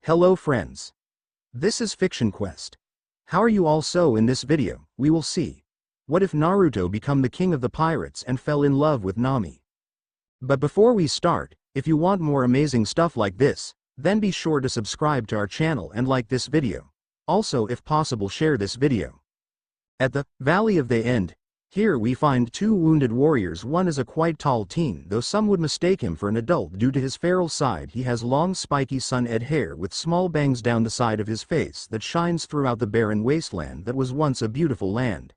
Hello friends. This is Fiction Quest. How are you all? So in this video, we will see, what if Naruto become the king of the pirates and fell in love with Nami? But before we start, if you want more amazing stuff like this, then be sure to subscribe to our channel and like this video. Also, if possible, share this video. At the Valley of the End, here we find two wounded warriors. One is a quite tall teen, though some would mistake him for an adult due to his feral side. He has long spiky sun-ed hair with small bangs down the side of his face that shines throughout the barren wasteland that was once a beautiful land.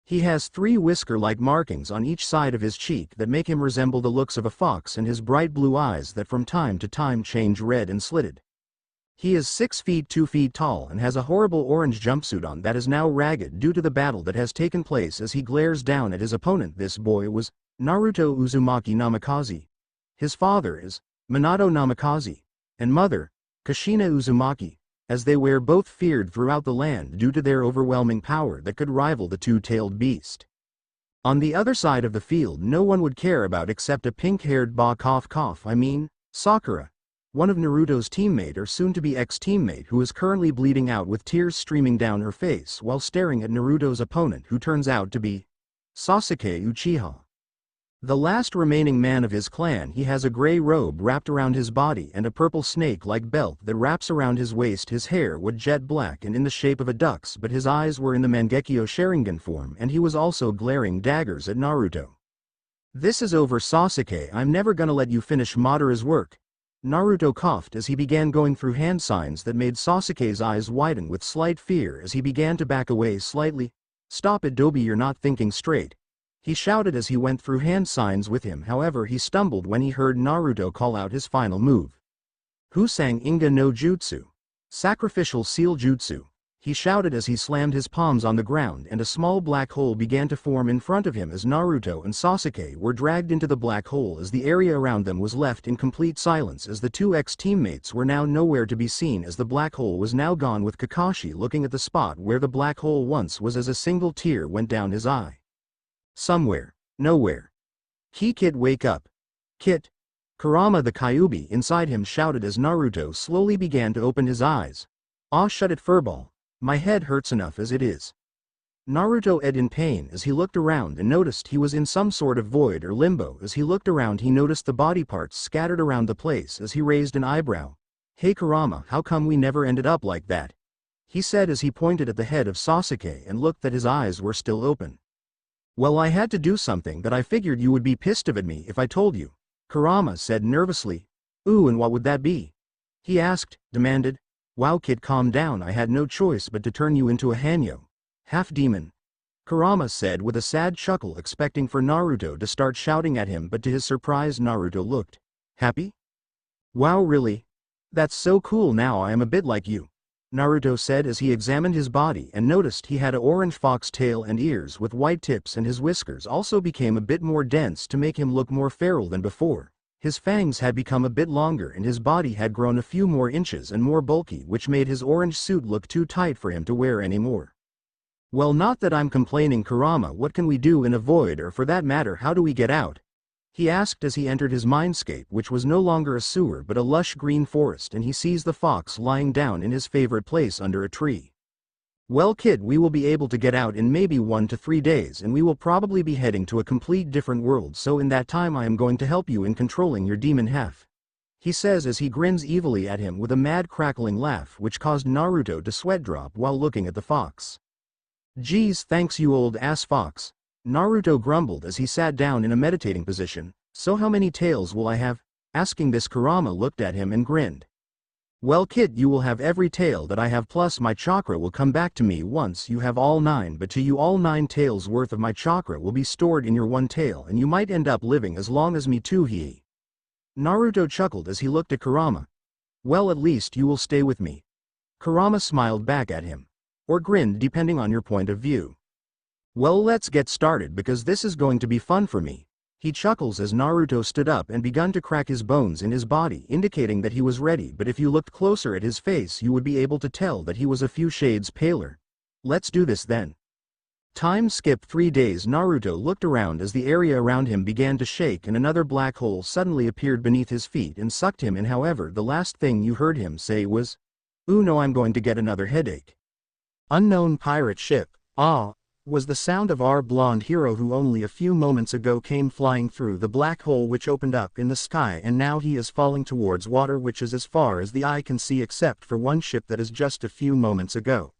He has 3 whisker-like markings on each side of his cheek that make him resemble the looks of a fox, and his bright blue eyes that from time to time change red and slitted. He is 6 feet 2 feet tall and has a horrible orange jumpsuit on that is now ragged due to the battle that has taken place. As he glares down at his opponent, this boy was Naruto Uzumaki Namikaze. His father is Minato Namikaze, and mother, Kushina Uzumaki, as they were both feared throughout the land due to their overwhelming power that could rival the two-tailed beast. On the other side of the field, no one would care about except a pink-haired Sakura, one of Naruto's teammate or soon-to-be ex-teammate, who is currently bleeding out with tears streaming down her face while staring at Naruto's opponent, who turns out to be Sasuke Uchiha. The last remaining man of his clan. He has a gray robe wrapped around his body and a purple snake-like belt that wraps around his waist. His hair was jet black and in the shape of a duck's, but his eyes were in the Mangekyo Sharingan form, and he was also glaring daggers at Naruto. "This is over, Sasuke. I'm never gonna let you finish Madara's work." Naruto coughed as he began going through hand signs that made Sasuke's eyes widen with slight fear as he began to back away slightly. "Stop it, Dobi, you're not thinking straight," he shouted as he went through hand signs with him. However, he stumbled when he heard Naruto call out his final move. "Husang Inga no Jutsu. Sacrificial Seal Jutsu," he shouted as he slammed his palms on the ground, and a small black hole began to form in front of him as Naruto and Sasuke were dragged into the black hole, as the area around them was left in complete silence as the two ex-teammates were now nowhere to be seen, as the black hole was now gone, with Kakashi looking at the spot where the black hole once was as a single tear went down his eye. "Somewhere, nowhere. Kid, wake up. Kid." Kurama the Kyuubi inside him shouted as Naruto slowly began to open his eyes. "Ah, shut it, furball. My head hurts enough as it is." Naruto ed in pain as he looked around and noticed he was in some sort of void or limbo. As he looked around, he noticed the body parts scattered around the place as he raised an eyebrow. "Hey Kurama, how come we never ended up like that?" he said as he pointed at the head of Sasuke and looked that his eyes were still open. "Well, I had to do something that I figured you would be pissed at me if I told you," Kurama said nervously. "Ooh, and what would that be?" he demanded. "Wow kid, calm down. I had no choice but to turn you into a Hanyo. Half-demon," Kurama said with a sad chuckle, expecting for Naruto to start shouting at him, but to his surprise Naruto looked happy. "Wow, really? That's so cool. Now I am a bit like you," Naruto said as he examined his body and noticed he had an orange fox tail and ears with white tips, and his whiskers also became a bit more dense to make him look more feral than before. His fangs had become a bit longer and his body had grown a few more inches and more bulky, which made his orange suit look too tight for him to wear anymore. "Well, not that I'm complaining, Kurama. What can we do in a void, or for that matter, how do we get out?" he asked as he entered his mindscape, which was no longer a sewer but a lush green forest, and he sees the fox lying down in his favorite place under a tree. "Well kid, we will be able to get out in maybe 1 to 3 days, and we will probably be heading to a complete different world, so in that time I am going to help you in controlling your demon half," he says as he grins evilly at him with a mad crackling laugh which caused Naruto to sweat drop while looking at the fox. "Geez, thanks you old ass fox," Naruto grumbled as he sat down in a meditating position. "So how many tails will I have?" Asking this, Kurama looked at him and grinned. "Well kid, you will have every tail that I have, plus my chakra will come back to me once you have all 9, but to you all 9 tails worth of my chakra will be stored in your one tail, and you might end up living as long as me too, he." Naruto chuckled as he looked at Kurama. "Well, at least you will stay with me." Kurama smiled back at him. Or grinned, depending on your point of view. "Well, let's get started because this is going to be fun for me," he chuckles as Naruto stood up and began to crack his bones in his body, indicating that he was ready, but if you looked closer at his face you would be able to tell that he was a few shades paler. "Let's do this then." Time skip 3 days. Naruto looked around as the area around him began to shake and another black hole suddenly appeared beneath his feet and sucked him in. However, the last thing you heard him say was, "Ooh no, I'm going to get another headache." Unknown pirate ship, was the sound of our blonde hero who only a few moments ago came flying through the black hole which opened up in the sky, and now he is falling towards water which is as far as the eye can see except for one ship that is just a few moments ago.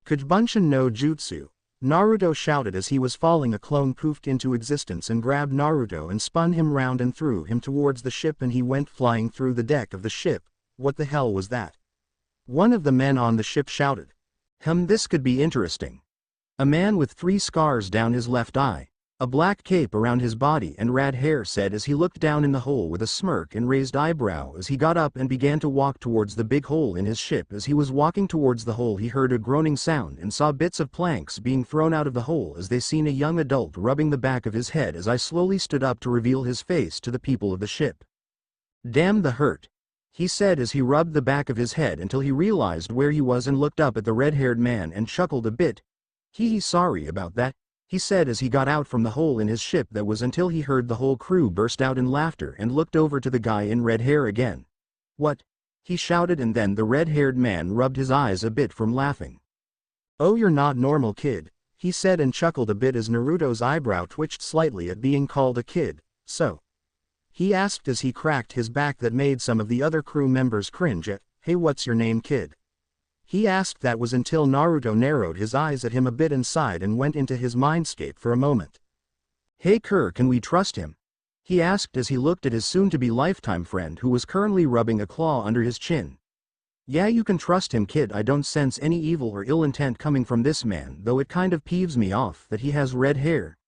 Kujbunshin no Jutsu, Naruto shouted as he was falling. A clone poofed into existence and grabbed Naruto and spun him round and threw him towards the ship, and he went flying through the deck of the ship. What the hell was that? One of the men on the ship shouted. This could be interesting. A man with 3 scars down his left eye, a black cape around his body and red hair said as he looked down in the hole with a smirk and raised eyebrow as he got up and began to walk towards the big hole in his ship. As he was walking towards the hole, he heard a groaning sound and saw bits of planks being thrown out of the hole as they seen a young adult rubbing the back of his head. As I slowly stood up to reveal his face to the people of the ship. Damn the hurt, he said as he rubbed the back of his head until he realized where he was and looked up at the red-haired man and chuckled a bit. Sorry about that, he said as he got out from the hole in his ship. That was until he heard the whole crew burst out in laughter and looked over to the guy in red hair again. What? He shouted, and then the red-haired man rubbed his eyes a bit from laughing. Oh, you're not normal, kid, he said and chuckled a bit as Naruto's eyebrow twitched slightly at being called a kid. So? He asked as he cracked his back. That made some of the other crew members cringe at, hey, what's your name, kid? He asked. That was until Naruto narrowed his eyes at him a bit and sighed and went into his mindscape for a moment. Hey Kerr, can we trust him? He asked as he looked at his soon-to-be lifetime friend who was currently rubbing a claw under his chin. Yeah, you can trust him, kid. I don't sense any evil or ill intent coming from this man, though it kind of peeves me off that he has red hair.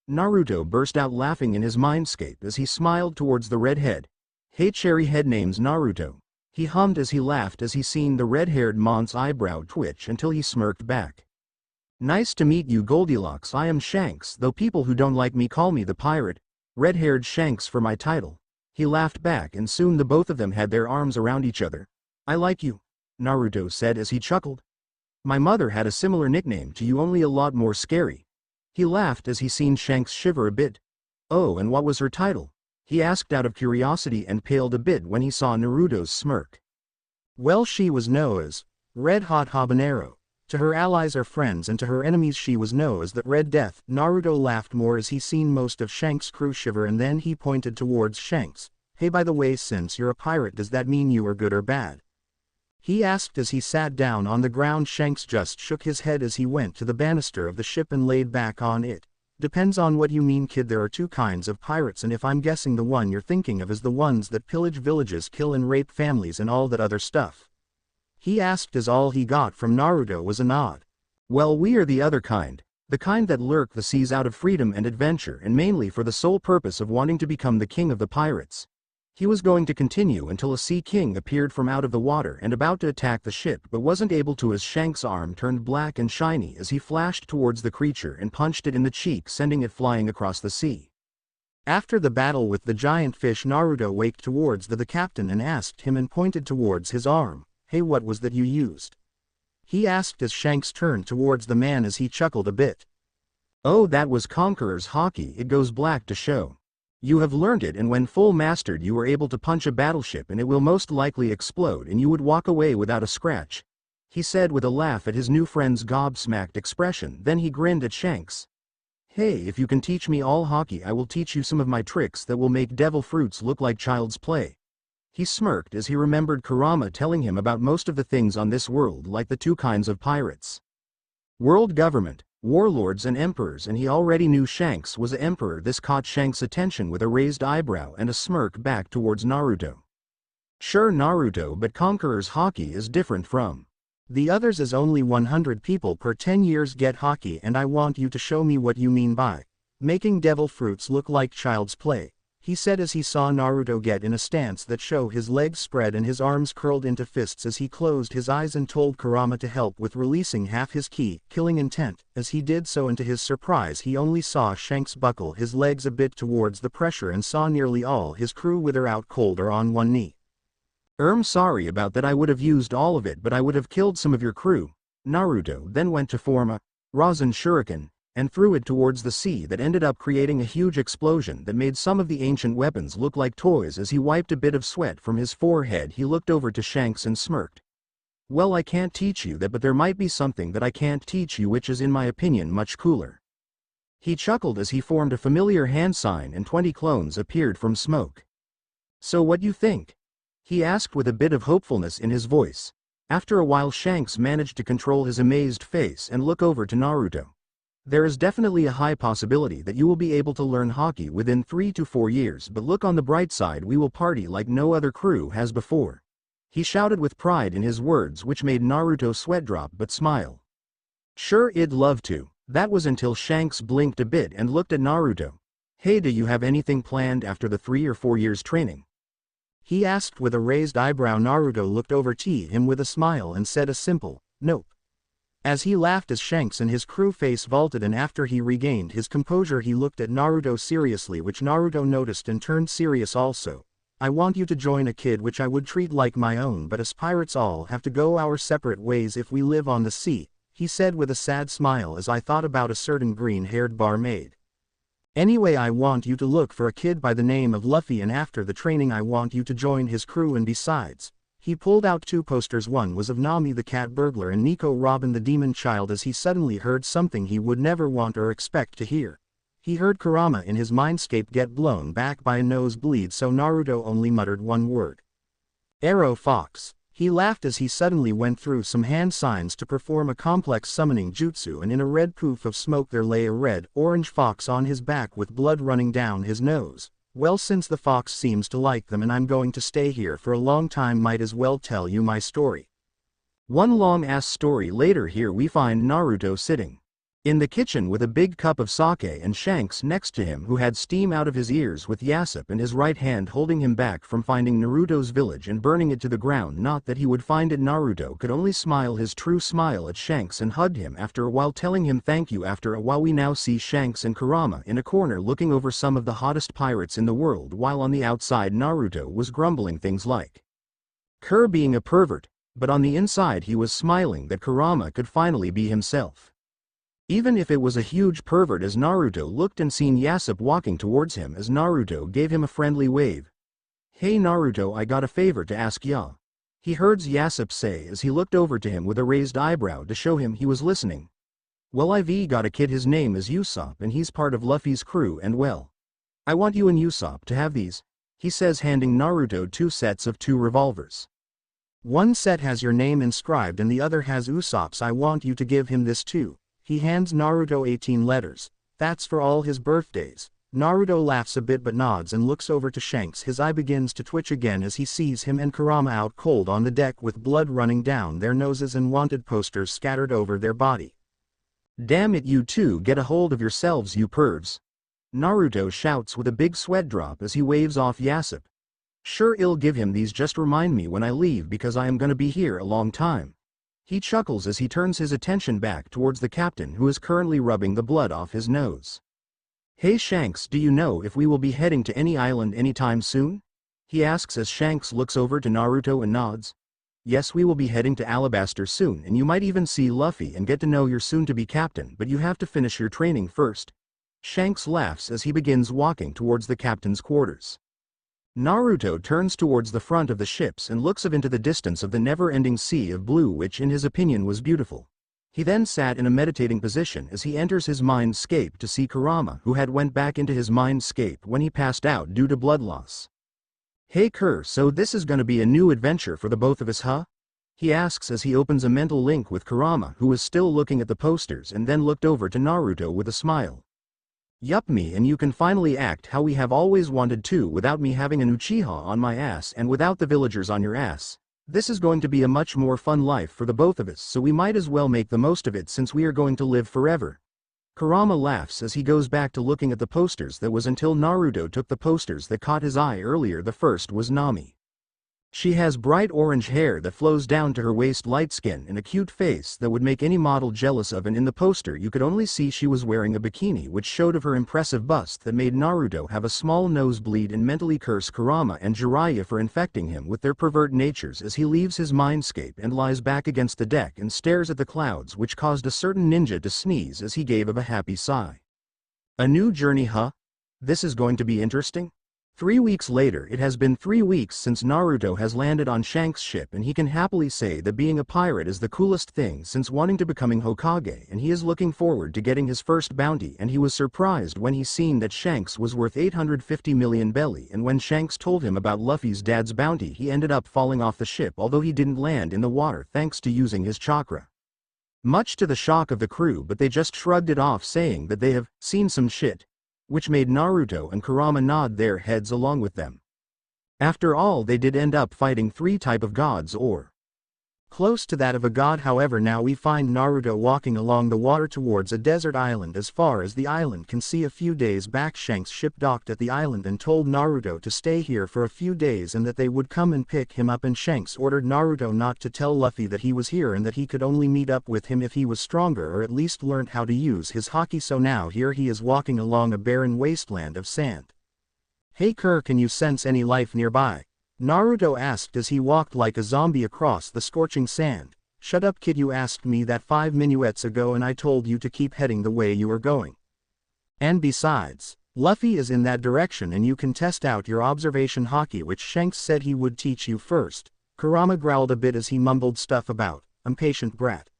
Naruto burst out laughing in his mindscape as he smiled towards the redhead. Hey cherry head, name's Naruto. He hummed as he laughed as he seen the red-haired man's eyebrow twitch until he smirked back. Nice to meet you, Goldilocks. I am Shanks, though people who don't like me call me the pirate. Red-haired Shanks for my title. He laughed back and soon the both of them had their arms around each other. I like you, Naruto said as he chuckled. My mother had a similar nickname to you, only a lot more scary. He laughed as he seen Shanks shiver a bit. Oh, and what was her title? He asked out of curiosity and paled a bit when he saw Naruto's smirk. Well, she was known as Red Hot Habanero. To her allies or friends and to her enemies she was known as the Red Death. Naruto laughed more as he seen most of Shanks' crew shiver, and then he pointed towards Shanks. Hey, by the way, since you're a pirate, does that mean you are good or bad? He asked as he sat down on the ground. Shanks just shook his head as he went to the banister of the ship and laid back on it. Depends on what you mean, kid. There are 2 kinds of pirates, and if I'm guessing the one you're thinking of is the ones that pillage villages, kill and rape families and all that other stuff. He asked as all he got from Naruto was a nod. Well, we are the other kind, the kind that lurk the seas out of freedom and adventure, and mainly for the sole purpose of wanting to become the king of the pirates. He was going to continue until a sea king appeared from out of the water and about to attack the ship, but wasn't able to as Shanks' arm turned black and shiny as he flashed towards the creature and punched it in the cheek, sending it flying across the sea. After the battle with the giant fish, Naruto waked towards the captain and asked him and pointed towards his arm. Hey, what was that you used? He asked as Shanks turned towards the man as he chuckled a bit. Oh, that was Conqueror's Haki. It goes black to show. You have learned it, and when full mastered you are able to punch a battleship and it will most likely explode and you would walk away without a scratch, he said with a laugh at his new friend's gobsmacked expression. Then he grinned at Shanks. Hey, if you can teach me all Haki, I will teach you some of my tricks that will make devil fruits look like child's play. He smirked as he remembered Kurama telling him about most of the things on this world, like the 2 kinds of pirates. World government, warlords and emperors, and he already knew Shanks was an emperor. This caught Shanks' attention with a raised eyebrow and a smirk back towards Naruto. Sure, Naruto, but Conqueror's Haki is different from the others, as only 100 people per 10 years get Haki, and I want you to show me what you mean by making devil fruits look like child's play, he said as he saw Naruto get in a stance that show his legs spread and his arms curled into fists as he closed his eyes and told Kurama to help with releasing half his ki, killing intent. As he did so, and to his surprise, he only saw Shanks buckle his legs a bit towards the pressure and saw nearly all his crew wither out cold or on one knee. Sorry about that. I would have used all of it, but I would have killed some of your crew. Naruto then went to form a Rasen Shuriken, and threw it towards the sea that ended up creating a huge explosion that made some of the ancient weapons look like toys. As he wiped a bit of sweat from his forehead, he looked over to Shanks and smirked. Well, I can't teach you that, but there might be something that I can't teach you which is in my opinion much cooler. He chuckled as he formed a familiar hand sign and 20 clones appeared from smoke. So what you think? He asked with a bit of hopefulness in his voice. After a while Shanks managed to control his amazed face and look over to Naruto. There is definitely a high possibility that you will be able to learn Haki within 3 to 4 years, but look on the bright side, we will party like no other crew has before. He shouted with pride in his words, which made Naruto sweat drop but smile. Sure, I'd love to. That was until Shanks blinked a bit and looked at Naruto. Hey, do you have anything planned after the 3 or 4 years training? He asked with a raised eyebrow. Naruto looked over to him with a smile and said a simple, nope. As he laughed as Shanks and his crew face vaulted, and after he regained his composure he looked at Naruto seriously, which Naruto noticed and turned serious also. I want you to join a kid which I would treat like my own, but us pirates all have to go our separate ways if we live on the sea, he said with a sad smile as I thought about a certain green-haired barmaid. Anyway, I want you to look for a kid by the name of Luffy, and after the training I want you to join his crew, and besides, he pulled out 2 posters. One was of Nami the cat burglar and Nico Robin the demon child, as he suddenly heard something he would never want or expect to hear. He heard Kurama in his mindscape get blown back by a nosebleed, so Naruto only muttered one word. Arrow Fox. He laughed as he suddenly went through some hand signs to perform a complex summoning jutsu, and in a red poof of smoke there lay a red-orange fox on his back with blood running down his nose. Well, since the fox seems to like them and I'm going to stay here for a long time, might as well tell you my story. One long-ass story later, here we find Naruto sitting in the kitchen with a big cup of sake and Shanks next to him, who had steam out of his ears, with Yasop in his right hand holding him back from finding Naruto's village and burning it to the ground. Not that he would find it. Naruto could only smile his true smile at Shanks and hugged him after a while, telling him thank you. After a while we now see Shanks and Kurama in a corner looking over some of the hottest pirates in the world, while on the outside Naruto was grumbling things like Kerr being a pervert, but on the inside he was smiling that Kurama could finally be himself. Even if it was a huge pervert, as Naruto looked and seen Yasop walking towards him as Naruto gave him a friendly wave. Hey Naruto, I got a favor to ask ya. He heard Yasop say as he looked over to him with a raised eyebrow to show him he was listening. Well, I've got a kid, his name is Usopp and he's part of Luffy's crew, and well, I want you and Usopp to have these, he says, handing Naruto 2 sets of 2 revolvers. One set has your name inscribed and the other has Usopp's. I want you to give him this too. He hands Naruto 18 letters. That's for all his birthdays. Naruto laughs a bit but nods and looks over to Shanks. His eye begins to twitch again as he sees him and Kurama out cold on the deck with blood running down their noses and wanted posters scattered over their body. Damn it, you two, get a hold of yourselves, you pervs. Naruto shouts with a big sweat drop as he waves off Yasop. Sure, I'll give him these, just remind me when I leave because I am gonna be here a long time. He chuckles as he turns his attention back towards the captain, who is currently rubbing the blood off his nose. Hey Shanks, do you know if we will be heading to any island anytime soon? He asks as Shanks looks over to Naruto and nods. Yes, we will be heading to Alabasta soon, and you might even see Luffy and get to know your soon-to-be captain, but you have to finish your training first. Shanks laughs as he begins walking towards the captain's quarters. Naruto turns towards the front of the ships and looks into the distance of the never-ending sea of blue, which in his opinion was beautiful. He then sat in a meditating position as he enters his mindscape to see Kurama, who had went back into his mindscape when he passed out due to blood loss. Hey Kerr, so this is gonna be a new adventure for the both of us, huh? He asks as he opens a mental link with Kurama, who was still looking at the posters and then looked over to Naruto with a smile. Yup, me and you can finally act how we have always wanted to, without me having an Uchiha on my ass and without the villagers on your ass. This is going to be a much more fun life for the both of us, so we might as well make the most of it since we are going to live forever. Kurama laughs as he goes back to looking at the posters that was until Naruto took the posters that caught his eye earlier. The first was Nami. She has bright orange hair that flows down to her waist, light skin, and a cute face that would make any model jealous of, and in the poster you could only see she was wearing a bikini which showed of her impressive bust that made Naruto have a small nosebleed and mentally curse Kurama and Jiraiya for infecting him with their pervert natures as he leaves his mindscape and lies back against the deck and stares at the clouds, which caused a certain ninja to sneeze as he gave of a happy sigh. A new journey, huh? This is going to be interesting. 3 weeks later. It has been 3 weeks since Naruto has landed on Shanks' ship, and he can happily say that being a pirate is the coolest thing since wanting to becoming Hokage, and he is looking forward to getting his first bounty, and he was surprised when he seen that Shanks was worth 850 million belly, and when Shanks told him about Luffy's dad's bounty he ended up falling off the ship, although he didn't land in the water thanks to using his chakra. Much to the shock of the crew, but they just shrugged it off, saying that they have seen some shit, which made Naruto and Kurama nod their heads along with them. After all, they did end up fighting 3 types of gods, or close to that of a god. However, now we find Naruto walking along the water towards a desert island as far as the island can see. A few days back Shanks' ship docked at the island and told Naruto to stay here for a few days and that they would come and pick him up, and Shanks ordered Naruto not to tell Luffy that he was here and that he could only meet up with him if he was stronger or at least learned how to use his haki. So now here he is walking along a barren wasteland of sand. "Hey Kerr, can you sense any life nearby?" Naruto asked as he walked like a zombie across the scorching sand. "Shut up kid, you asked me that 5 minutes ago and I told you to keep heading the way you are going. And besides, Luffy is in that direction and you can test out your observation haki, which Shanks said he would teach you first." Kurama growled a bit as he mumbled stuff about impatient brat.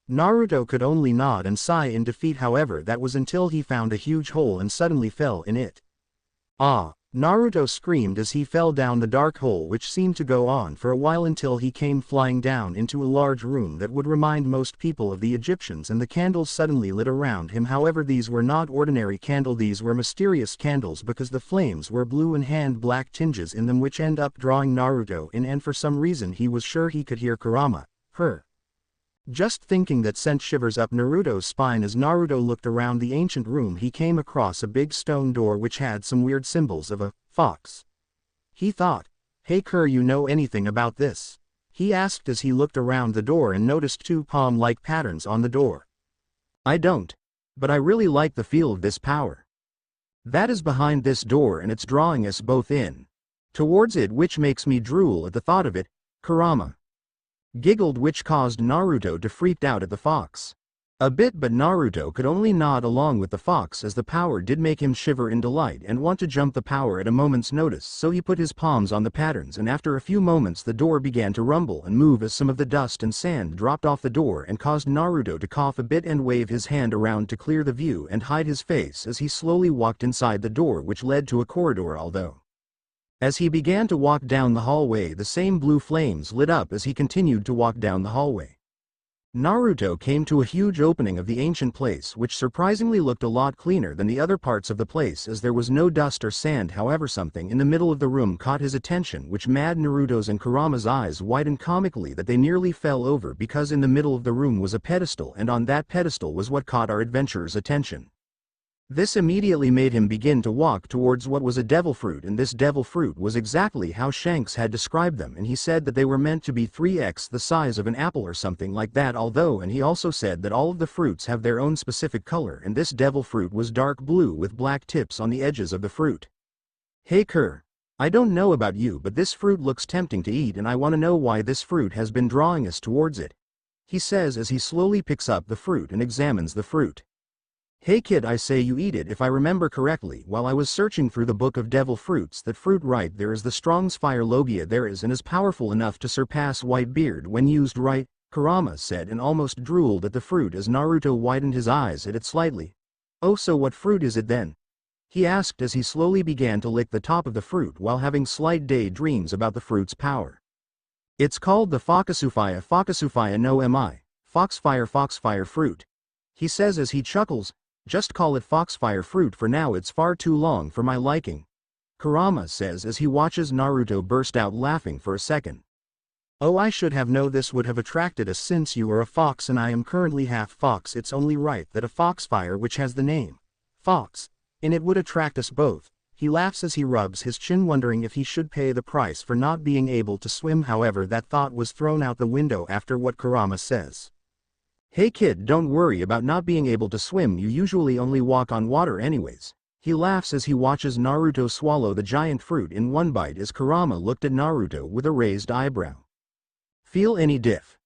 Naruto could only nod and sigh in defeat. However, that was until he found a huge hole and suddenly fell in it. "Ah!" Naruto screamed as he fell down the dark hole, which seemed to go on for a while until he came flying down into a large room that would remind most people of the Egyptians, and the candles suddenly lit around him. However, these were not ordinary candles, these were mysterious candles because the flames were blue and had black tinges in them, which end up drawing Naruto in, and for some reason he was sure he could hear Kurama, her. Just thinking that sent shivers up Naruto's spine. As Naruto looked around the ancient room he came across a big stone door which had some weird symbols of a fox. He thought, "Hey Kerr, you know anything about this?" he asked as he looked around the door and noticed 2 palm-like patterns on the door. "I don't. But I really like the feel of this power that is behind this door, and it's drawing us both in towards it, which makes me drool at the thought of it," Kurama giggled, which caused Naruto to freak out at the fox a bit, but Naruto could only nod along with the fox as the power did make him shiver in delight and want to jump the power at a moment's notice. So he put his palms on the patterns, and after a few moments the door began to rumble and move as some of the dust and sand dropped off the door and caused Naruto to cough a bit and wave his hand around to clear the view and hide his face as he slowly walked inside the door, which led to a corridor. Although as he began to walk down the hallway the same blue flames lit up as he continued to walk down the hallway. Naruto came to a huge opening of the ancient place, which surprisingly looked a lot cleaner than the other parts of the place as there was no dust or sand. However, something in the middle of the room caught his attention, which made Naruto's and Kurama's eyes widen comically that they nearly fell over, because in the middle of the room was a pedestal, and on that pedestal was what caught our adventurer's attention. This immediately made him begin to walk towards what was a devil fruit, and this devil fruit was exactly how Shanks had described them, and he said that they were meant to be 3x the size of an apple or something like that, and he also said that all of the fruits have their own specific color, and this devil fruit was dark blue with black tips on the edges of the fruit. "Hey Kerr, I don't know about you, but this fruit looks tempting to eat, and I want to know why this fruit has been drawing us towards it," he says as he slowly picks up the fruit and examines the fruit. "Hey kid, I say you eat it. If I remember correctly, while I was searching through the book of devil fruits, that fruit right there is the strong's fire logia there is, and is powerful enough to surpass Whitebeard when used right," Kurama said, and almost drooled at the fruit as Naruto widened his eyes at it slightly. "Oh, so what fruit is it then?" he asked as he slowly began to lick the top of the fruit while having slight daydreams about the fruit's power. "It's called the Foxfire no mi, Foxfire fruit," he says as he chuckles. "Just call it Foxfire fruit for now, it's far too long for my liking," Kurama says as he watches Naruto burst out laughing for a second. "Oh, I should have known this would have attracted us since you are a fox and I am currently half fox. It's only right that a Foxfire which has the name Fox in it would attract us both," He laughs as he rubs his chin, wondering if he should pay the price for not being able to swim. However, that thought was thrown out the window after what Kurama says. Hey kid, don't worry about not being able to swim, you usually only walk on water anyways. He laughs as he watches Naruto swallow the giant fruit in one bite as Kurama looked at Naruto with a raised eyebrow. Feel any diff?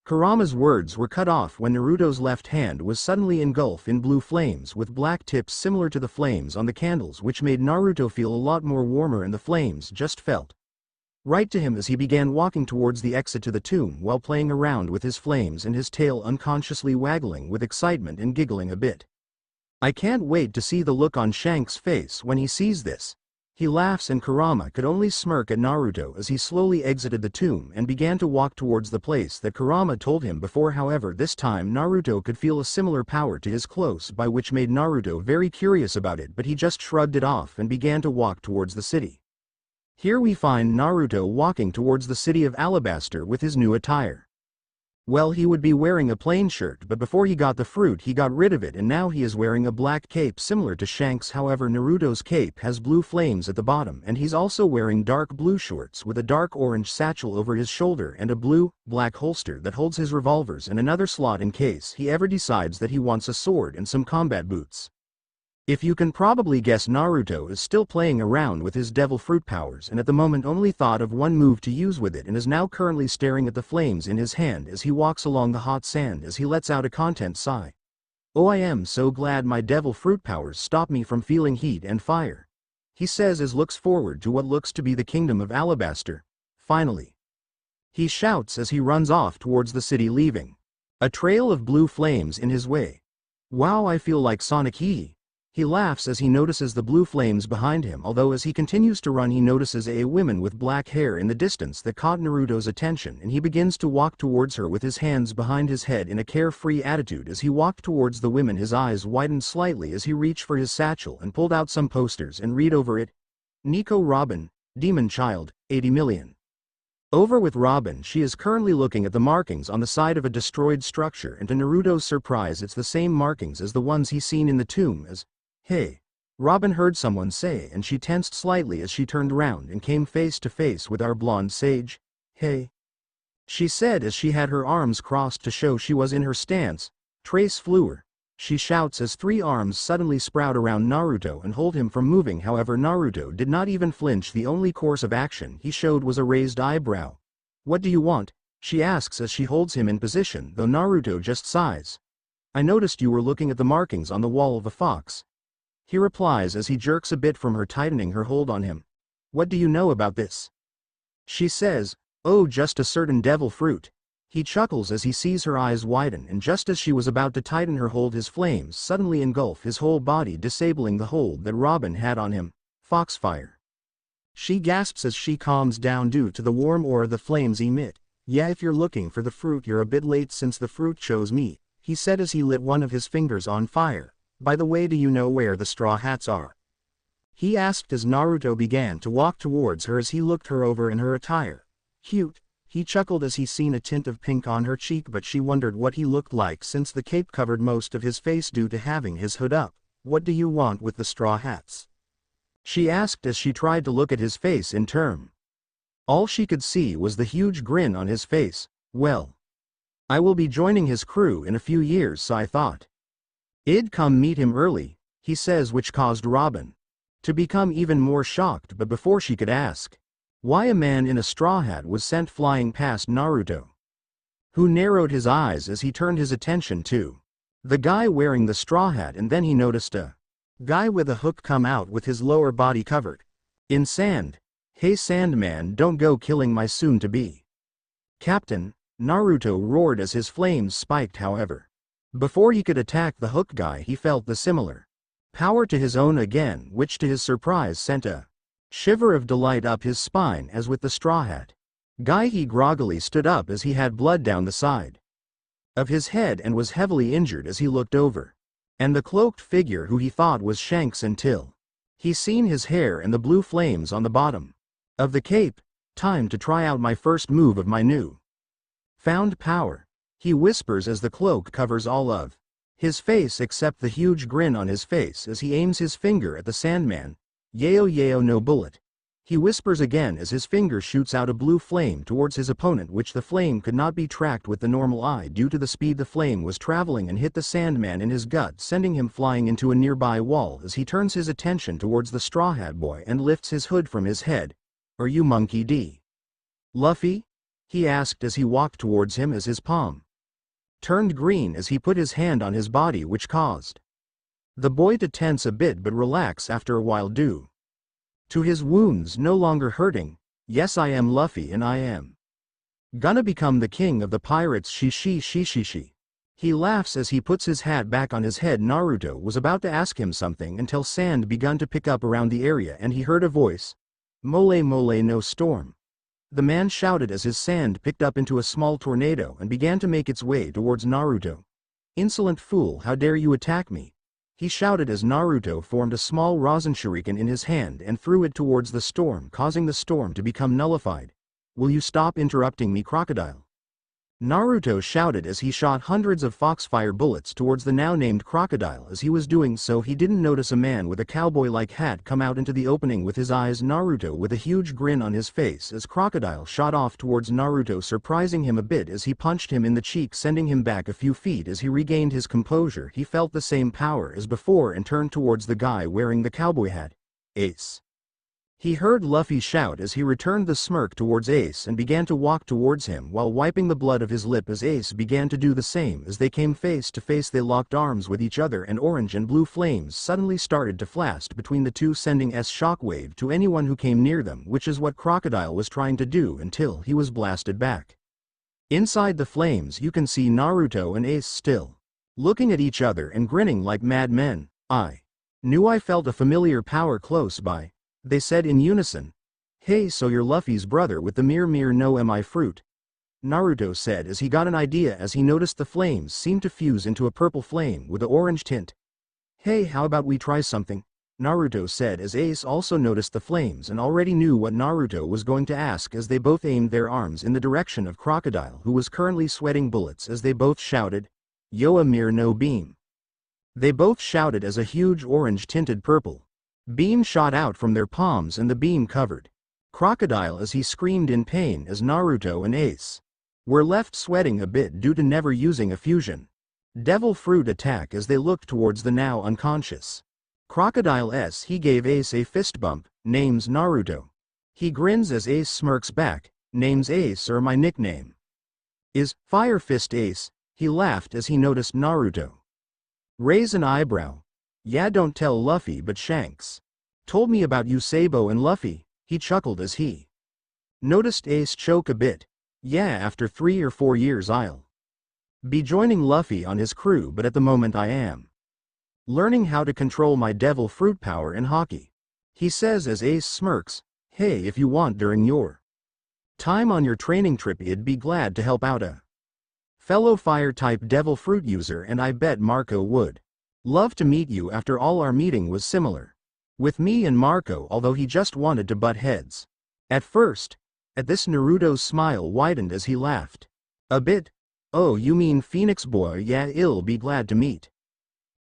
Kurama's words were cut off when Naruto's left hand was suddenly engulfed in blue flames with black tips similar to the flames on the candles, which made Naruto feel a lot more warmer, and the flames just felt right to him as he began walking towards the exit to the tomb while playing around with his flames and his tail unconsciously waggling with excitement and giggling a bit. I can't wait to see the look on Shanks' face when he sees this. He laughs, and Kurama could only smirk at Naruto as he slowly exited the tomb and began to walk towards the place that Kurama told him before. However, this time Naruto could feel a similar power to his close by, which made Naruto very curious about it, but he just shrugged it off and began to walk towards the city. Here we find Naruto walking towards the city of Alabasta with his new attire. Well, he would be wearing a plain shirt, but before he got the fruit he got rid of it, and now he is wearing a black cape similar to Shanks. However, Naruto's cape has blue flames at the bottom, and he's also wearing dark blue shorts with a dark orange satchel over his shoulder and a blue-black holster that holds his revolvers and another slot in case he ever decides that he wants a sword and some combat boots. If you can probably guess, Naruto is still playing around with his devil fruit powers and at the moment only thought of one move to use with it, and is now currently staring at the flames in his hand as he walks along the hot sand as he lets out a content sigh. Oh, I am so glad my devil fruit powers stop me from feeling heat and fire, he says as looks forward to what looks to be the kingdom of Alabasta. Finally, he shouts as he runs off towards the city, leaving a trail of blue flames in his way. Wow, I feel like Sonic. He laughs as he notices the blue flames behind him, although as he continues to run he notices a woman with black hair in the distance that caught Naruto's attention, and he begins to walk towards her with his hands behind his head in a carefree attitude. As he walked towards the woman his eyes widened slightly as he reached for his satchel and pulled out some posters and read over it. Nico Robin, Demon Child, 80 million. Over with Robin. She is currently looking at the markings on the side of a destroyed structure, and to Naruto's surprise it's the same markings as the ones he's seen in the tomb. As "Hey," Robin heard someone say, and she tensed slightly as she turned around and came face to face with our blonde sage. "Hey," she said as she had her arms crossed to show she was in her stance. "Trace Fluer," she shouts as 3 arms suddenly sprout around Naruto and hold him from moving. However, Naruto did not even flinch. The only course of action he showed was a raised eyebrow. "What do you want?" she asks as she holds him in position, though Naruto just sighs. "I noticed you were looking at the markings on the wall of the fox," he replies as he jerks a bit from her, tightening her hold on him. "What do you know about this?" she says. "Oh, just a certain devil fruit." He chuckles as he sees her eyes widen, and just as she was about to tighten her hold his flames suddenly engulf his whole body, disabling the hold that Robin had on him. "Foxfire." She gasps as she calms down due to the warm aura the flames emit. "Yeah, if you're looking for the fruit you're a bit late since the fruit chose me," he said as he lit one of his fingers on fire. "By the way, do you know where the straw hats are?" he asked as Naruto began to walk towards her as he looked her over in her attire. "Cute," he chuckled as he seen a tint of pink on her cheek, but she wondered what he looked like since the cape covered most of his face due to having his hood up. "What do you want with the straw hats?" she asked as she tried to look at his face in turn. All she could see was the huge grin on his face. "Well, I will be joining his crew in a few years, so I thought I'd come meet him early," he says, which caused Robin to become even more shocked, but before she could ask why, a man in a straw hat was sent flying past Naruto, who narrowed his eyes as he turned his attention to the guy wearing the straw hat, and then he noticed a guy with a hook come out with his lower body covered in sand. "Hey Sandman, don't go killing my soon-to-be captain," Naruto roared as his flames spiked. However, before he could attack the hook guy he felt the similar power to his own again, which to his surprise sent a shiver of delight up his spine. As with the straw hat guy, he groggily stood up as he had blood down the side of his head and was heavily injured as he looked over and the cloaked figure who he thought was Shanks until he seen his hair and the blue flames on the bottom of the cape. "Time to try out my first move of my new found power," he whispers as the cloak covers all of his face except the huge grin on his face as he aims his finger at the Sandman. Yao yao no bullet. He whispers again as his finger shoots out a blue flame towards his opponent, which the flame could not be tracked with the normal eye due to the speed the flame was traveling, and hit the Sandman in his gut, sending him flying into a nearby wall as he turns his attention towards the Straw Hat Boy and lifts his hood from his head. Are you Monkey D. Luffy? He asked as he walked towards him, as his palm turned green as he put his hand on his body, which caused the boy to tense a bit but relax after a while due to his wounds no longer hurting. Yes, I am Luffy, and I am gonna become the king of the pirates. She. He laughs as he puts his hat back on his head. Naruto was about to ask him something until sand begun to pick up around the area and he heard a voice. Mole mole no storm. The man shouted as his sand picked up into a small tornado and began to make its way towards Naruto. Insolent fool, how dare you attack me? He shouted as Naruto formed a small Rasen Shuriken in his hand and threw it towards the storm, causing the storm to become nullified. Will you stop interrupting me, crocodile? Naruto shouted as he shot hundreds of Foxfire bullets towards the now named crocodile. As he was doing so, he didn't notice a man with a cowboy-like hat come out into the opening with his eyes. Naruto with a huge grin on his face as crocodile shot off towards Naruto, surprising him a bit as he punched him in the cheek, sending him back a few feet. As he regained his composure, he felt the same power as before and turned towards the guy wearing the cowboy hat. Ace. He heard Luffy shout as he returned the smirk towards Ace and began to walk towards him while wiping the blood of his lip as Ace began to do the same. As they came face to face, they locked arms with each other and orange and blue flames suddenly started to flash between the two, sending a shockwave to anyone who came near them, which is what Crocodile was trying to do until he was blasted back. Inside the flames you can see Naruto and Ace still looking at each other and grinning like madmen. I knew I felt a familiar power close by, they said in unison. Hey, so you're Luffy's brother with the Mir no mi fruit? Naruto said as he got an idea as he noticed the flames seemed to fuse into a purple flame with an orange tint. Hey, how about we try something? Naruto said as Ace also noticed the flames and already knew what Naruto was going to ask, as they both aimed their arms in the direction of Crocodile, who was currently sweating bullets, as they both shouted, Yo Mir no beam. They both shouted as a huge orange-tinted purple beam shot out from their palms and the beam covered Crocodile as he screamed in pain, as Naruto and Ace were left sweating a bit due to never using a fusion devil fruit attack. As they looked towards the now unconscious Crocodile S, he gave Ace a fist bump. Name's Naruto. He grins as Ace smirks back. Name's Ace, or my nickname is Fire Fist Ace. He laughed as he noticed Naruto raise an eyebrow. Yeah, don't tell Luffy, but Shanks told me about you, Sabo and Luffy. He chuckled as he noticed Ace choke a bit. Yeah, after 3 or 4 years I'll be joining Luffy on his crew, but at the moment I am learning how to control my devil fruit power in Haki. He says as Ace smirks. Hey, if you want during your time on your training trip, I'd be glad to help out a fellow fire-type devil fruit user, and I bet Marco would love to meet you. After all, our meeting was similar with me and Marco, although he just wanted to butt heads at first. At this, Naruto's smile widened as he laughed a bit. Oh, you mean Phoenix Boy? Yeah, I'll be glad to meet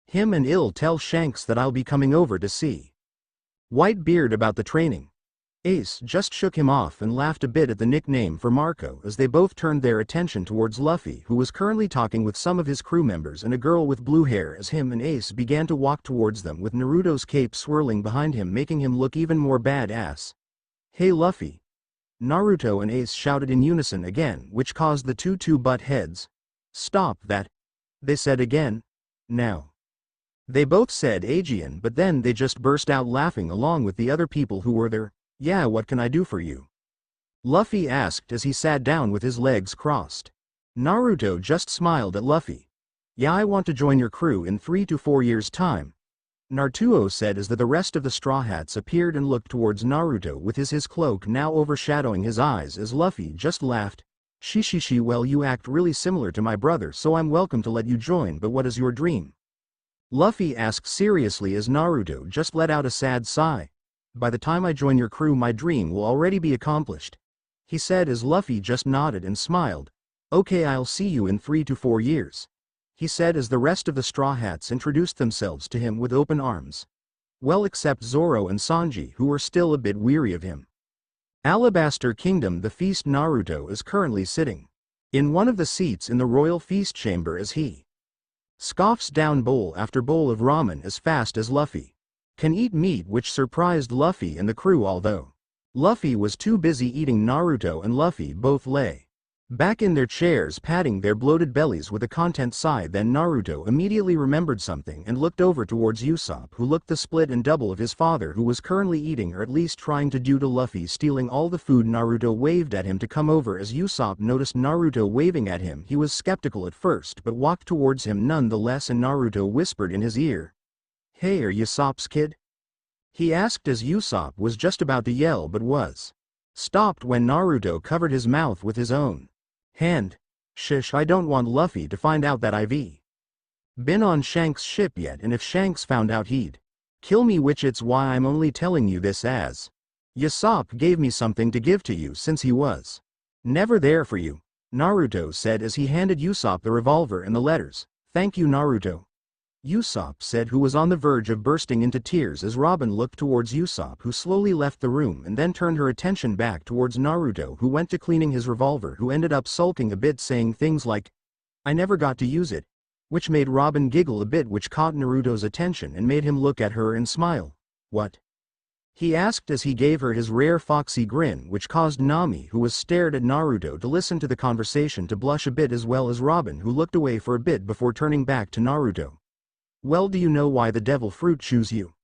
him, and I'll tell Shanks that I'll be coming over to see Whitebeard about the training. Ace just shook him off and laughed a bit at the nickname for Marco, as they both turned their attention towards Luffy, who was currently talking with some of his crew members and a girl with blue hair, as him and Ace began to walk towards them with Naruto's cape swirling behind him, making him look even more badass. Hey Luffy! Naruto and Ace shouted in unison again, which caused the two to butt heads. Stop that! They said again. Now they both said Aegean, but then they just burst out laughing along with the other people who were there. Yeah, what can I do for you? Luffy asked as he sat down with his legs crossed. Naruto just smiled at Luffy. Yeah, I want to join your crew in 3 to 4 years' time. Naruto said as the rest of the Straw Hats appeared and looked towards Naruto with his cloak now overshadowing his eyes, as Luffy just laughed. She, well, you act really similar to my brother, so I'm welcome to let you join, but what is your dream? Luffy asked seriously as Naruto just let out a sad sigh. By the time I join your crew, my dream will already be accomplished, he said as Luffy just nodded and smiled. Okay, I'll see you in 3 to 4 years, he said as the rest of the Straw Hats introduced themselves to him with open arms. Well, except Zoro and Sanji, who were still a bit weary of him. Alabasta Kingdom. The feast. Naruto is currently sitting in one of the seats in the royal feast chamber as he scoffs down bowl after bowl of ramen as fast as Luffy can eat meat, which surprised Luffy and the crew, although Luffy was too busy eating. Naruto and Luffy both lay back in their chairs, patting their bloated bellies with a content sigh. Then Naruto immediately remembered something and looked over towards Usopp, who looked the split and double of his father, who was currently eating, or at least trying to do, to Luffy stealing all the food. Naruto waved at him to come over. As Usopp noticed Naruto waving at him, he was skeptical at first but walked towards him nonetheless, and Naruto whispered in his ear, "Hey, are Usopp's kid?" he asked as Usopp was just about to yell but was stopped when Naruto covered his mouth with his own hand. "Shush, I don't want Luffy to find out that I've been on Shanks' ship yet, and if Shanks found out he'd kill me, which it's why I'm only telling you this, as Usopp gave me something to give to you since he was never there for you," Naruto said as he handed Usopp the revolver and the letters. "Thank you, Naruto," Usopp said, who was on the verge of bursting into tears as Robin looked towards Usopp, who slowly left the room and then turned her attention back towards Naruto, who went to cleaning his revolver, who ended up sulking a bit, saying things like, "I never got to use it," which made Robin giggle a bit, which caught Naruto's attention and made him look at her and smile. "What?" he asked as he gave her his rare foxy grin, which caused Nami, who was stared at Naruto, to listen to the conversation, to blush a bit, as well as Robin, who looked away for a bit before turning back to Naruto. "Well, do you know why the devil fruit chose you?"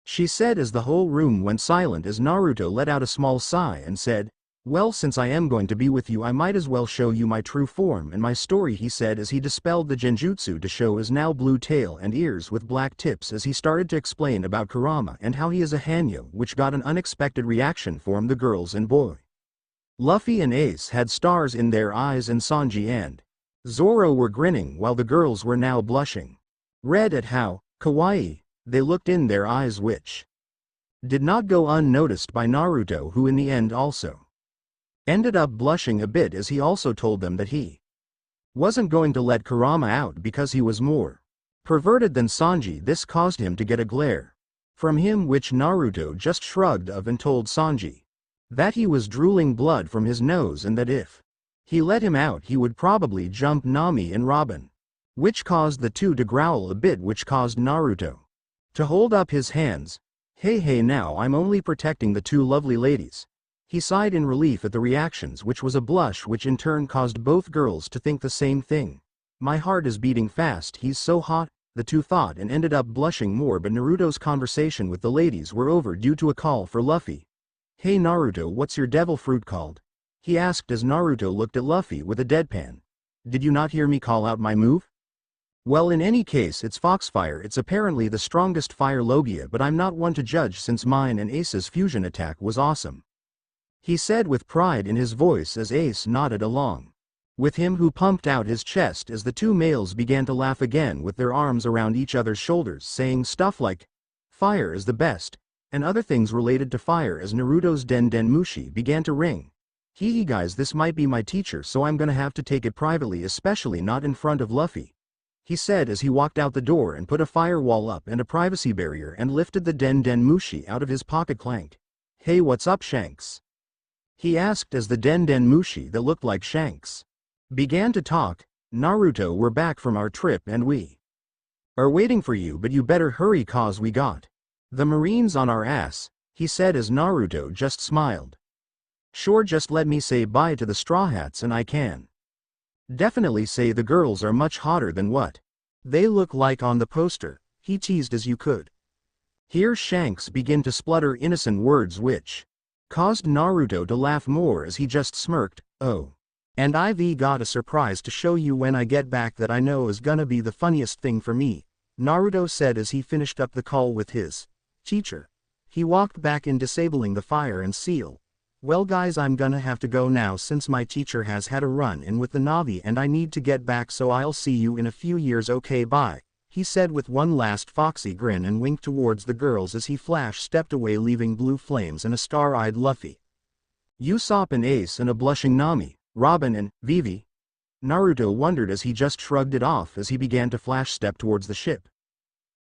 she said as the whole room went silent, as Naruto let out a small sigh and said, "Well, since I am going to be with you, I might as well show you my true form and my story," he said as he dispelled the genjutsu to show his now blue tail and ears with black tips, as he started to explain about Kurama and how he is a Hanyo, which got an unexpected reaction from the girls and boy. Luffy and Ace had stars in their eyes, and Sanji and Zoro were grinning while the girls were now blushing red at how kawaii they looked in their eyes, which did not go unnoticed by Naruto, who in the end also ended up blushing a bit as he also told them that he wasn't going to let Kurama out because he was more perverted than Sanji. This caused him to get a glare from him, which Naruto just shrugged off and told Sanji that he was drooling blood from his nose and that if he let him out he would probably jump Nami and Robin, which caused the two to growl a bit, which caused Naruto to hold up his hands. Hey, now I'm only protecting the two lovely ladies." He sighed in relief at the reactions, which was a blush, which in turn caused both girls to think the same thing. "My heart is beating fast, he's so hot," the two thought, and ended up blushing more. But Naruto's conversation with the ladies were over due to a call for Luffy. "Hey Naruto, what's your devil fruit called?" he asked as Naruto looked at Luffy with a deadpan. "Did you not hear me call out my move?" "Well, in any case, it's Foxfire. It's apparently the strongest fire Logia, but I'm not one to judge since mine and Ace's fusion attack was awesome," he said with pride in his voice as Ace nodded along with him, who pumped out his chest as the two males began to laugh again with their arms around each other's shoulders, saying stuff like, "Fire is the best," and other things related to fire, as Naruto's Den Den Mushi began to ring. Hee guys, this might be my teacher, so I'm gonna have to take it privately, especially not in front of Luffy," he said as he walked out the door and put a firewall up and a privacy barrier and lifted the Den Den Mushi out of his pocket. Clank. "Hey, what's up, Shanks?" he asked as the Den Den Mushi that looked like Shanks began to talk. "Naruto, we're back from our trip and we are waiting for you, but you better hurry cause we got the Marines on our ass," he said as Naruto just smiled. "Sure, just let me say bye to the Straw Hats and I can definitely say the girls are much hotter than what they look like on the poster," he teased as you could hear Shanks begin to splutter innocent words, which caused Naruto to laugh more as he just smirked. "Oh, and I've got a surprise to show you when I get back that I know is gonna be the funniest thing for me," Naruto said as he finished up the call with his teacher. He walked back in, disabling the fire and seal. "Well guys, I'm gonna have to go now since my teacher has had a run-in with the Navi and I need to get back, so I'll see you in a few years, okay, bye," he said with one last foxy grin and winked towards the girls as he stepped away, leaving blue flames and a star-eyed Luffy, Usopp and Ace, and a blushing Nami, Robin and Vivi. Naruto wondered as he just shrugged it off as he began to step towards the ship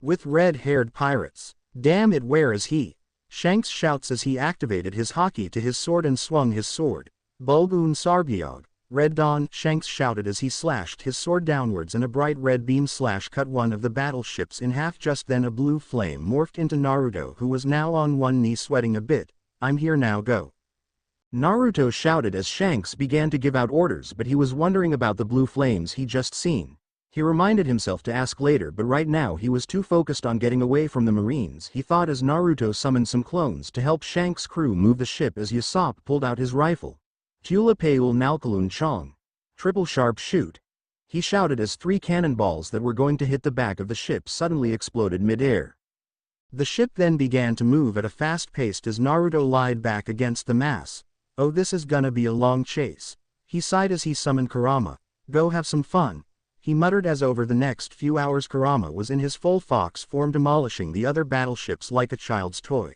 with red-haired pirates. Damn it, where is he? Shanks shouts as he activated his Haki to his sword and swung his sword. Bulgoon Sarbyog. Red Dawn, Shanks shouted as he slashed his sword downwards and a bright red beam slash cut one of the battleships in half. Just then a blue flame morphed into Naruto, who was now on one knee sweating a bit. I'm here now, go. Naruto shouted as Shanks began to give out orders, but he was wondering about the blue flames he just seen. He reminded himself to ask later, but right now he was too focused on getting away from the Marines. He thought as Naruto summoned some clones to help Shanks' crew move the ship as Usopp pulled out his rifle. Tula Peul Nalkalun Chong. Triple sharp shoot. He shouted as 3 cannonballs that were going to hit the back of the ship suddenly exploded mid-air. The ship then began to move at a fast pace as Naruto lied back against the mass. Oh, this is gonna be a long chase. He sighed as he summoned Kurama. Go have some fun. He muttered as over the next few hours Kurama was in his full fox form demolishing the other battleships like a child's toy.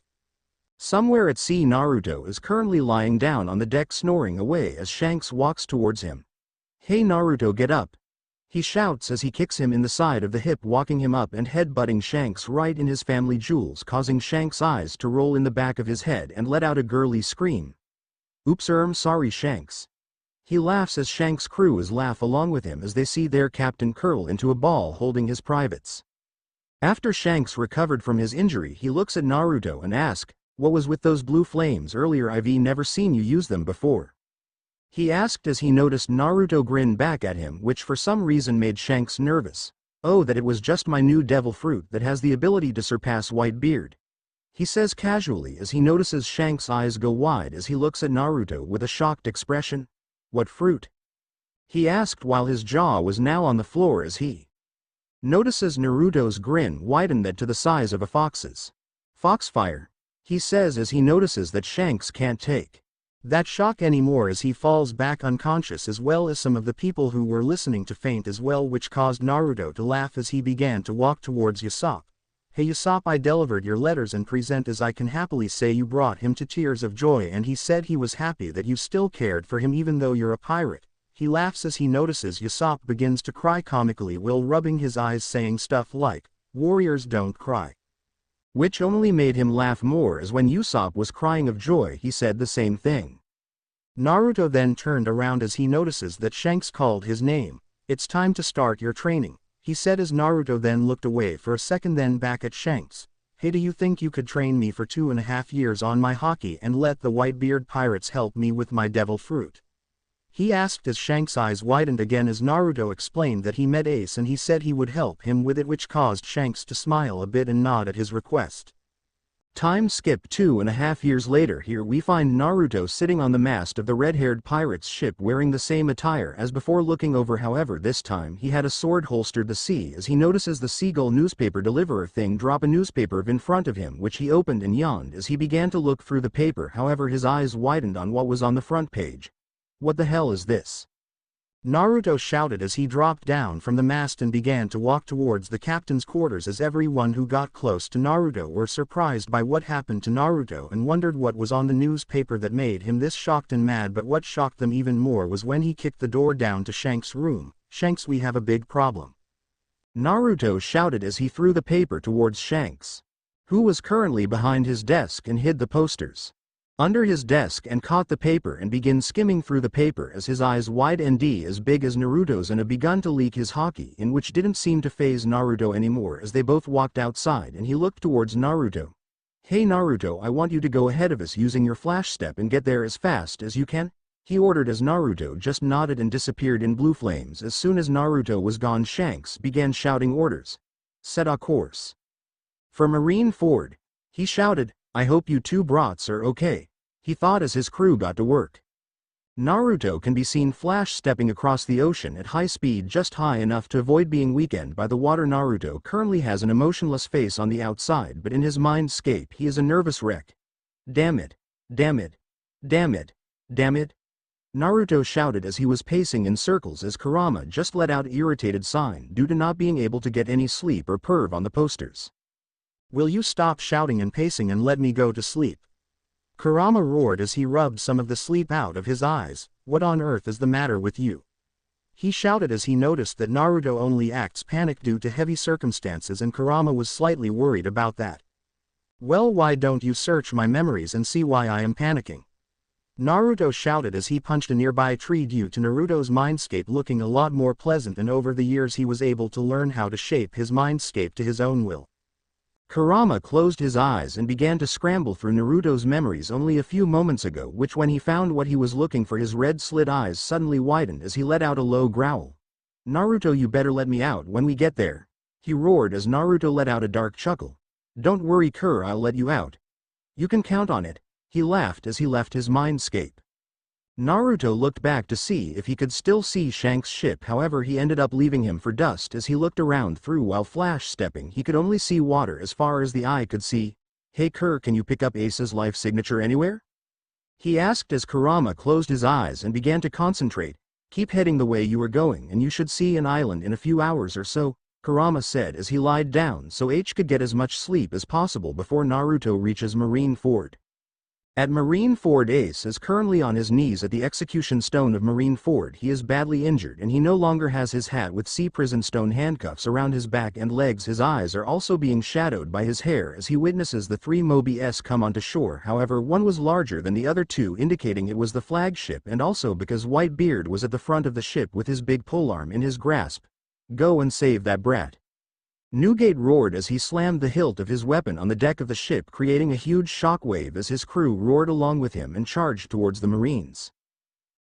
Somewhere at sea, Naruto is currently lying down on the deck snoring away as Shanks walks towards him. Hey Naruto, get up. He shouts as he kicks him in the side of the hip, walking him up and head-butting Shanks right in his family jewels, causing Shanks' eyes to roll in the back of his head and let out a girly scream. Oops, sorry Shanks. He laughs as Shanks' crew laugh along with him as they see their captain curl into a ball holding his privates. After Shanks recovered from his injury, he looks at Naruto and asks, what was with those blue flames earlier? I've never seen you use them before. He asked as he noticed Naruto grin back at him, which for some reason made Shanks nervous. Oh, that it was just my new devil fruit that has the ability to surpass Whitebeard. He says casually as he notices Shanks' eyes go wide as he looks at Naruto with a shocked expression. What fruit? He asked while his jaw was now on the floor as he notices Naruto's grin widen that to the size of a fox's. Foxfire. He says as he notices that Shanks can't take that shock anymore as he falls back unconscious, as well as some of the people who were listening to faint as well, which caused Naruto to laugh as he began to walk towards Usopp. Hey Usopp, I delivered your letters and present as I can happily say you brought him to tears of joy, and he said he was happy that you still cared for him even though you're a pirate. He laughs as he notices Usopp begins to cry comically while rubbing his eyes, saying stuff like, warriors don't cry. Which only made him laugh more as when Usopp was crying of joy he said the same thing. Naruto then turned around as he notices that Shanks called his name. It's time to start your training, he said as Naruto then looked away for a second then back at Shanks. Hey, do you think you could train me for 2.5 years on my Haki and let the Whitebeard pirates help me with my devil fruit? He asked as Shanks' eyes widened again as Naruto explained that he met Ace and he said he would help him with it, which caused Shanks to smile a bit and nod at his request. Time skip 2.5 years later. Here we find Naruto sitting on the mast of the red-haired pirate's ship wearing the same attire as before, looking over. However, this time he had a sword holstered the sea as he notices the seagull newspaper deliverer thing drop a newspaper in front of him, which he opened and yawned as he began to look through the paper. However, his eyes widened on what was on the front page. What the hell is this? Naruto shouted as he dropped down from the mast and began to walk towards the captain's quarters, as everyone who got close to Naruto were surprised by what happened to Naruto and wondered what was on the newspaper that made him this shocked and mad. But what shocked them even more was when he kicked the door down to Shanks' room. Shanks, we have a big problem, Naruto shouted as he threw the paper towards Shanks, who was currently behind his desk, and hid the posters under his desk and caught the paper and began skimming through the paper as his eyes wide and as big as Naruto's and begun to leak his Haki, in which didn't seem to faze Naruto anymore as they both walked outside and he looked towards Naruto. Hey Naruto, I want you to go ahead of us using your flash step and get there as fast as you can, he ordered as Naruto just nodded and disappeared in blue flames. As soon as Naruto was gone, Shanks began shouting orders. Set a course for Marineford, he shouted. I hope you two brats are okay, he thought as his crew got to work. Naruto can be seen flash stepping across the ocean at high speed, just high enough to avoid being weakened by the water. Naruto currently has an emotionless face on the outside, but in his mindscape he is a nervous wreck. Damn it, damn it, damn it, damn it, Naruto shouted as he was pacing in circles as Kurama just let out irritated sign due to not being able to get any sleep or perv on the posters. Will you stop shouting and pacing and let me go to sleep? Kurama roared as he rubbed some of the sleep out of his eyes. What on earth is the matter with you? He shouted as he noticed that Naruto only acts panicked due to heavy circumstances, and Kurama was slightly worried about that. Well, why don't you search my memories and see why I am panicking? Naruto shouted as he punched a nearby tree due to Naruto's mindscape looking a lot more pleasant, and over the years he was able to learn how to shape his mindscape to his own will. Kurama closed his eyes and began to scramble through Naruto's memories only a few moments ago, which when he found what he was looking for, his red slit eyes suddenly widened as he let out a low growl. Naruto, you better let me out when we get there, he roared as Naruto let out a dark chuckle. Don't worry, Kur, I'll let you out. You can count on it, he laughed as he left his mindscape. Naruto looked back to see if he could still see Shanks' ship, however he ended up leaving him for dust as he looked around through while flash stepping. He could only see water as far as the eye could see. Hey Kur, can you pick up Ace's life signature anywhere? He asked as Kurama closed his eyes and began to concentrate. Keep heading the way you were going and you should see an island in a few hours or so, Kurama said as he lied down so H could get as much sleep as possible before Naruto reaches Marineford. At Marineford, Ace is currently on his knees at the execution stone of Marineford. He is badly injured and he no longer has his hat with sea prison stone handcuffs around his back and legs. His eyes are also being shadowed by his hair as he witnesses the three Mobi's come onto shore. However, one was larger than the other two, indicating it was the flagship, and also because Whitebeard was at the front of the ship with his big polearm in his grasp. Go and save that brat. Newgate roared as he slammed the hilt of his weapon on the deck of the ship, creating a huge shockwave as his crew roared along with him and charged towards the Marines.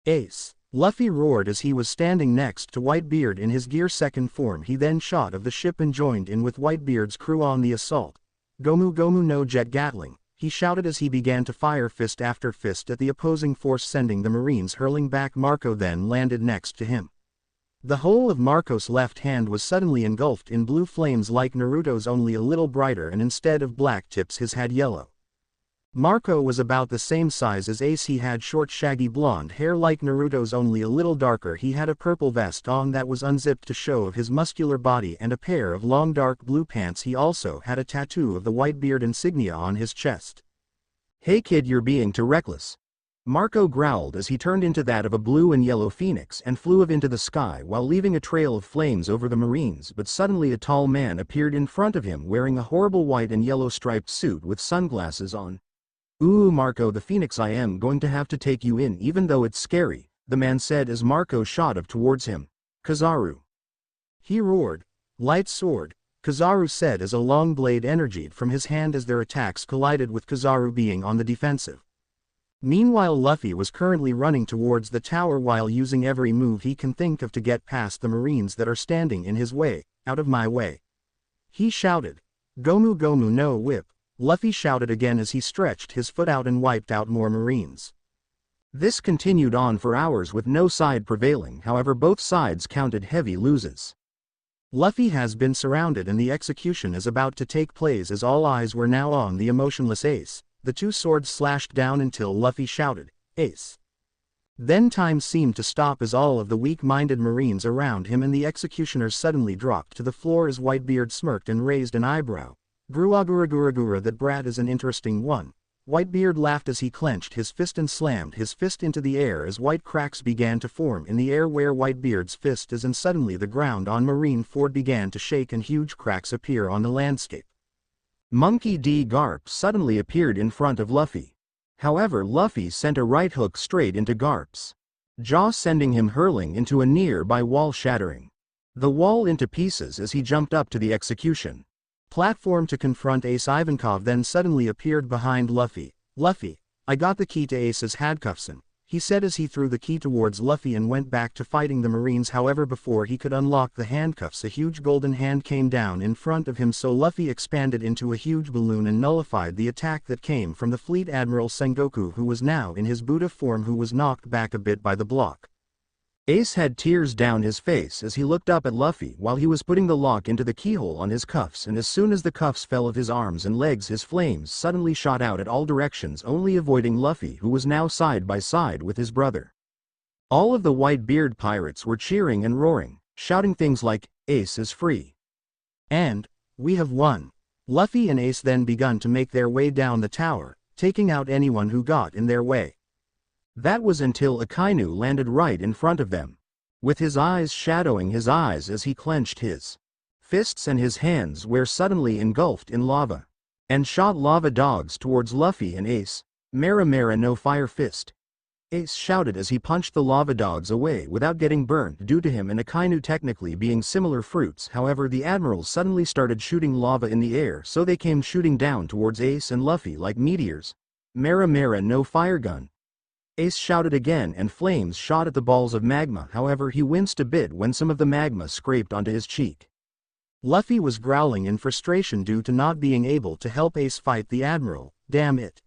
Ace, Luffy roared as he was standing next to Whitebeard in his gear second form. He then shot of the ship and joined in with Whitebeard's crew on the assault. Gomu Gomu no Jet Gatling, he shouted as he began to fire fist after fist at the opposing force, sending the Marines hurling back. Marco then landed next to him. The whole of Marco's left hand was suddenly engulfed in blue flames like Naruto's, only a little brighter, and instead of black tips his had yellow. Marco was about the same size as Ace. He had short shaggy blonde hair like Naruto's, only a little darker. He had a purple vest on that was unzipped to show of his muscular body and a pair of long dark blue pants. He also had a tattoo of the Whitebeard insignia on his chest. Hey kid, you're being too reckless, Marco growled as he turned into that of a blue and yellow phoenix and flew up into the sky while leaving a trail of flames over the Marines. But suddenly a tall man appeared in front of him wearing a horrible white and yellow striped suit with sunglasses on. Ooh Marco, the phoenix, I am going to have to take you in even though it's scary, the man said as Marco shot up towards him. Kizaru, he roared. Light sword, Kizaru said as a long blade energied from his hand as their attacks collided with Kizaru being on the defensive. Meanwhile, Luffy was currently running towards the tower while using every move he can think of to get past the Marines that are standing in his way. Out of my way, he shouted. Gomu Gomu no whip, Luffy shouted again as he stretched his foot out and wiped out more Marines. This continued on for hours with no side prevailing. However, both sides counted heavy losses. Luffy has been surrounded and the execution is about to take place as all eyes were now on the emotionless Ace. The two swords slashed down until Luffy shouted, Ace. Then time seemed to stop as all of the weak-minded Marines around him and the executioners suddenly dropped to the floor as Whitebeard smirked and raised an eyebrow. Gruaguraguragura, that brat is an interesting one. Whitebeard laughed as he clenched his fist and slammed his fist into the air as white cracks began to form in the air where Whitebeard's fist is, and suddenly the ground on Marineford began to shake and huge cracks appear on the landscape. Monkey D. Garp suddenly appeared in front of Luffy. However, Luffy sent a right hook straight into Garp's jaw, sending him hurling into a nearby wall, shattering the wall into pieces as he jumped up to the execution platform to confront Ace. Ivankov then suddenly appeared behind Luffy. Luffy, I got the key to Ace's handcuffs, he said as he threw the key towards Luffy and went back to fighting the Marines. However, before he could unlock the handcuffs, a huge golden hand came down in front of him, so Luffy expanded into a huge balloon and nullified the attack that came from the Fleet Admiral Sengoku, who was now in his Buddha form, who was knocked back a bit by the block. Ace had tears down his face as he looked up at Luffy while he was putting the lock into the keyhole on his cuffs, and as soon as the cuffs fell of his arms and legs, his flames suddenly shot out at all directions, only avoiding Luffy, who was now side by side with his brother. All of the Whitebeard pirates were cheering and roaring, shouting things like, Ace is free, and, we have won. Luffy and Ace then begun to make their way down the tower, taking out anyone who got in their way. That was until Akainu landed right in front of them, with his eyes shadowing his eyes as he clenched his fists and his hands were suddenly engulfed in lava. and shot lava dogs towards Luffy and Ace. Mera Mera no fire fist. Ace shouted as he punched the lava dogs away without getting burnt due to him and Akainu technically being similar fruits. However, the admirals suddenly started shooting lava in the air, so they came shooting down towards Ace and Luffy like meteors. Mera Mera no fire gun. Ace shouted again and flames shot at the balls of magma. However, he winced a bit when some of the magma scraped onto his cheek. Luffy was growling in frustration due to not being able to help Ace fight the admiral. Damn it.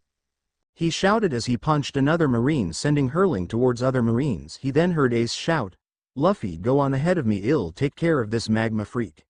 He shouted as he punched another marine, sending hurling towards other marines. He then heard Ace shout, "Luffy, go on ahead of me, I'll take care of this magma freak."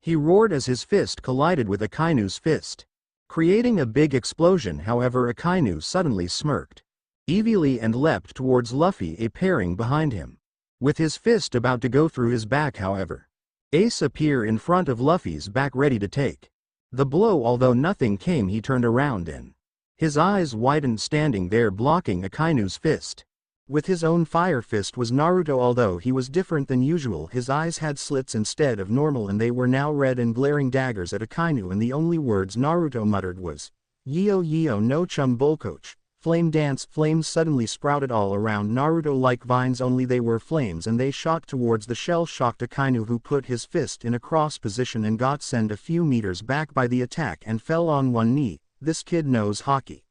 He roared as his fist collided with Akainu's fist, creating a big explosion. However, Akainu suddenly smirked evilly and leapt towards Luffy, appearing behind him, with his fist about to go through his back. However, Ace appeared in front of Luffy's back ready to take the blow. Although nothing came, he turned around and his eyes widened, standing there blocking Akainu's fist with his own fire fist was Naruto. Although he was different than usual, his eyes had slits instead of normal and they were now red and glaring daggers at Akainu, and the only words Naruto muttered was, "Yeo Yeo no chum bullcoach." Flame dance. Flames suddenly sprouted all around Naruto like vines, only they were flames, and they shot towards the shell-shocked Akainu, who put his fist in a cross position and got sent a few meters back by the attack and fell on one knee. "This kid knows Haki,"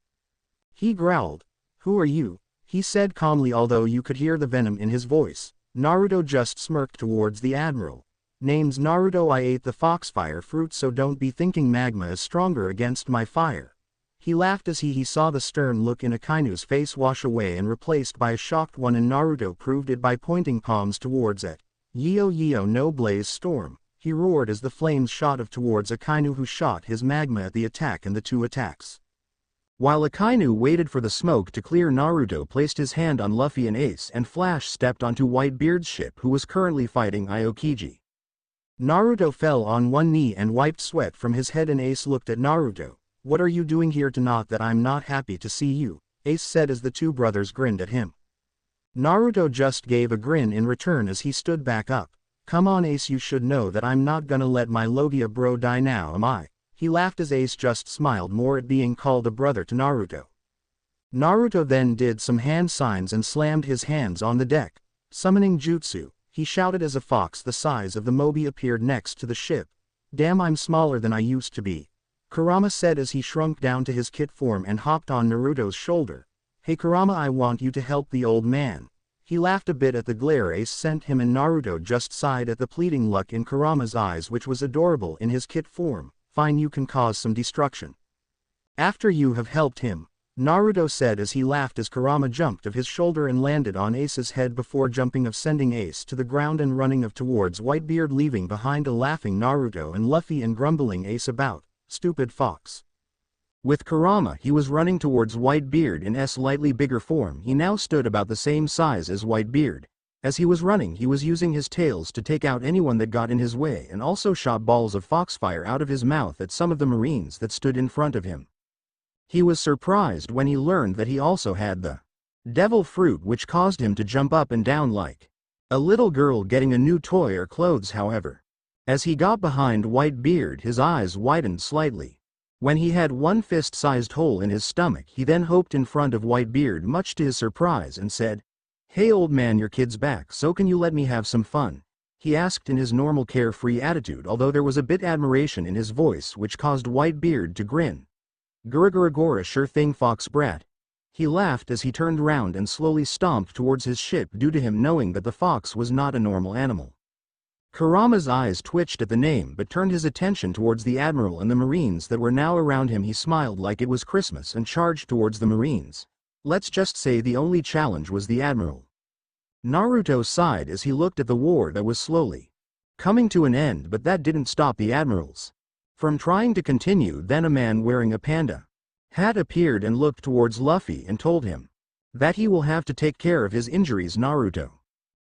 he growled. "Who are you?" he said calmly, although you could hear the venom in his voice. Naruto just smirked towards the admiral. "Name's Naruto. I ate the Foxfire fruit, so don't be thinking magma is stronger against my fire." He laughed as he saw the stern look in Akainu's face wash away and replaced by a shocked one, and Naruto proved it by pointing palms towards it. "Yeo Yeo no blaze storm," he roared as the flames shot towards Akainu, who shot his magma at the attack and the two attacks. While Akainu waited for the smoke to clear, Naruto placed his hand on Luffy and Ace, and Flash stepped onto Whitebeard's ship, who was currently fighting Aokiji. Naruto fell on one knee and wiped sweat from his head, and Ace looked at Naruto. "What are you doing here? Not that I'm not happy to see you," Ace said as the two brothers grinned at him. Naruto just gave a grin in return as he stood back up. "Come on Ace, you should know that I'm not gonna let my Logia bro die now, am I?" He laughed as Ace just smiled more at being called a brother to Naruto. Naruto then did some hand signs and slammed his hands on the deck. Summoning jutsu, he shouted as a fox the size of the Mobi appeared next to the ship. "Damn, I'm smaller than I used to be," Kurama said as he shrunk down to his kit form and hopped on Naruto's shoulder. "Hey Kurama, I want you to help the old man." He laughed a bit at the glare Ace sent him, and Naruto just sighed at the pleading look in Kurama's eyes, which was adorable in his kit form. "Fine, you can cause some destruction after you have helped him," Naruto said as he laughed as Kurama jumped off his shoulder and landed on Ace's head before jumping off, sending Ace to the ground and running off towards Whitebeard, leaving behind a laughing Naruto and Luffy and grumbling Ace about, "Stupid fox." With Kurama, he was running towards Whitebeard in a slightly bigger form. He now stood about the same size as Whitebeard. As he was running, he was using his tails to take out anyone that got in his way, and also shot balls of Foxfire out of his mouth at some of the marines that stood in front of him. He was surprised when he learned that he also had the devil fruit, which caused him to jump up and down like a little girl getting a new toy or clothes. However, as he got behind Whitebeard, his eyes widened slightly. When he had one fist-sized hole in his stomach, he then hopped in front of Whitebeard much to his surprise and said, "Hey old man, your kid's back, so can you let me have some fun?" he asked in his normal carefree attitude, although there was a bit admiration in his voice which caused Whitebeard to grin. "Gura, sure thing fox brat." He laughed as he turned round and slowly stomped towards his ship, due to him knowing that the fox was not a normal animal. Kurama's eyes twitched at the name but turned his attention towards the admiral and the marines that were now around him. He smiled like it was Christmas and charged towards the marines. Let's just say the only challenge was the admiral. Naruto sighed as he looked at the war that was slowly coming to an end, but that didn't stop the admirals from trying to continue. Then a man wearing a panda hat appeared and looked towards Luffy and told him that he will have to take care of his injuries. Naruto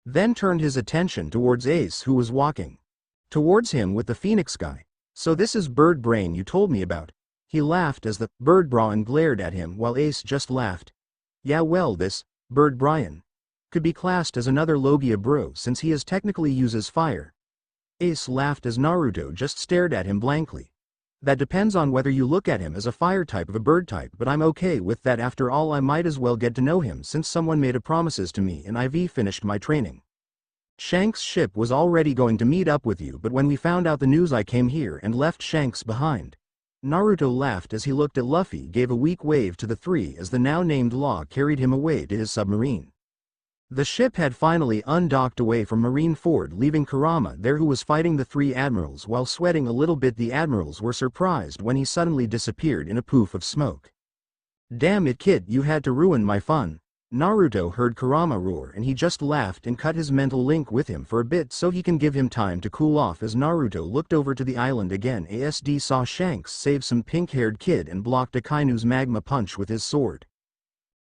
then turned his attention towards Ace, who was walking towards him with the phoenix guy. "So this is Bird Brain you told me about?" He laughed as the Bird Brain glared at him, while Ace just laughed. "Yeah, well, this Bird Brian could be classed as another Logia bro since he technically uses fire." Ace laughed as Naruto just stared at him blankly. That depends on whether you look at him as a fire type or a bird type, but I'm okay with that. After all, I might as well get to know him since someone made a promises to me and I've finished my training. Shanks' ship was already going to meet up with you, but when we found out the news I came here and left Shanks behind. Naruto laughed as he looked at Luffy, gave a weak wave to the three as the now named Law carried him away to his submarine. The ship had finally undocked away from Marineford, leaving Kurama there, who was fighting the three admirals while sweating a little bit. The admirals were surprised when he suddenly disappeared in a poof of smoke. Damn it, kid, you had to ruin my fun. Naruto heard Kurama roar and he just laughed and cut his mental link with him for a bit so he can give him time to cool off. As Naruto looked over to the island again, ASD saw Shanks save some pink-haired kid and blocked Akainu's magma punch with his sword.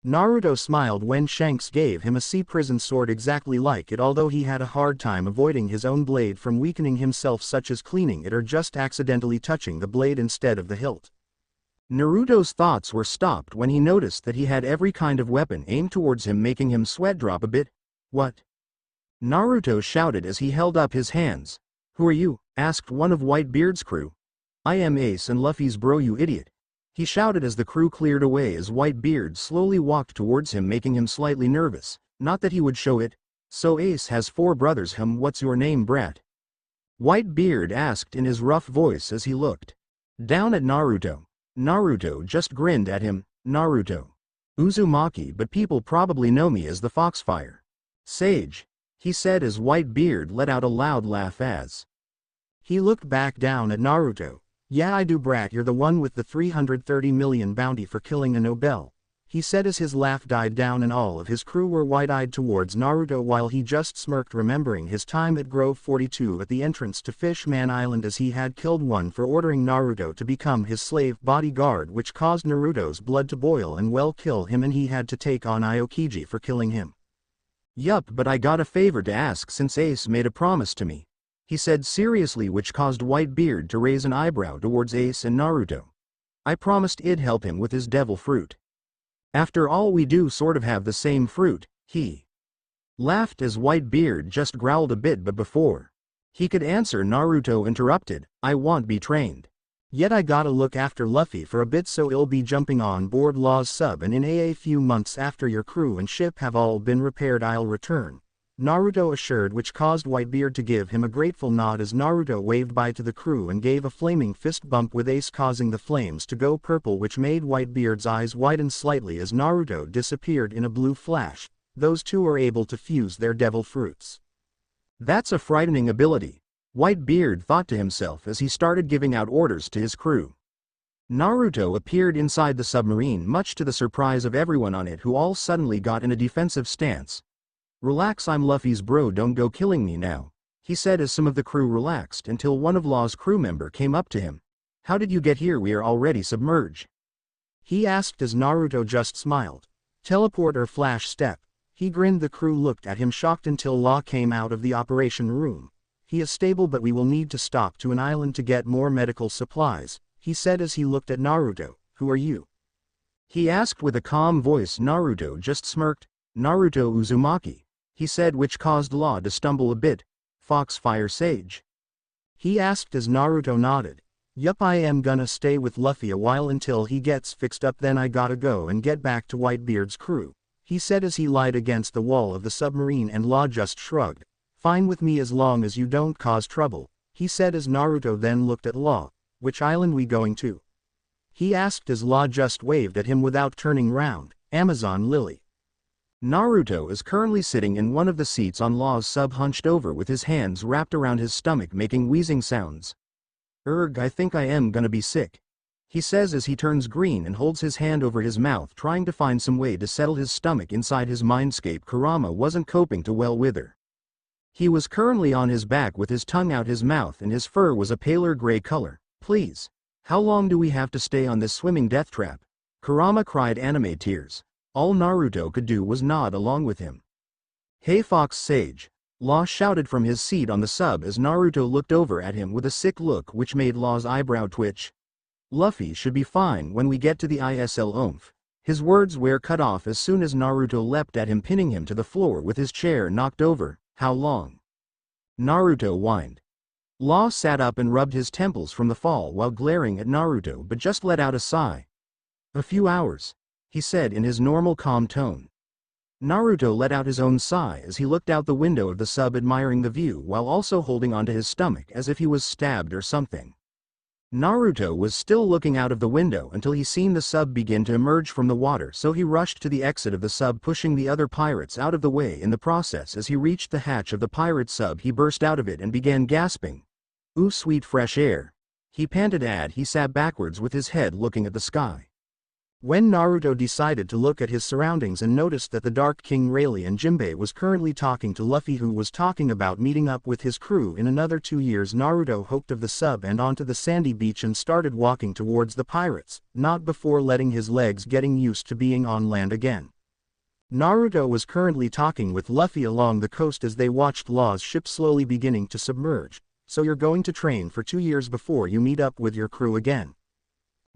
Naruto smiled when Shanks gave him a sea prison sword exactly like it, although he had a hard time avoiding his own blade from weakening himself, such as cleaning it or just accidentally touching the blade instead of the hilt. Naruto's thoughts were stopped when he noticed that he had every kind of weapon aimed towards him, making him sweat drop a bit. What? Naruto shouted as he held up his hands. Who are you? Asked one of Whitebeard's crew. I am Ace and Luffy's bro, you idiot. He shouted as the crew cleared away as Whitebeard slowly walked towards him, making him slightly nervous. Not that he would show it. So Ace has 4 brothers. What's your name, brat? Whitebeard asked in his rough voice as he looked down at Naruto. Naruto just grinned at him. Naruto. Uzumaki, but people probably know me as the Foxfire. Sage. He said as Whitebeard let out a loud laugh as he looked back down at Naruto. Yeah, I do, brat, you're the one with the 330 million bounty for killing a Nobel. He said as his laugh died down and all of his crew were wide-eyed towards Naruto while he just smirked, remembering his time at Grove 42 at the entrance to Fishman Island, as he had killed one for ordering Naruto to become his slave bodyguard, which caused Naruto's blood to boil and well kill him, and he had to take on Aokiji for killing him. Yup, but I got a favor to ask since Ace made a promise to me. He said seriously, which caused Whitebeard to raise an eyebrow towards Ace and Naruto. I promised I'd help him with his devil fruit. After all, we do sort of have the same fruit. He laughed as Whitebeard just growled a bit, but before he could answer, Naruto interrupted. I won't be trained. Yet I gotta look after Luffy for a bit, so I'll be jumping on board Law's sub, and in a few months after your crew and ship have all been repaired I'll return. Naruto assured, which caused Whitebeard to give him a grateful nod as Naruto waved bye to the crew and gave a flaming fist bump with Ace causing the flames to go purple, which made Whitebeard's eyes widen slightly as Naruto disappeared in a blue flash. Those two are able to fuse their devil fruits. That's a frightening ability, Whitebeard thought to himself as he started giving out orders to his crew. Naruto appeared inside the submarine, much to the surprise of everyone on it, who all suddenly got in a defensive stance. Relax, I'm Luffy's bro, don't go killing me now, he said as some of the crew relaxed until one of Law's crew member came up to him. How did you get here? We are already submerged, he asked as Naruto just smiled. Teleport or flash step? He grinned. The crew looked at him shocked until Law came out of the operation room. He is stable, but we will need to stop to an island to get more medical supplies, he said as he looked at Naruto. Who are you? He asked with a calm voice. Naruto just smirked. Naruto Uzumaki, he said, which caused Law to stumble a bit. Foxfire Sage? He asked as Naruto nodded. Yup, I am gonna stay with Luffy a while until he gets fixed up, then I gotta go and get back to Whitebeard's crew, he said as he lied against the wall of the submarine, and Law just shrugged. Fine with me as long as you don't cause trouble, he said as Naruto then looked at Law. Which island we going to? He asked as Law just waved at him without turning round. Amazon Lily. Naruto is currently sitting in one of the seats on Law's sub, hunched over with his hands wrapped around his stomach, making wheezing sounds. I think I am gonna be sick, he says as he turns green and holds his hand over his mouth, trying to find some way to settle his stomach inside his mindscape. Kurama wasn't coping too well with her. He was currently on his back with his tongue out his mouth, and his fur was a paler gray color. Please, how long do we have to stay on this swimming death trap? Kurama cried, anime tears. All Naruto could do was nod along with him. Hey Fox Sage, Law shouted from his seat on the sub as Naruto looked over at him with a sick look which made Law's eyebrow twitch. Luffy should be fine when we get to the ISL oomph. His words were cut off as soon as Naruto leapt at him, pinning him to the floor with his chair knocked over. How long? Naruto whined. Law sat up and rubbed his temples from the fall while glaring at Naruto but just let out a sigh. "A few hours," he said in his normal calm tone. Naruto let out his own sigh as he looked out the window of the sub, admiring the view while also holding onto his stomach as if he was stabbed or something. Naruto was still looking out of the window until he seen the sub begin to emerge from the water, so he rushed to the exit of the sub, pushing the other pirates out of the way. In the process, as he reached the hatch of the pirate sub, he burst out of it and began gasping. "Ooh, sweet fresh air," he panted as he sat backwards with his head looking at the sky. When Naruto decided to look at his surroundings and noticed that the Dark King Rayleigh and Jinbei was currently talking to Luffy, who was talking about meeting up with his crew in another 2 years, Naruto hopped of the sub and onto the sandy beach and started walking towards the pirates, not before letting his legs getting used to being on land again. Naruto was currently talking with Luffy along the coast as they watched Law's ship slowly beginning to submerge. "So you're going to train for 2 years before you meet up with your crew again?"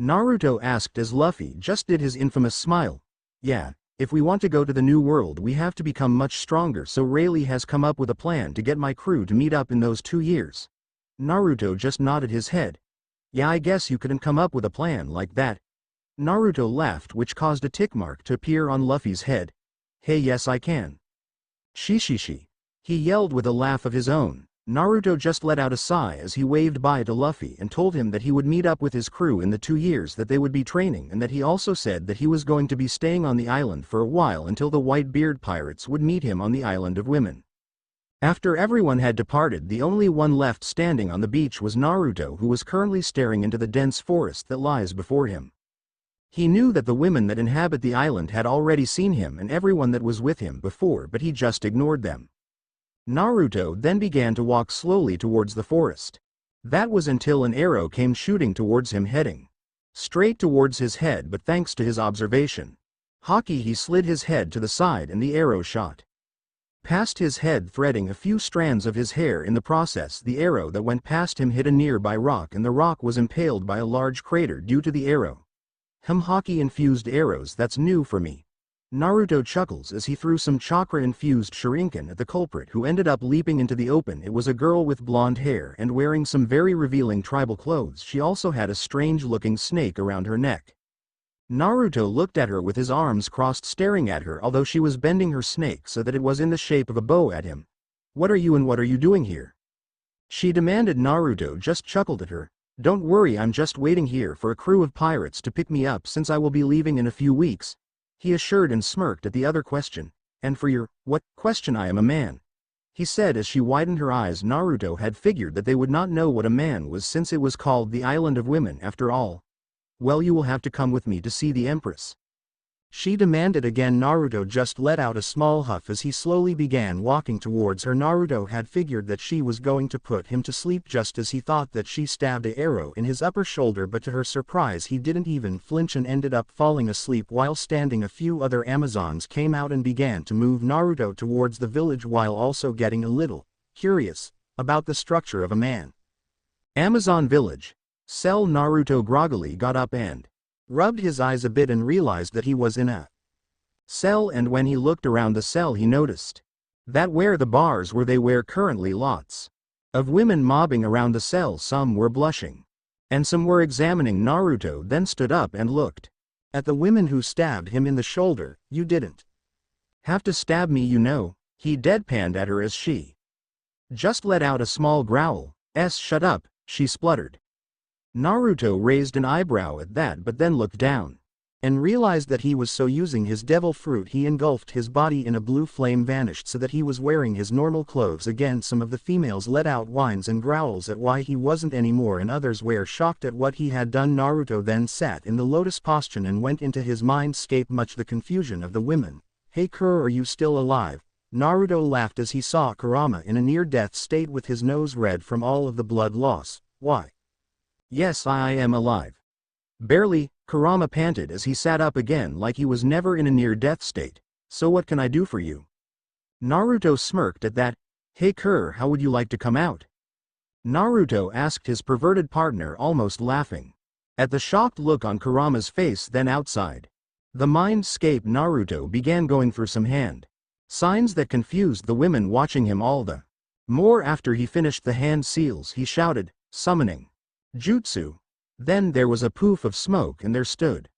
Naruto asked as Luffy just did his infamous smile. "Yeah, if we want to go to the New World we have to become much stronger, so Rayleigh has come up with a plan to get my crew to meet up in those 2 years. Naruto just nodded his head. "Yeah, I guess you couldn't come up with a plan like that." Naruto laughed, which caused a tick mark to appear on Luffy's head. "Hey, yes I can." "Shishishi," he yelled with a laugh of his own. Naruto just let out a sigh as he waved bye to Luffy and told him that he would meet up with his crew in the 2 years that they would be training, and that he also said that he was going to be staying on the island for a while until the Whitebeard pirates would meet him on the Island of Women. After everyone had departed, the only one left standing on the beach was Naruto, who was currently staring into the dense forest that lies before him. He knew that the women that inhabit the island had already seen him and everyone that was with him before, but he just ignored them. Naruto then began to walk slowly towards the forest. That was until an arrow came shooting towards him, heading straight towards his head, but thanks to his observation, Haki, he slid his head to the side and the arrow shot past his head, threading a few strands of his hair. In the process, the arrow that went past him hit a nearby rock and the rock was impaled by a large crater due to the arrow. Haki infused arrows, that's new for me." Naruto chuckles as he threw some chakra-infused Sharingan at the culprit, who ended up leaping into the open. It was a girl with blonde hair and wearing some very revealing tribal clothes. She also had a strange-looking snake around her neck. Naruto looked at her with his arms crossed, staring at her, although she was bending her snake so that it was in the shape of a bow at him. "What are you and what are you doing here?" she demanded. Naruto just chuckled at her. "Don't worry, I'm just waiting here for a crew of pirates to pick me up since I will be leaving in a few weeks," he assured, and smirked at the other question. "And for your, what, question, I am a man," he said as she widened her eyes. Naruto had figured that they would not know what a man was since it was called the Island of Women after all. "Well, you will have to come with me to see the Empress," she demanded again. Naruto just let out a small huff as he slowly began walking towards her. Naruto had figured that she was going to put him to sleep just as he thought that she stabbed an arrow in his upper shoulder, but to her surprise he didn't even flinch and ended up falling asleep while standing. A few other Amazons came out and began to move Naruto towards the village while also getting a little curious about the structure of a man. Amazon village. Cell. Naruto groggily got up and rubbed his eyes a bit and realized that he was in a cell, and when he looked around the cell he noticed that where the bars were, they were currently lots of women mobbing around the cell. Some were blushing and some were examining. Naruto then stood up and looked at the women who stabbed him in the shoulder. "You didn't have to stab me, you know," he deadpanned at her as she just let out a small growl. Shut up," she spluttered. Naruto raised an eyebrow at that, but then looked down and realized that he was so using his devil fruit. He engulfed his body in a blue flame, vanished so that he was wearing his normal clothes again. Some of the females let out whines and growls at why he wasn't anymore, and others were shocked at what he had done. Naruto then sat in the lotus posture and went into his mindscape, much the confusion of the women. "Hey Kur, are you still alive?" Naruto laughed as he saw Kurama in a near-death state with his nose red from all of the blood loss. "Why? Yes, I am alive." Barely, Kurama panted as he sat up again like he was never in a near-death state. "So what can I do for you?" Naruto smirked at that. "Hey Kur, how would you like to come out?" Naruto asked his perverted partner, almost laughing at the shocked look on Kurama's face. Then outside the mindscape, Naruto began going through some hand signs that confused the women watching him. All the More after he finished the hand seals he shouted, summoning jutsu. Then there was a poof of smoke and there stood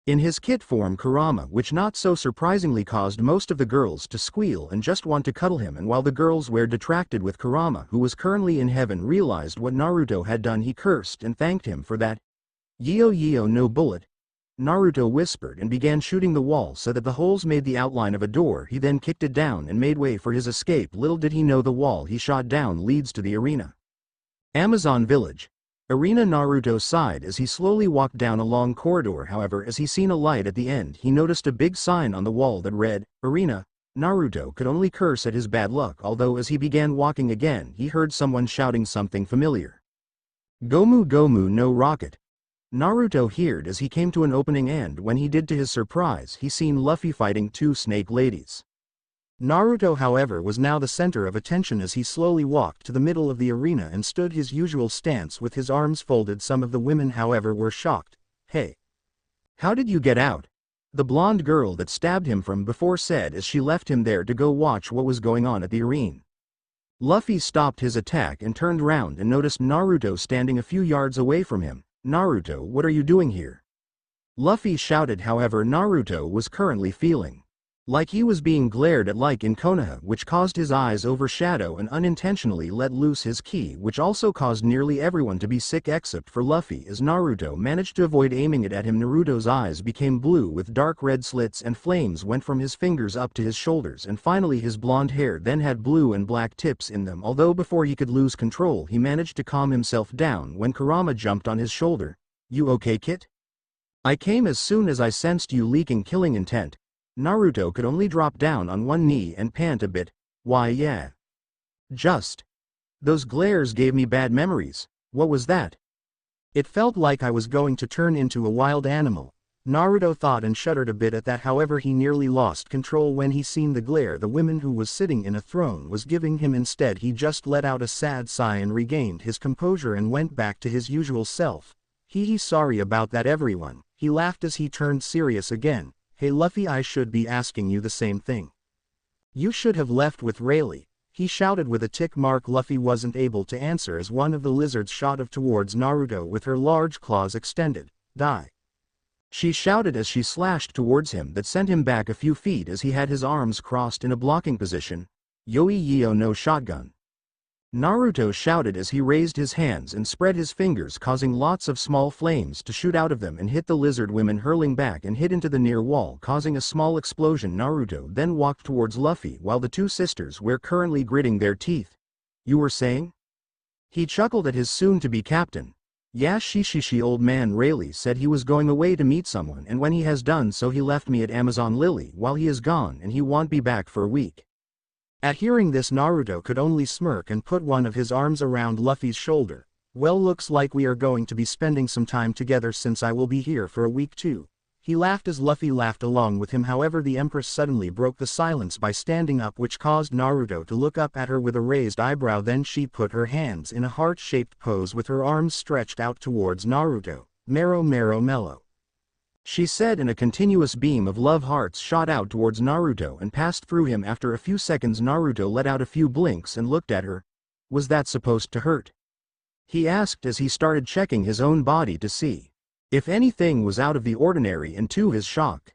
in his kit form Kurama, which not so surprisingly caused most of the girls to squeal and just want to cuddle him. And while the girls were detracted with Kurama, who was currently in heaven, realized what Naruto had done, he cursed and thanked him for that. Yo no bullet, Naruto whispered and began shooting the wall so that the holes made the outline of a door. He then kicked it down and made way for his escape. Little did he know the wall he shot down leads to the arena. Amazon Village. Arena. Naruto sighed as he slowly walked down a long corridor. However, as he seen a light at the end, he noticed a big sign on the wall that read, Arena. Naruto could only curse at his bad luck, although as he began walking again he heard someone shouting something familiar. Gomu no rocket. Naruto heard as he came to an opening, and when he did, to his surprise, he seen Luffy fighting two snake ladies. Naruto, however, was now the center of attention as he slowly walked to the middle of the arena and stood his usual stance with his arms folded. Some of the women, however, were shocked. Hey! How did you get out? The blonde girl that stabbed him from before said as she left him there to go watch what was going on at the arena. Luffy stopped his attack and turned round and noticed Naruto standing a few yards away from him. Naruto, what are you doing here? Luffy shouted. However, Naruto was currently feeling like he was being glared at like in Konoha, which caused his eyes overshadow and unintentionally let loose his ki, which also caused nearly everyone to be sick except for Luffy. As Naruto managed to avoid aiming it at him, Naruto's eyes became blue with dark red slits and flames went from his fingers up to his shoulders, and finally his blonde hair then had blue and black tips in them. Although before he could lose control, he managed to calm himself down when Kurama jumped on his shoulder. You okay, Kit? I came as soon as I sensed you leaking killing intent. Naruto could only drop down on one knee and pant a bit. Why yeah. Just. Those glares gave me bad memories. What was that? It felt like I was going to turn into a wild animal. Naruto thought and shuddered a bit at that. However, he nearly lost control when he seen the glare the woman who was sitting in a throne was giving him. Instead, he just let out a sad sigh and regained his composure and went back to his usual self. Sorry about that, everyone. He laughed as he turned serious again. Hey Luffy, I should be asking you the same thing. You should have left with Rayleigh, he shouted with a tick mark. Luffy wasn't able to answer as one of the lizards shot towards Naruto with her large claws extended. Die! She shouted as she slashed towards him, that sent him back a few feet as he had his arms crossed in a blocking position. Yo no shotgun. Naruto shouted as he raised his hands and spread his fingers, causing lots of small flames to shoot out of them and hit the lizard women, hurling back and hit into the near wall, causing a small explosion. Naruto then walked towards Luffy while the two sisters were currently gritting their teeth. You were saying? He chuckled at his soon-to-be captain. Yeah, she old man Rayleigh said he was going away to meet someone, and when he has done so he left me at Amazon Lily while he is gone and he won't be back for a week. At hearing this, Naruto could only smirk and put one of his arms around Luffy's shoulder. Well, looks like we are going to be spending some time together since I will be here for a week too. He laughed as Luffy laughed along with him. However, the Empress suddenly broke the silence by standing up, which caused Naruto to look up at her with a raised eyebrow. Then she put her hands in a heart-shaped pose with her arms stretched out towards Naruto. Mero mellow. She said, and a continuous beam of love hearts shot out towards Naruto and passed through him. After a few seconds, Naruto let out a few blinks and looked at her. Was that supposed to hurt? He asked as he started checking his own body to see if anything was out of the ordinary, and to his shock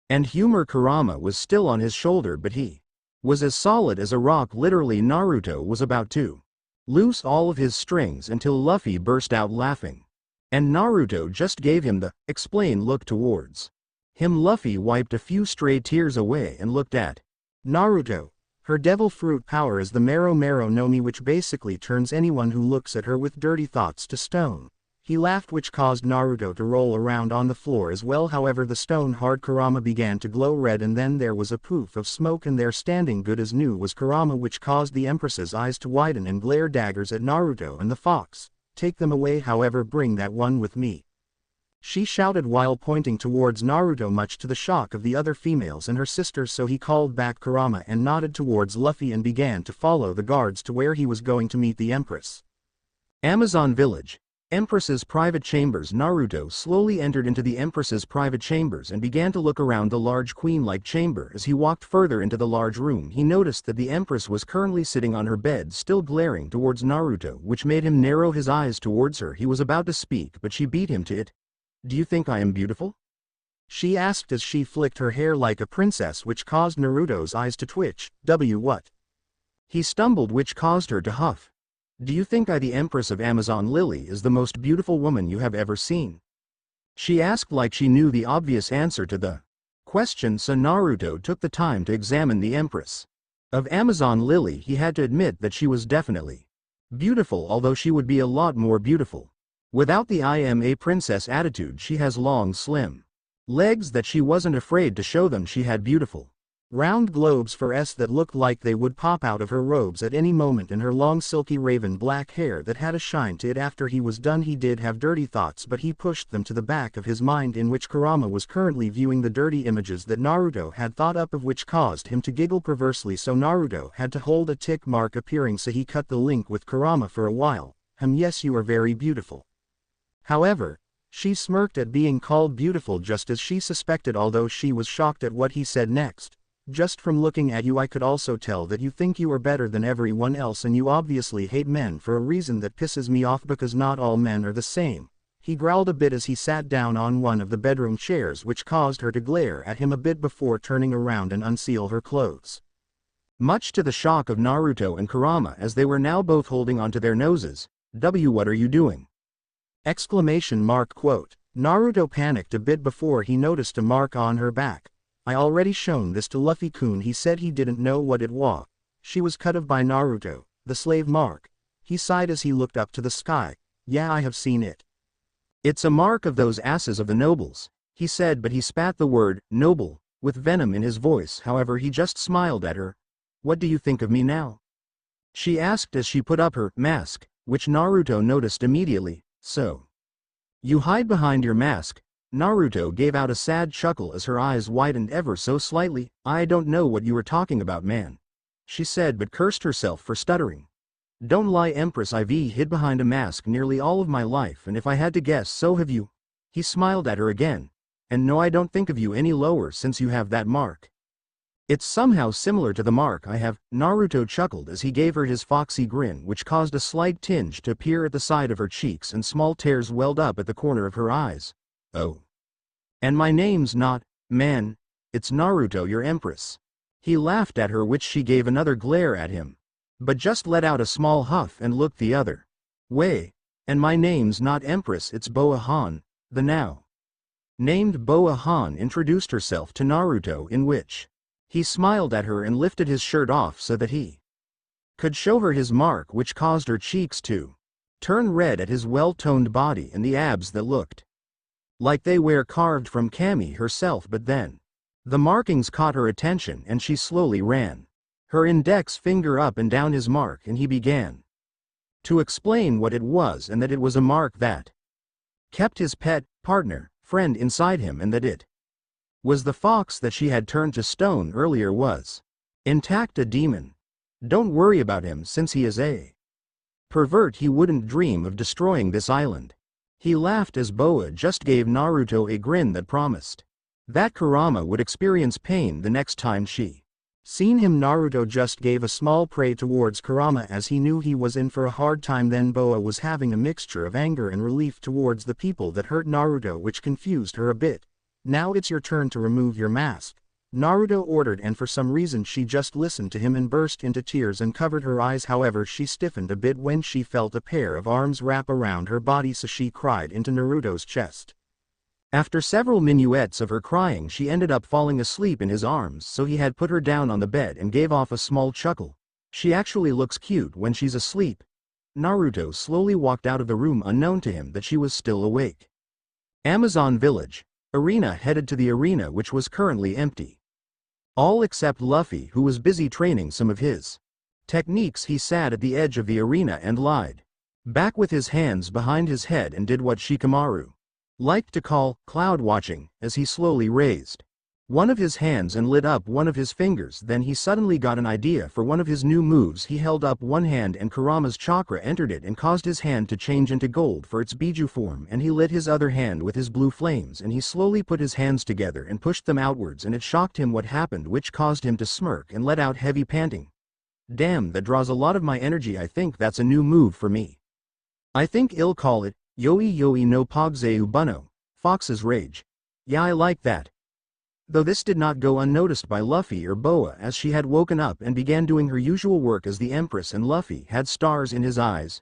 and humor, Kurama was still on his shoulder, but he was as solid as a rock. Literally, Naruto was about to loose all of his strings until Luffy burst out laughing. And Naruto just gave him the explain look towards him. Luffy wiped a few stray tears away and looked at Naruto. Her devil fruit power is the Mero no Mi, which basically turns anyone who looks at her with dirty thoughts to stone. He laughed, which caused Naruto to roll around on the floor as well. However, the stone-hard Kurama began to glow red, and then there was a poof of smoke, and there, standing good as new, was Kurama, which caused the Empress's eyes to widen and glare daggers at Naruto and the fox. Take them away, however, bring that one with me, she shouted while pointing towards Naruto, much to the shock of the other females and her sisters. So he called back Kurama and nodded towards Luffy and began to follow the guards to where he was going to meet the Empress. Amazon Village. Empress's private chambers. Naruto slowly entered into the Empress's private chambers and began to look around the large queen-like chamber. As he walked further into the large room, he noticed that the Empress was currently sitting on her bed, still glaring towards Naruto, which made him narrow his eyes towards her. He was about to speak, but she beat him to it. "Do you think I am beautiful?" she asked as she flicked her hair like a princess, which caused Naruto's eyes to twitch. What? He stumbled, which caused her to huff. "Do you think I, the Empress of Amazon Lily, is the most beautiful woman you have ever seen?" she asked like she knew the obvious answer to the question, so Naruto took the time to examine the Empress of Amazon Lily. He had to admit that she was definitely beautiful, although she would be a lot more beautiful without the "I am a princess" attitude. She has long, slim legs that she wasn't afraid to show them. She had beautiful round globes for S that looked like they would pop out of her robes at any moment, and her long silky raven black hair that had a shine to it. After he was done, he did have dirty thoughts, but he pushed them to the back of his mind, in which Kurama was currently viewing the dirty images that Naruto had thought up, of which caused him to giggle perversely, so Naruto had to hold a tick mark appearing, so he cut the link with Kurama for a while. Yes, you are very beautiful. However, she smirked at being called beautiful, just as she suspected, although she was shocked at what he said next. "Just from looking at you, I could also tell that you think you are better than everyone else, and you obviously hate men for a reason that pisses me off, because not all men are the same." He growled a bit as he sat down on one of the bedroom chairs, which caused her to glare at him a bit before turning around and unseal her clothes. Much to the shock of Naruto and Kurama, as they were now both holding onto their noses. What are you doing?" Quote. Naruto panicked a bit before he noticed a mark on her back. "I already shown this to Luffy-kun." He said he didn't know what it was. She was cut off by Naruto. "The slave mark." He sighed as he looked up to the sky. "Yeah, I have seen it. It's a mark of those asses of the nobles," he said, but he spat the word "noble" with venom in his voice. However, he just smiled at her. "What do you think of me now?" she asked as she put up her mask, which Naruto noticed immediately. "So you hide behind your mask?" Naruto gave out a sad chuckle as her eyes widened ever so slightly. "I don't know what you were talking about, man," she said, but cursed herself for stuttering. "Don't lie, Empress. I've hid behind a mask nearly all of my life, and if I had to guess, so have you." He smiled at her again. "And no, I don't think of you any lower since you have that mark. It's somehow similar to the mark I have." Naruto chuckled as he gave her his foxy grin, which caused a slight tinge to appear at the side of her cheeks, and small tears welled up at the corner of her eyes. "Oh. And my name's not man, it's Naruto, your Empress." He laughed at her, which she gave another glare at him, but just let out a small huff and looked the other way. "And my name's not Empress, it's Boa Han." The now named Boa Han introduced herself to Naruto, in which he smiled at her and lifted his shirt off so that he could show her his mark, which caused her cheeks to turn red at his well-toned body and the abs that looked like they were carved from Kami herself. But then the markings caught her attention and she slowly ran her index finger up and down his mark, and he began to explain what it was, and that it was a mark that kept his pet, partner, friend inside him, and that it was the fox that she had turned to stone earlier was intact, a demon. Don't worry about him, since he is a pervert. He wouldn't dream of destroying this island. He laughed as Boa just gave Naruto a grin that promised that Kurama would experience pain the next time she seen him. Naruto just gave a small pray towards Kurama as he knew he was in for a hard time. Then Boa was having a mixture of anger and relief towards the people that hurt Naruto, which confused her a bit. "Now it's your turn to remove your mask," Naruto ordered, and for some reason she just listened to him and burst into tears and covered her eyes. However, she stiffened a bit when she felt a pair of arms wrap around her body, so she cried into Naruto's chest. After several minuets of her crying, she ended up falling asleep in his arms, so he had put her down on the bed and gave off a small chuckle. "She actually looks cute when she's asleep." Naruto slowly walked out of the room, unknown to him that she was still awake. Amazon Village. Arena headed to the arena, which was currently empty. All except Luffy, who was busy training some of his techniques. He sat at the edge of the arena and lied back with his hands behind his head and did what Shikamaru liked to call cloud watching, as he slowly raised one of his hands and lit up one of his fingers. Then he suddenly got an idea for one of his new moves. He held up one hand and Kurama's chakra entered it and caused his hand to change into gold for its Biju form, and he lit his other hand with his blue flames and he slowly put his hands together and pushed them outwards, and it shocked him what happened, which caused him to smirk and let out heavy panting. Damn, that draws a lot of my energy. I think that's a new move for me. I think I'll call it Yoi Yoi no Pogzeu Bunno, Fox's Rage. Yeah, I like that. Though this did not go unnoticed by Luffy or Boa, as she had woken up and began doing her usual work as the Empress, and Luffy had stars in his eyes.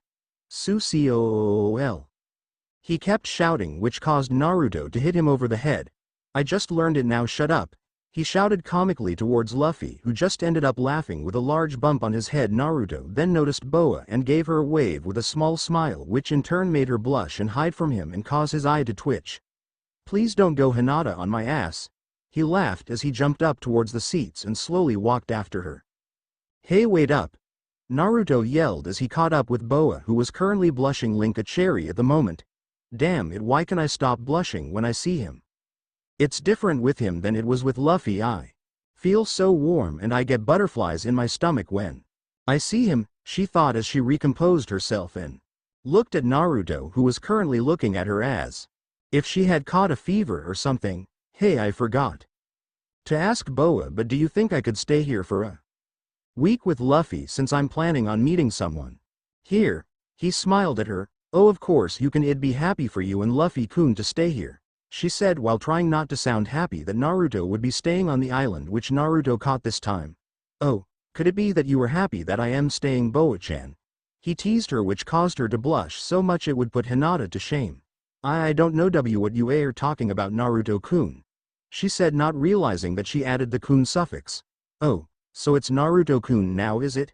Sucol. He kept shouting, which caused Naruto to hit him over the head. I just learned it now, shut up. He shouted comically towards Luffy, who just ended up laughing with a large bump on his head. Naruto then noticed Boa and gave her a wave with a small smile, which in turn made her blush and hide from him and cause his eye to twitch. Please don't go Hinata on my ass. He laughed as he jumped up towards the seats and slowly walked after her. Hey, wait up! Naruto yelled as he caught up with Boa, who was currently blushing like a cherry at the moment. Damn it, why can I stop blushing when I see him? It's different with him than it was with Luffy. I feel so warm and I get butterflies in my stomach when I see him, she thought as she recomposed herself and looked at Naruto, who was currently looking at her as if she had caught a fever or something. Hey, I forgot to ask Boa, but do you think I could stay here for a week with Luffy, since I'm planning on meeting someone here? He smiled at her. Oh, of course you can, it'd be happy for you and Luffy-kun to stay here, she said while trying not to sound happy that Naruto would be staying on the island, which Naruto caught this time. Oh, could it be that you were happy that I am staying, Boa-chan? He teased her, which caused her to blush so much it would put Hinata to shame. I don't know what you are talking about, Naruto-kun, she said, not realizing that she added the kun suffix. Oh, so it's Naruto-kun now, is it?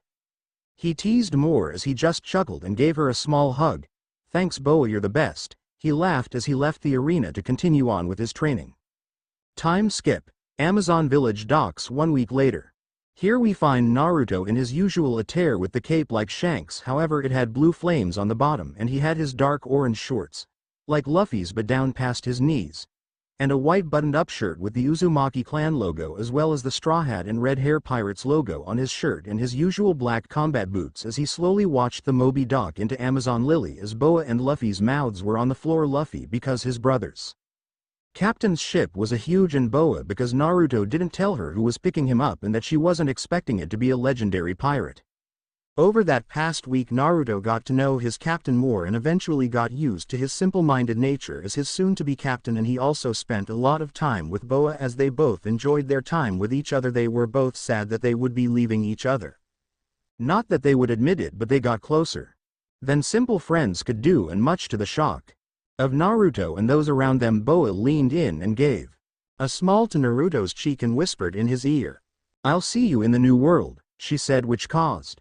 He teased more as he just chuckled and gave her a small hug. Thanks Boa, you're the best, he laughed as he left the arena to continue on with his training. Time skip. Amazon Village docks 1 week later. Here we find Naruto in his usual attire with the cape like Shanks, however it had blue flames on the bottom, and he had his dark orange shorts, like Luffy's but down past his knees, and a white buttoned-up shirt with the Uzumaki clan logo, as well as the straw hat and red hair pirates logo on his shirt, and his usual black combat boots as he slowly watched the Moby dock into Amazon Lily as Boa and Luffy's mouths were on the floor. Luffy because his brother's captain's ship was a huge, and Boa because Naruto didn't tell her who was picking him up and that she wasn't expecting it to be a legendary pirate. Over that past week Naruto got to know his captain more and eventually got used to his simple-minded nature as his soon-to-be captain, and he also spent a lot of time with Boa as they both enjoyed their time with each other. They were both sad that they would be leaving each other. Not that they would admit it, but they got closer than simple friends could do, and much to the shock of Naruto and those around them, Boa leaned in and gave a smile to Naruto's cheek and whispered in his ear. I'll see you in the new world, she said, which caused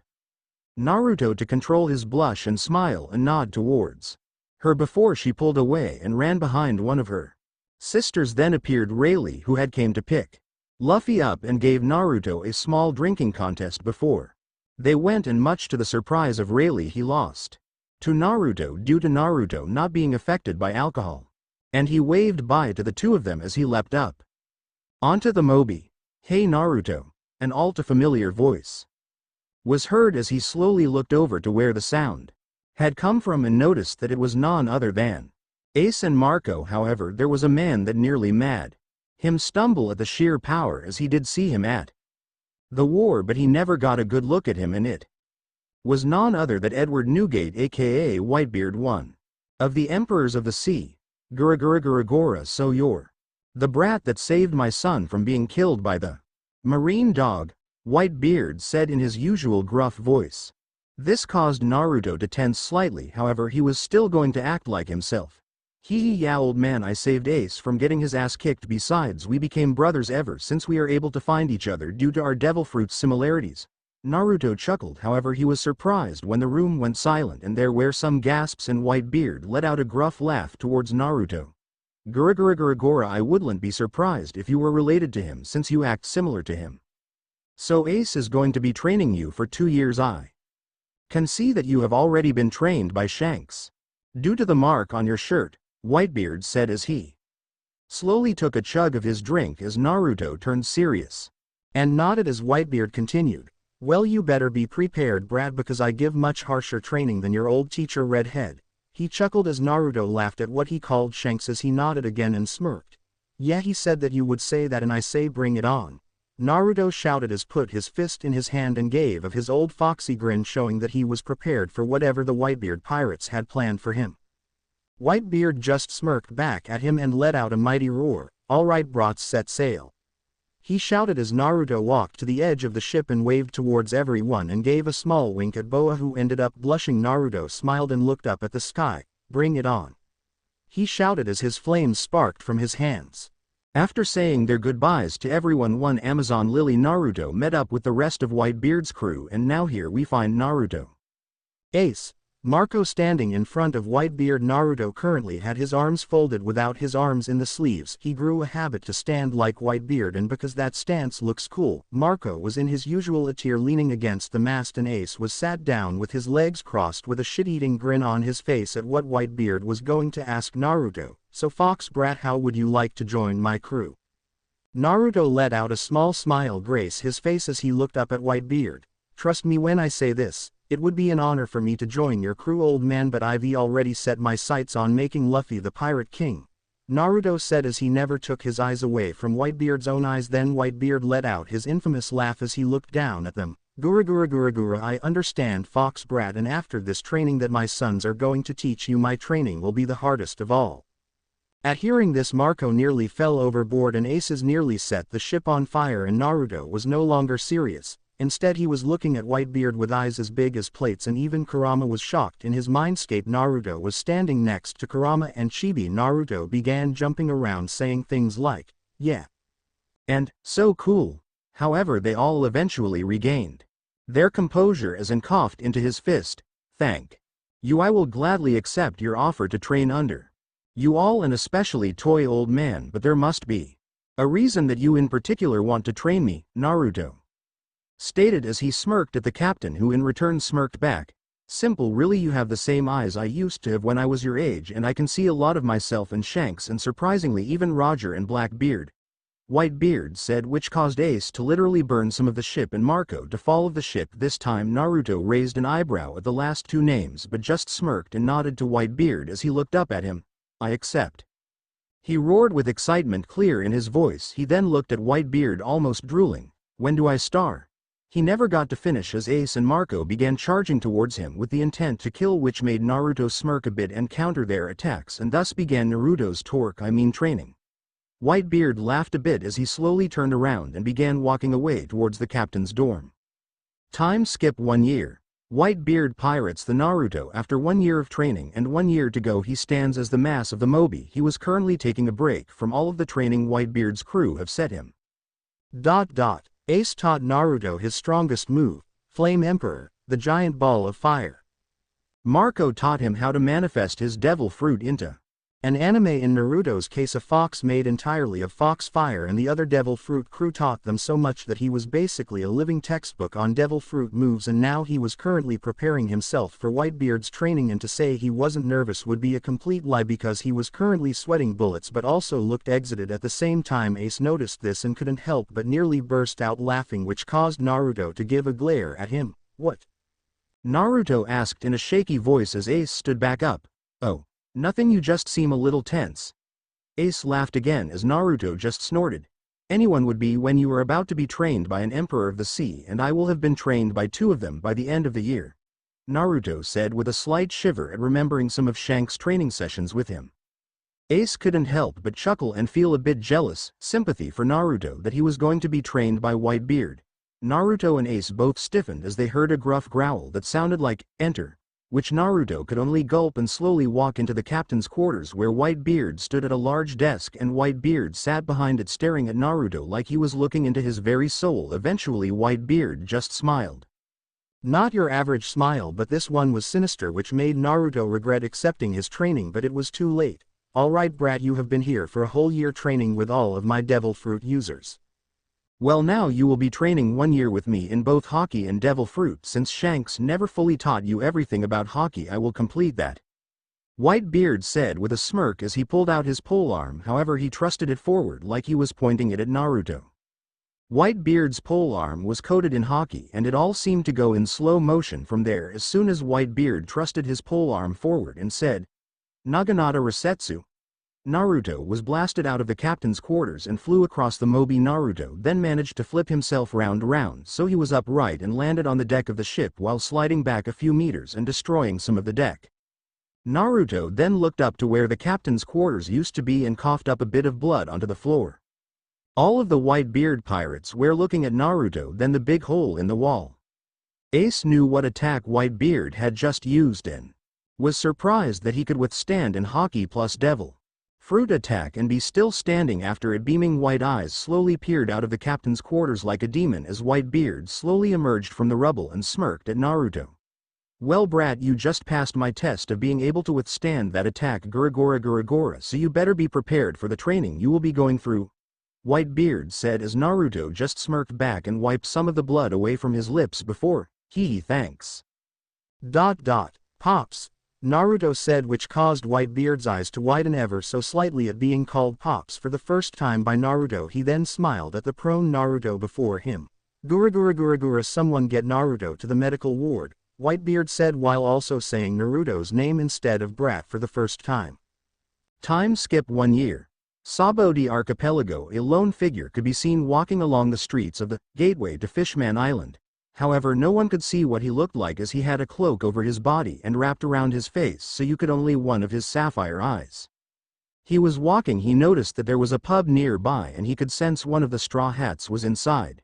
Naruto to control his blush and smile and nod towards her before she pulled away and ran behind one of her sisters. Then appeared Rayleigh, who had came to pick Luffy up and gave Naruto a small drinking contest before they went, and much to the surprise of Rayleigh he lost to Naruto due to Naruto not being affected by alcohol, and he waved bye to the two of them as he leapt up onto the Moby. Hey Naruto, an all too familiar voice was heard as he slowly looked over to where the sound had come from and noticed that it was none other than Ace and Marco. However, there was a man that nearly mad him stumble at the sheer power as he did see him at the war, but he never got a good look at him, and it was none other than Edward Newgate, aka Whitebeard, one of the emperors of the sea. Gura, so you're the brat that saved my son from being killed by the marine dog, Whitebeard said in his usual gruff voice. This caused Naruto to tense slightly, however he was still going to act like himself. Yeah, old man, I saved Ace from getting his ass kicked. Besides, we became brothers ever since we are able to find each other due to our devil fruit similarities. Naruto chuckled, however he was surprised when the room went silent and there were some gasps and Whitebeard let out a gruff laugh towards Naruto. Gura, I wouldn't be surprised if you were related to him since you act similar to him. So Ace is going to be training you for 2 years. I can see that you have already been trained by Shanks due to the mark on your shirt, Whitebeard said as he slowly took a chug of his drink as Naruto turned serious. And nodded as Whitebeard continued. Well, you better be prepared, Brad, because I give much harsher training than your old teacher Redhead. He chuckled as Naruto laughed at what he called Shanks as he nodded again and smirked. Yeah, he said that you would say that and I say bring it on. Naruto shouted as put his fist in his hand and gave of his old foxy grin, showing that he was prepared for whatever the Whitebeard pirates had planned for him. Whitebeard just smirked back at him and let out a mighty roar. Alright brats, set sail. He shouted as Naruto walked to the edge of the ship and waved towards everyone and gave a small wink at Boa, who ended up blushing. Naruto smiled and looked up at the sky. Bring it on. He shouted as his flames sparked from his hands. After saying their goodbyes to everyone, one Amazon Lily, Naruto met up with the rest of Whitebeard's crew, and now here we find Naruto, Ace, Marco standing in front of Whitebeard. Naruto currently had his arms folded without his arms in the sleeves. He grew a habit to stand like Whitebeard, and because that stance looks cool, Marco was in his usual attire leaning against the mast, and Ace was sat down with his legs crossed with a shit-eating grin on his face at what Whitebeard was going to ask Naruto. So Fox Brat, how would you like to join my crew? Naruto let out a small smile grace his face as he looked up at Whitebeard. Trust me when I say this. It would be an honor for me to join your crew, old man, but I've already set my sights on making Luffy the Pirate King. Naruto said as he never took his eyes away from Whitebeard's own eyes. Then Whitebeard let out his infamous laugh as he looked down at them. Gura, I understand, Fox Brat, and after this training that my sons are going to teach you, my training will be the hardest of all. At hearing this, Marco nearly fell overboard and Aces nearly set the ship on fire, and Naruto was no longer serious. Instead, he was looking at Whitebeard with eyes as big as plates, and even Kurama was shocked. In his mindscape, Naruto was standing next to Kurama and Chibi. Naruto began jumping around saying things like, yeah, and so cool. However, they all eventually regained their composure as and coughed into his fist. Thank you, I will gladly accept your offer to train under you all, and especially Toy Old Man, but there must be a reason that you in particular want to train me, Naruto stated as he smirked at the captain, who in return smirked back. Simple, really, you have the same eyes I used to have when I was your age, and I can see a lot of myself in Shanks and surprisingly even Roger and Blackbeard, Whitebeard said, which caused Ace to literally burn some of the ship and Marco to fall of the ship. This time Naruto raised an eyebrow at the last two names but just smirked and nodded to Whitebeard as he looked up at him. I accept. He roared with excitement clear in his voice. He then looked at Whitebeard almost drooling. When do I star? He never got to finish as Ace and Marco began charging towards him with the intent to kill, which made Naruto smirk a bit and counter their attacks, and thus began Naruto's training. Whitebeard laughed a bit as he slowly turned around and began walking away towards the captain's dorm. Time skip 1 year. Whitebeard pirates the Naruto after 1 year of training and 1 year to go. He stands as the mass of the Mobi. He was currently taking a break from all of the training Whitebeard's crew have set him. Ace taught Naruto his strongest move, Flame Emperor, the giant ball of fire. Marco taught him how to manifest his devil fruit into an anime. In Naruto's case, a fox made entirely of Foxfire, and the other devil fruit crew taught them so much that he was basically a living textbook on devil fruit moves, and now he was currently preparing himself for Whitebeard's training, and to say he wasn't nervous would be a complete lie because he was currently sweating bullets but also looked exited at the same time. Ace noticed this and couldn't help but nearly burst out laughing, which caused Naruto to give a glare at him. What? Naruto asked in a shaky voice as Ace stood back up. Oh. Nothing, you just seem a little tense. Ace laughed again as Naruto just snorted. Anyone would be when you are about to be trained by an Emperor of the Sea, and I will have been trained by 2 of them by the end of the year, Naruto said with a slight shiver at remembering some of Shanks' training sessions with him. Ace couldn't help but chuckle and feel a bit jealous, sympathy for Naruto that he was going to be trained by Whitebeard. Naruto and Ace both stiffened as they heard a gruff growl that sounded like, enter, which Naruto could only gulp and slowly walk into the captain's quarters, where Whitebeard stood at a large desk and Whitebeard sat behind it staring at Naruto like he was looking into his very soul. Eventually Whitebeard just smiled. Not your average smile, but this one was sinister, which made Naruto regret accepting his training, but it was too late. Alright brat, you have been here for a whole year training with all of my devil fruit users. Well, now you will be training 1 year with me in both Haki and devil fruit. Since Shanks never fully taught you everything about Haki, I will complete that. Whitebeard said with a smirk as he pulled out his polearm, however he thrusted it forward like he was pointing it at Naruto. Whitebeard's polearm was coated in Haki and it all seemed to go in slow motion from there as soon as Whitebeard thrusted his polearm forward and said, "Naginata Resetsu." Naruto was blasted out of the captain's quarters and flew across the Mobi. Naruto then managed to flip himself round so he was upright and landed on the deck of the ship while sliding back a few meters and destroying some of the deck. Naruto then looked up to where the captain's quarters used to be and coughed up a bit of blood onto the floor. All of the Whitebeard pirates were looking at Naruto then the big hole in the wall. Ace knew what attack Whitebeard had just used and was surprised that he could withstand an Haki plus Devil Fruit attack and be still standing after it. Beaming white eyes slowly peered out of the captain's quarters like a demon as Whitebeard slowly emerged from the rubble and smirked at Naruto. "Well brat, you just passed my test of being able to withstand that attack Guragora, so you better be prepared for the training you will be going through," Whitebeard said as Naruto just smirked back and wiped some of the blood away from his lips before, thanks. Pops, Naruto said, which caused Whitebeard's eyes to widen ever so slightly at being called Pops for the first time by Naruto. He then smiled at the prone Naruto before him. Gura, someone get Naruto to the medical ward, Whitebeard said while also saying Naruto's name instead of brat for the first time. Time skip 1 year. Sabaody Archipelago. A lone figure could be seen walking along the streets of the gateway to Fishman Island. However, no one could see what he looked like as he had a cloak over his body and wrapped around his face so you could only one of his sapphire eyes. He was walking. He noticed that there was a pub nearby and he could sense one of the straw hats was inside.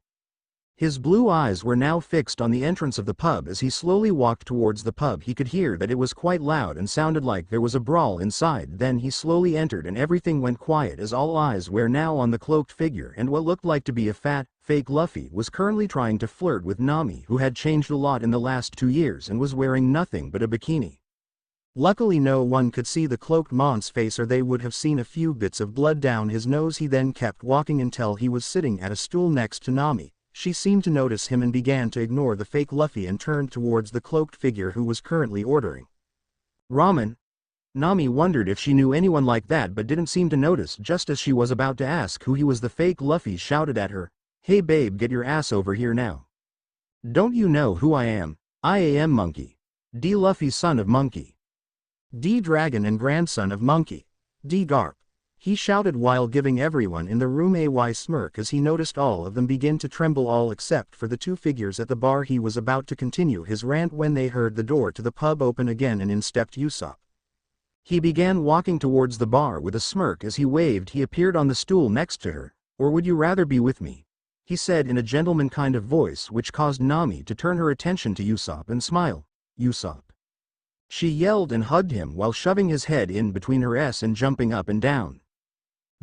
His blue eyes were now fixed on the entrance of the pub. As he slowly walked towards the pub, he could hear that it was quite loud and sounded like there was a brawl inside. Then he slowly entered and everything went quiet as all eyes were now on the cloaked figure, and what looked like to be a fat, fake Luffy was currently trying to flirt with Nami, who had changed a lot in the last 2 years and was wearing nothing but a bikini. Luckily no one could see the cloaked man's face or they would have seen a few bits of blood down his nose. He then kept walking until he was sitting at a stool next to Nami. She seemed to notice him and began to ignore the fake Luffy and turned towards the cloaked figure who was currently ordering ramen. Nami wondered if she knew anyone like that but didn't seem to notice. Just as she was about to ask who he was, the fake Luffy shouted at her, "Hey babe, get your ass over here now. Don't you know who I am? I am Monkey. D. Luffy, son of Monkey. D. Dragon and grandson of Monkey. D. Garp," he shouted while giving everyone in the room a smirk as he noticed all of them begin to tremble, all except for the 2 figures at the bar. He was about to continue his rant when they heard the door to the pub open again and in stepped Usopp. He began walking towards the bar with a smirk as he waved. He appeared on the stool next to her. "Or would you rather be with me?" he said in a gentleman kind of voice, which caused Nami to turn her attention to Usopp and smile. "Usopp." She yelled and hugged him while shoving his head in between her S and jumping up and down.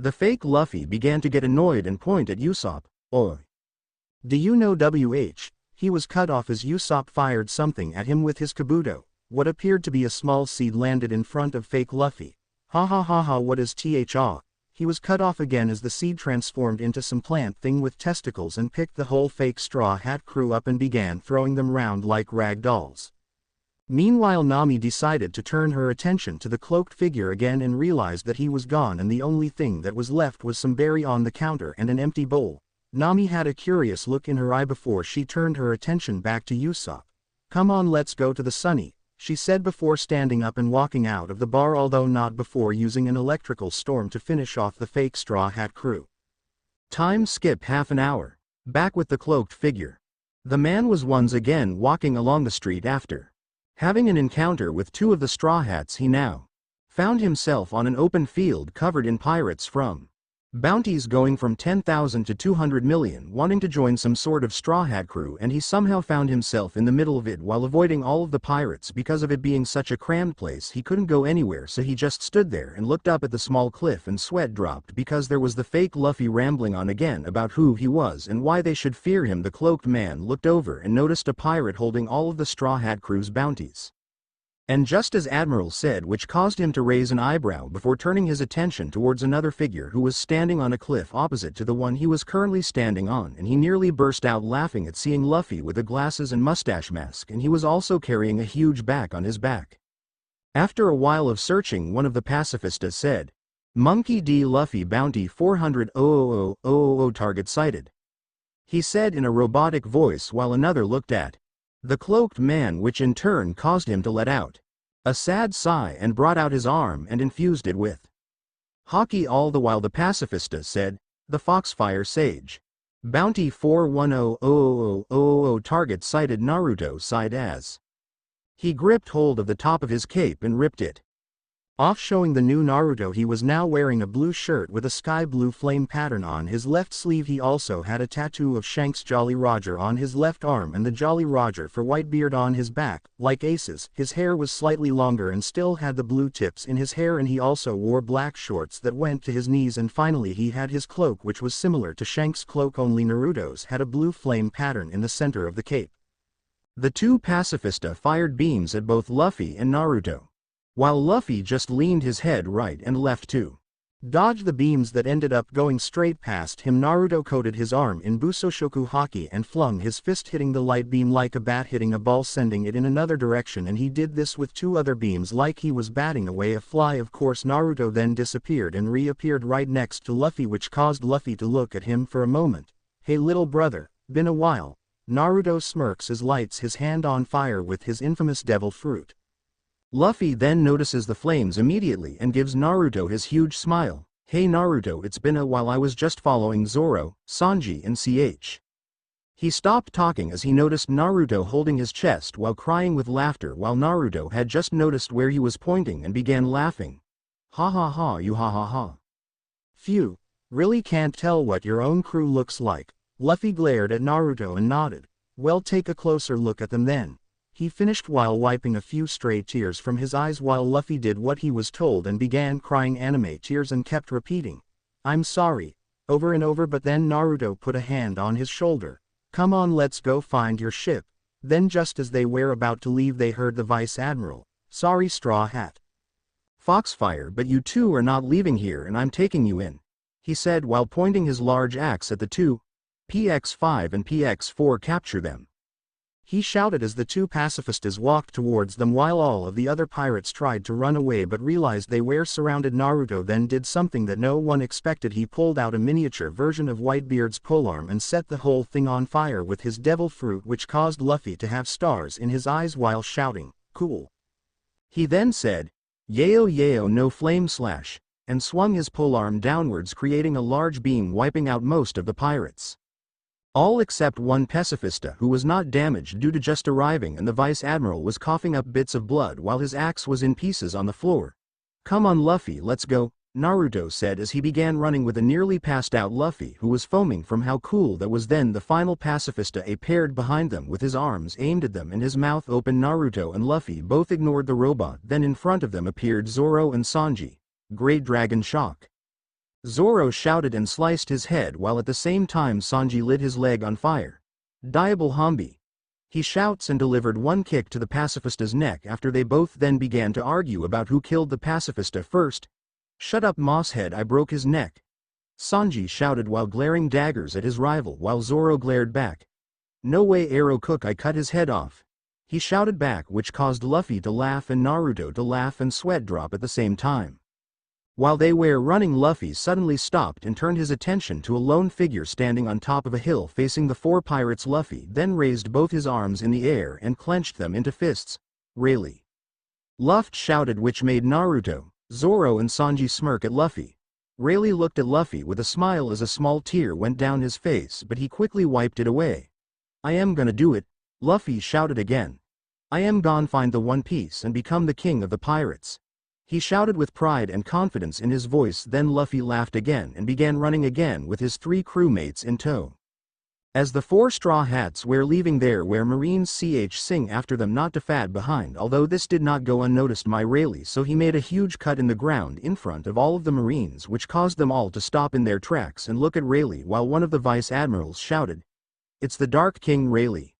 The fake Luffy began to get annoyed and point at Usopp. "Oi. Do you know WH? He was cut off as Usopp fired something at him with his kabuto. What appeared to be a small seed landed in front of fake Luffy. Ha, what is tha? He was cut off again as the seed transformed into some plant thing with testicles and picked the whole fake straw hat crew up and began throwing them round like rag dolls. Meanwhile Nami decided to turn her attention to the cloaked figure again and realized that he was gone and the only thing that was left was some berry on the counter and an empty bowl. Nami had a curious look in her eye before she turned her attention back to Usopp. "Come on, let's go to the Sunny," she said before standing up and walking out of the bar, although not before using an electrical storm to finish off the fake straw hat crew. Time skip half an hour. Back with the cloaked figure. The man was once again walking along the street after having an encounter with 2 of the Straw Hats. He now found himself on an open field covered in pirates from bounties going from 10,000 to 200 million, wanting to join some sort of Straw Hat crew, and he somehow found himself in the middle of it while avoiding all of the pirates. Because of it being such a crammed place, he couldn't go anywhere, so he just stood there and looked up at the small cliff, and sweat dropped because there was the fake Luffy rambling on again about who he was and why they should fear him. The cloaked man looked over and noticed a pirate holding all of the Straw Hat crew's bounties. And just as Admiral said, which caused him to raise an eyebrow before turning his attention towards another figure who was standing on a cliff opposite to the one he was currently standing on, and he nearly burst out laughing at seeing Luffy with the glasses and mustache mask, and he was also carrying a huge back on his back. After a while of searching, one of the pacifistas said, Monkey D. Luffy bounty 400,000 target sighted. He said in a robotic voice while another looked at the cloaked man, which in turn caused him to let out a sad sigh and brought out his arm and infused it with Haki. All the while the pacifista said, the Foxfire sage. Bounty 410,000 target sighted. Naruto sighed as he gripped hold of the top of his cape and ripped it off, showing the new Naruto. He was now wearing a blue shirt with a sky blue flame pattern on his left sleeve. He also had a tattoo of Shanks Jolly Roger on his left arm and the Jolly Roger for Whitebeard on his back, like Ace's. His hair was slightly longer and still had the blue tips in his hair, and he also wore black shorts that went to his knees, and finally he had his cloak, which was similar to Shanks' cloak, only Naruto's had a blue flame pattern in the center of the cape. The two pacifista fired beams at both Luffy and Naruto, while Luffy just leaned his head right and left to dodge the beams that ended up going straight past him. Naruto coated his arm in Busoshoku Haki and flung his fist, hitting the light beam like a bat hitting a ball, sending it in another direction, and he did this with two other beams like he was batting away a fly. Of course, Naruto then disappeared and reappeared right next to Luffy, which caused Luffy to look at him for a moment. Hey little brother, been a while. Naruto smirks as lights his hand on fire with his infamous devil fruit. Luffy then notices the flames immediately and gives Naruto his huge smile. Hey Naruto, it's been a while. I was just following Zoro, Sanji and Ch. He stopped talking as he noticed Naruto holding his chest while crying with laughter, while Naruto had just noticed where he was pointing and began laughing. Ha ha ha, you ha ha ha. Phew, really can't tell what your own crew looks like. Luffy glared at Naruto and nodded. Well, take a closer look at them then. He finished while wiping a few stray tears from his eyes, while Luffy did what he was told and began crying anime tears and kept repeating, I'm sorry, over and over. But then Naruto put a hand on his shoulder. Come on, let's go find your ship. Then just as they were about to leave, they heard the Vice Admiral. Sorry, Straw Hat. Foxfire, but you two are not leaving here and I'm taking you in, he said while pointing his large axe at the two PX5 and PX4. Capture them, he shouted as the two pacifistas walked towards them while all of the other pirates tried to run away but realized they were surrounded. Naruto then did something that no one expected. He pulled out a miniature version of Whitebeard's polearm and set the whole thing on fire with his devil fruit, which caused Luffy to have stars in his eyes while shouting, cool. He then said, Yayo yayo no flame slash, and swung his polearm downwards, creating a large beam wiping out most of the pirates. All except one pacifista, who was not damaged due to just arriving, and the Vice Admiral was coughing up bits of blood while his axe was in pieces on the floor. Come on Luffy, let's go, Naruto said as he began running with a nearly passed out Luffy, who was foaming from how cool that was. Then the final pacifista appeared behind them with his arms aimed at them and his mouth open. Naruto and Luffy both ignored the robot. Then in front of them appeared Zoro and Sanji. Great Dragon Shock. Zoro shouted and sliced his head while at the same time Sanji lit his leg on fire. Diable Hambi. He shouts and delivered one kick to the pacifista's neck after they both then began to argue about who killed the pacifista first. Shut up Mosshead, I broke his neck, Sanji shouted while glaring daggers at his rival, while Zoro glared back. No way Arrow Cook, I cut his head off, he shouted back, which caused Luffy to laugh and Naruto to laugh and sweat drop at the same time. While they were running, Luffy suddenly stopped and turned his attention to a lone figure standing on top of a hill facing the four pirates. Luffy then raised both his arms in the air and clenched them into fists. Really? Luffy shouted, which made Naruto, Zoro and Sanji smirk at Luffy. Rayleigh looked at Luffy with a smile as a small tear went down his face, but he quickly wiped it away. I am gonna do it, Luffy shouted again. I am gonna find the One Piece and become the king of the pirates, he shouted with pride and confidence in his voice. Then Luffy laughed again and began running again with his three crewmates in tow. As the four Straw Hats were leaving, there were Marines sing after them not to fad behind, although this did not go unnoticed by Rayleigh, so he made a huge cut in the ground in front of all of the Marines, which caused them all to stop in their tracks and look at Rayleigh, while one of the Vice Admirals shouted, "It's the Dark King Rayleigh."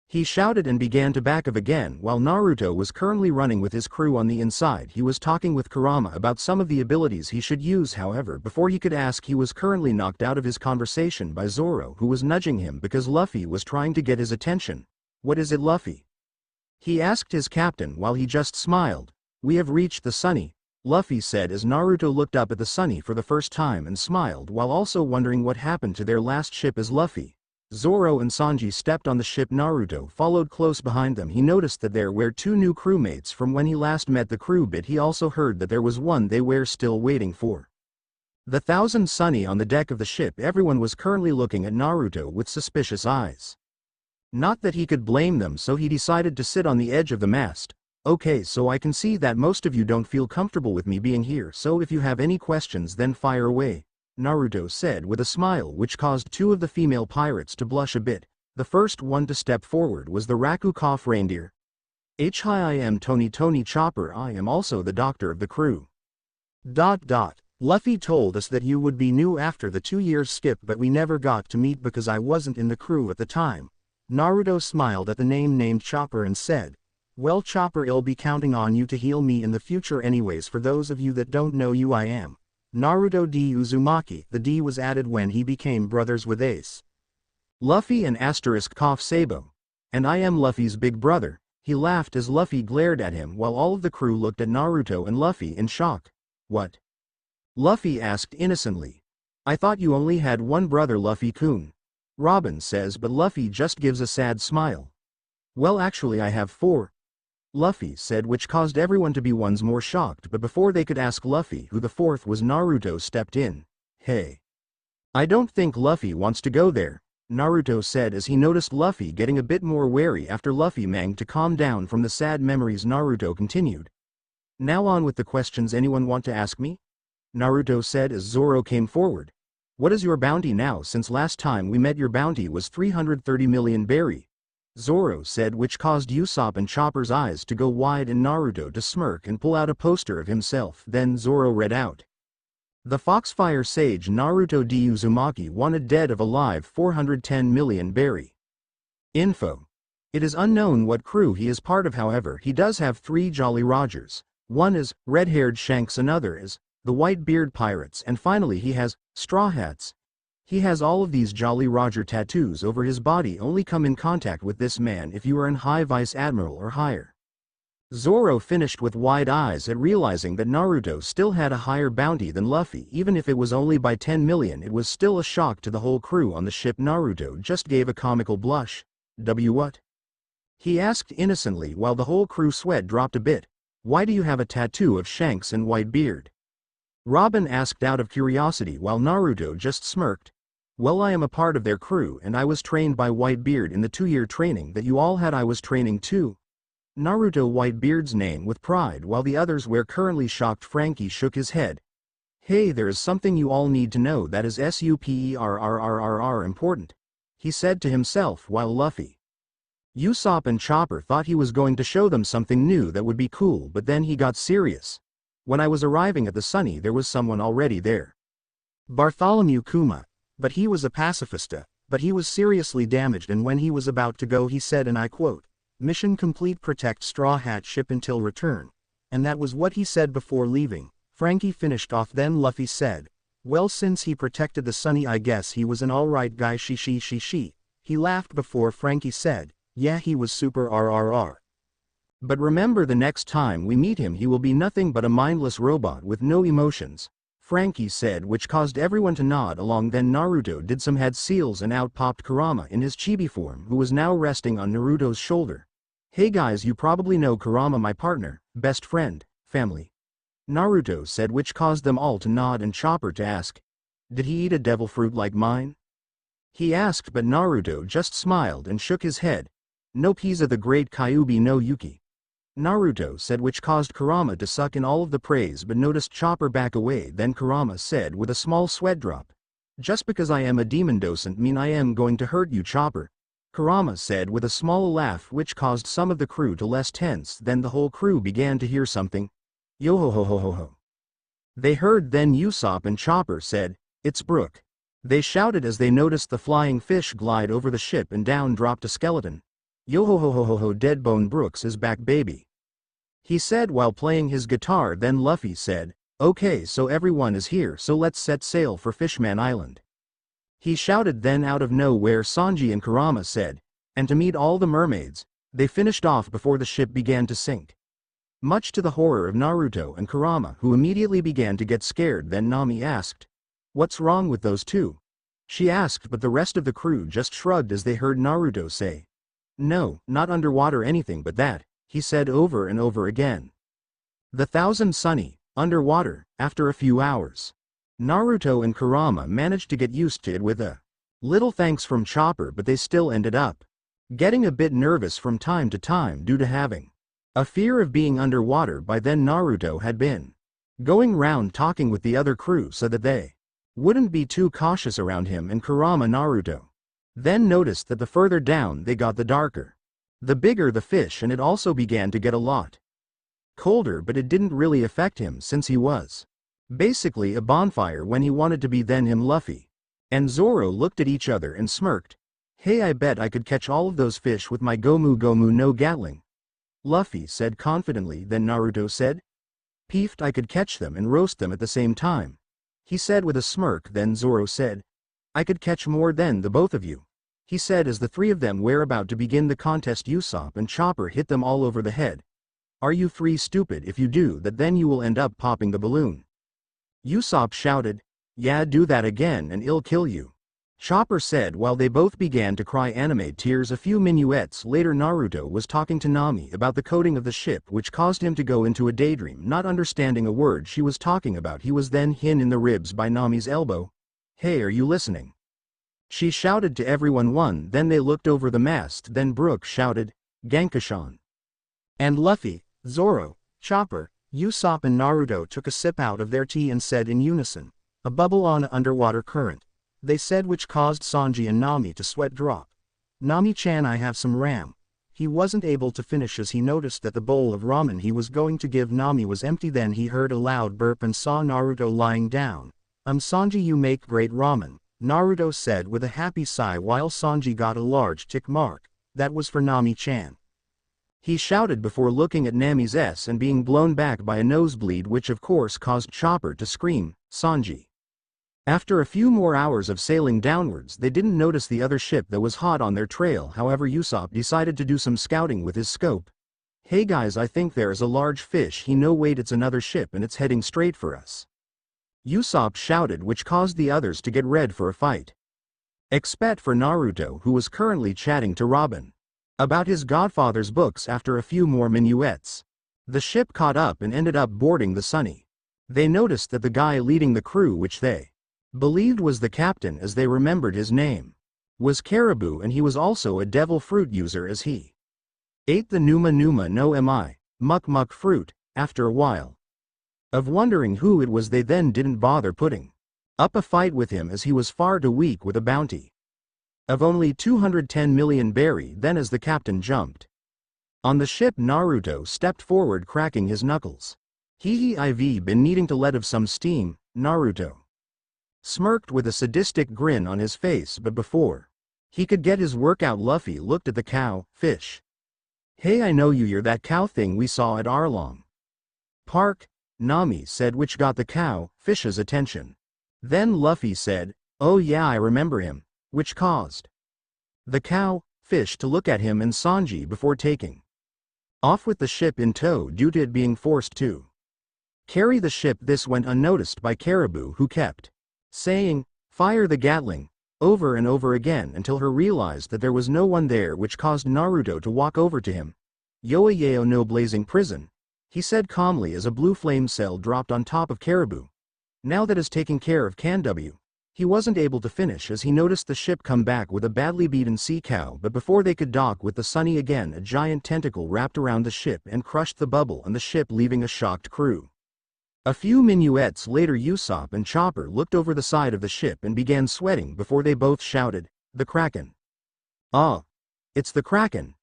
He shouted and began to back up again, while Naruto was currently running with his crew on the inside. He was talking with Kurama about some of the abilities he should use, however, before he could ask, he was currently knocked out of his conversation by Zoro, who was nudging him because Luffy was trying to get his attention. "What is it, Luffy?" he asked his captain, while he just smiled. We have reached the sunny, Luffy said as Naruto looked up at the sunny for the first time and smiled while also wondering what happened to their last ship. As Luffy, Zoro and Sanji stepped on the ship, Naruto followed close behind them. He noticed that there were two new crewmates from when he last met the crew, but he also heard that there was one they were still waiting for. The Thousand Sunny on the deck of the ship. Everyone was currently looking at Naruto with suspicious eyes. Not that he could blame them, so he decided to sit on the edge of the mast. Okay, so I can see that most of you don't feel comfortable with me being here, so if you have any questions then fire away, Naruto said with a smile which caused two of the female pirates to blush a bit. The first one to step forward was the Raku reindeer. Hi, I am Tony Chopper. I am also the doctor of the crew. Luffy told us that you would be new after the 2 years skip, but we never got to meet because I wasn't in the crew at the time. Naruto smiled at the name named Chopper and said, well Chopper, I'll be counting on you to heal me in the future anyways. For those of you that don't know you, I am Naruto D. Uzumaki. The D was added when he became brothers with Ace, Luffy and Sabo. And I am Luffy's big brother. He laughed as Luffy glared at him while all of the crew looked at Naruto and Luffy in shock. What? Luffy asked innocently. I thought you only had one brother, Luffy-kun. Robin says, but Luffy just gives a sad smile. Well, actually I have 4. Luffy said, which caused everyone to be once more shocked, but before they could ask Luffy who the 4th was, Naruto stepped in. Hey. I don't think Luffy wants to go there, Naruto said as he noticed Luffy getting a bit more wary after Luffy managed to calm down from the sad memories. Naruto continued. Now on with the questions. Anyone want to ask me? Naruto said as Zoro came forward. What is your bounty now? Since last time we met your bounty was 330 million berry. Zoro said, which caused Usopp and Chopper's eyes to go wide and Naruto to smirk and pull out a poster of himself. Then Zoro read out. The Foxfire Sage Naruto D. Uzumaki wanted dead of alive 410 million berry. Info. It is unknown what crew he is part of, however he does have 3 Jolly Rogers. One is red-haired Shanks, another is the Whitebeard Pirates, and finally he has Straw Hats. He has all of these Jolly Roger tattoos over his body. Only come in contact with this man if you are an High Vice Admiral or higher. Zoro finished with wide eyes at realizing that Naruto still had a higher bounty than Luffy. Even if it was only by 10 million, it was still a shock to the whole crew on the ship. Naruto just gave a comical blush. What? He asked innocently while the whole crew sweat dropped a bit. Why do you have a tattoo of Shanks and Whitebeard? Robin asked out of curiosity while Naruto just smirked. Well, I am a part of their crew and I was trained by Whitebeard in the 2-year training that you all had. I was training too. Naruto Whitebeard's name with pride while the others were currently shocked. Frankie shook his head. Hey, there is something you all need to know that is super important, he said to himself while Luffy, Usopp and Chopper thought he was going to show them something new that would be cool, but then he got serious. When I was arriving at the Sunny there was someone already there. Bartholomew Kuma. But he was a pacifista, but he was seriously damaged, and when he was about to go he said, and I quote, mission complete, protect Straw Hat ship until return. And that was what he said before leaving. Frankie finished off. Then Luffy said, well, since he protected the Sunny I guess he was an alright guy. She. He laughed before Frankie said, yeah, he was super RRR. But remember, the next time we meet him he will be nothing but a mindless robot with no emotions, Frankie said, which caused everyone to nod along. Then Naruto did some head seals and out popped Kurama in his chibi form, who was now resting on Naruto's shoulder. Hey guys, you probably know Kurama, my partner, best friend, family, Naruto said, which caused them all to nod and Chopper to ask, did he eat a devil fruit like mine? He asked, but Naruto just smiled and shook his head. No Pisa the great Kyuubi no Yuki, Naruto said, which caused Kurama to suck in all of the praise but noticed Chopper back away. Then Kurama said with a small sweat drop, just because I am a demon doesn't mean I am going to hurt you, Chopper, Kurama said with a small laugh which caused some of the crew to less tense. Then the whole crew began to hear something. Yo ho ho ho ho ho. They heard. Then Usopp and Chopper said, it's Brook. They shouted as they noticed the flying fish glide over the ship and down dropped a skeleton. Yo ho ho ho ho ho, Deadbone Brooks is back, baby, he said while playing his guitar. Then Luffy said, okay, so everyone is here, so let's set sail for Fishman Island, he shouted. Then out of nowhere Sanji and Kurama said, and to meet all the mermaids. They finished off before the ship began to sink. Much to the horror of Naruto and Kurama, who immediately began to get scared. Then Nami asked, "What's wrong with those two?" She asked, but the rest of the crew just shrugged as they heard Naruto say, "No, not underwater anything but that," he said over and over again. The Thousand Sunny, underwater, after a few hours. Naruto and Kurama managed to get used to it with a little thanks from Chopper, but they still ended up getting a bit nervous from time to time due to having a fear of being underwater. By then Naruto had been going round talking with the other crew so that they wouldn't be too cautious around him, and Kurama Naruto then noticed that the further down they got, the darker, the bigger the fish, and it also began to get a lot colder, but it didn't really affect him since he was basically a bonfire when he wanted to be. Then him, Luffy, and Zoro looked at each other and smirked. "Hey, I bet I could catch all of those fish with my Gomu Gomu no Gatling," Luffy said confidently. Then Naruto said, "Peefed, I could catch them and roast them at the same time," he said with a smirk. Then Zoro said, "I could catch more than the both of you," he said as the three of them were about to begin the contest. Usopp and Chopper hit them all over the head. "Are you three stupid? If you do that, then you will end up popping the balloon," Usopp shouted. "Yeah, do that again and it'll kill you," Chopper said while they both began to cry anime tears. A few minuets later, Naruto was talking to Nami about the coding of the ship, which caused him to go into a daydream, not understanding a word she was talking about. He was then hit in the ribs by Nami's elbow. "Hey, are you listening?" she shouted to everyone. Then they looked over the mast. Then Brook shouted, "Gankashan." And Luffy, Zoro, Chopper, Usopp and Naruto took a sip out of their tea and said in unison, "A bubble on an underwater current," they said, which caused Sanji and Nami to sweat drop. "Nami-chan, I have some ram." He wasn't able to finish as he noticed that the bowl of ramen he was going to give Nami was empty. Then he heard a loud burp and saw Naruto lying down. Sanji, you make great ramen," Naruto said with a happy sigh while Sanji got a large tick mark. "That was for Nami-chan," he shouted before looking at Nami's S and being blown back by a nosebleed, which of course caused Chopper to scream, "Sanji." After a few more hours of sailing downwards, they didn't notice the other ship that was hot on their trail. However, Usopp decided to do some scouting with his scope. "Hey guys, I think there is a large fish." "No, wait, it's another ship and it's heading straight for us," Usopp shouted, which caused the others to get ready for a fight. Except for Naruto, who was currently chatting to Robin about his godfather's books. After a few more minuets, the ship caught up and ended up boarding the Sunny. They noticed that the guy leading the crew, which they believed was the captain as they remembered his name, was Caribou, and he was also a devil fruit user as he ate the Numa Numa no Mi, Muck Muck fruit. After a while of wondering who it was, they then didn't bother putting up a fight with him as he was far too weak with a bounty of only 210 million berry. Then as the captain jumped on the ship, Naruto stepped forward, cracking his knuckles. I've been needing to let off some steam," Naruto smirked with a sadistic grin on his face, but before he could get his workout, Luffy looked at the cow, "Fish. Hey, I know you're that cow thing we saw at Arlong Park," Nami said, which got the cow, Fish's attention. Then Luffy said, "Oh yeah, I remember him," which caused the cow, Fish to look at him and Sanji before taking off with the ship in tow due to it being forced to carry the ship. This went unnoticed by Caribou, who kept saying, "Fire the Gatling," over and over again until her realized that there was no one there, which caused Naruto to walk over to him. "Yoa Yeo no blazing prison," he said calmly as a blue flame cell dropped on top of Caribou. Now that is taking care of Kanw. He wasn't able to finish as he noticed the ship come back with a badly beaten sea cow, but before they could dock with the Sunny again, a giant tentacle wrapped around the ship and crushed the bubble on the ship, leaving a shocked crew. A few minuets later, Usopp and Chopper looked over the side of the ship and began sweating before they both shouted, "The Kraken!" "Ah! It's the Kraken!"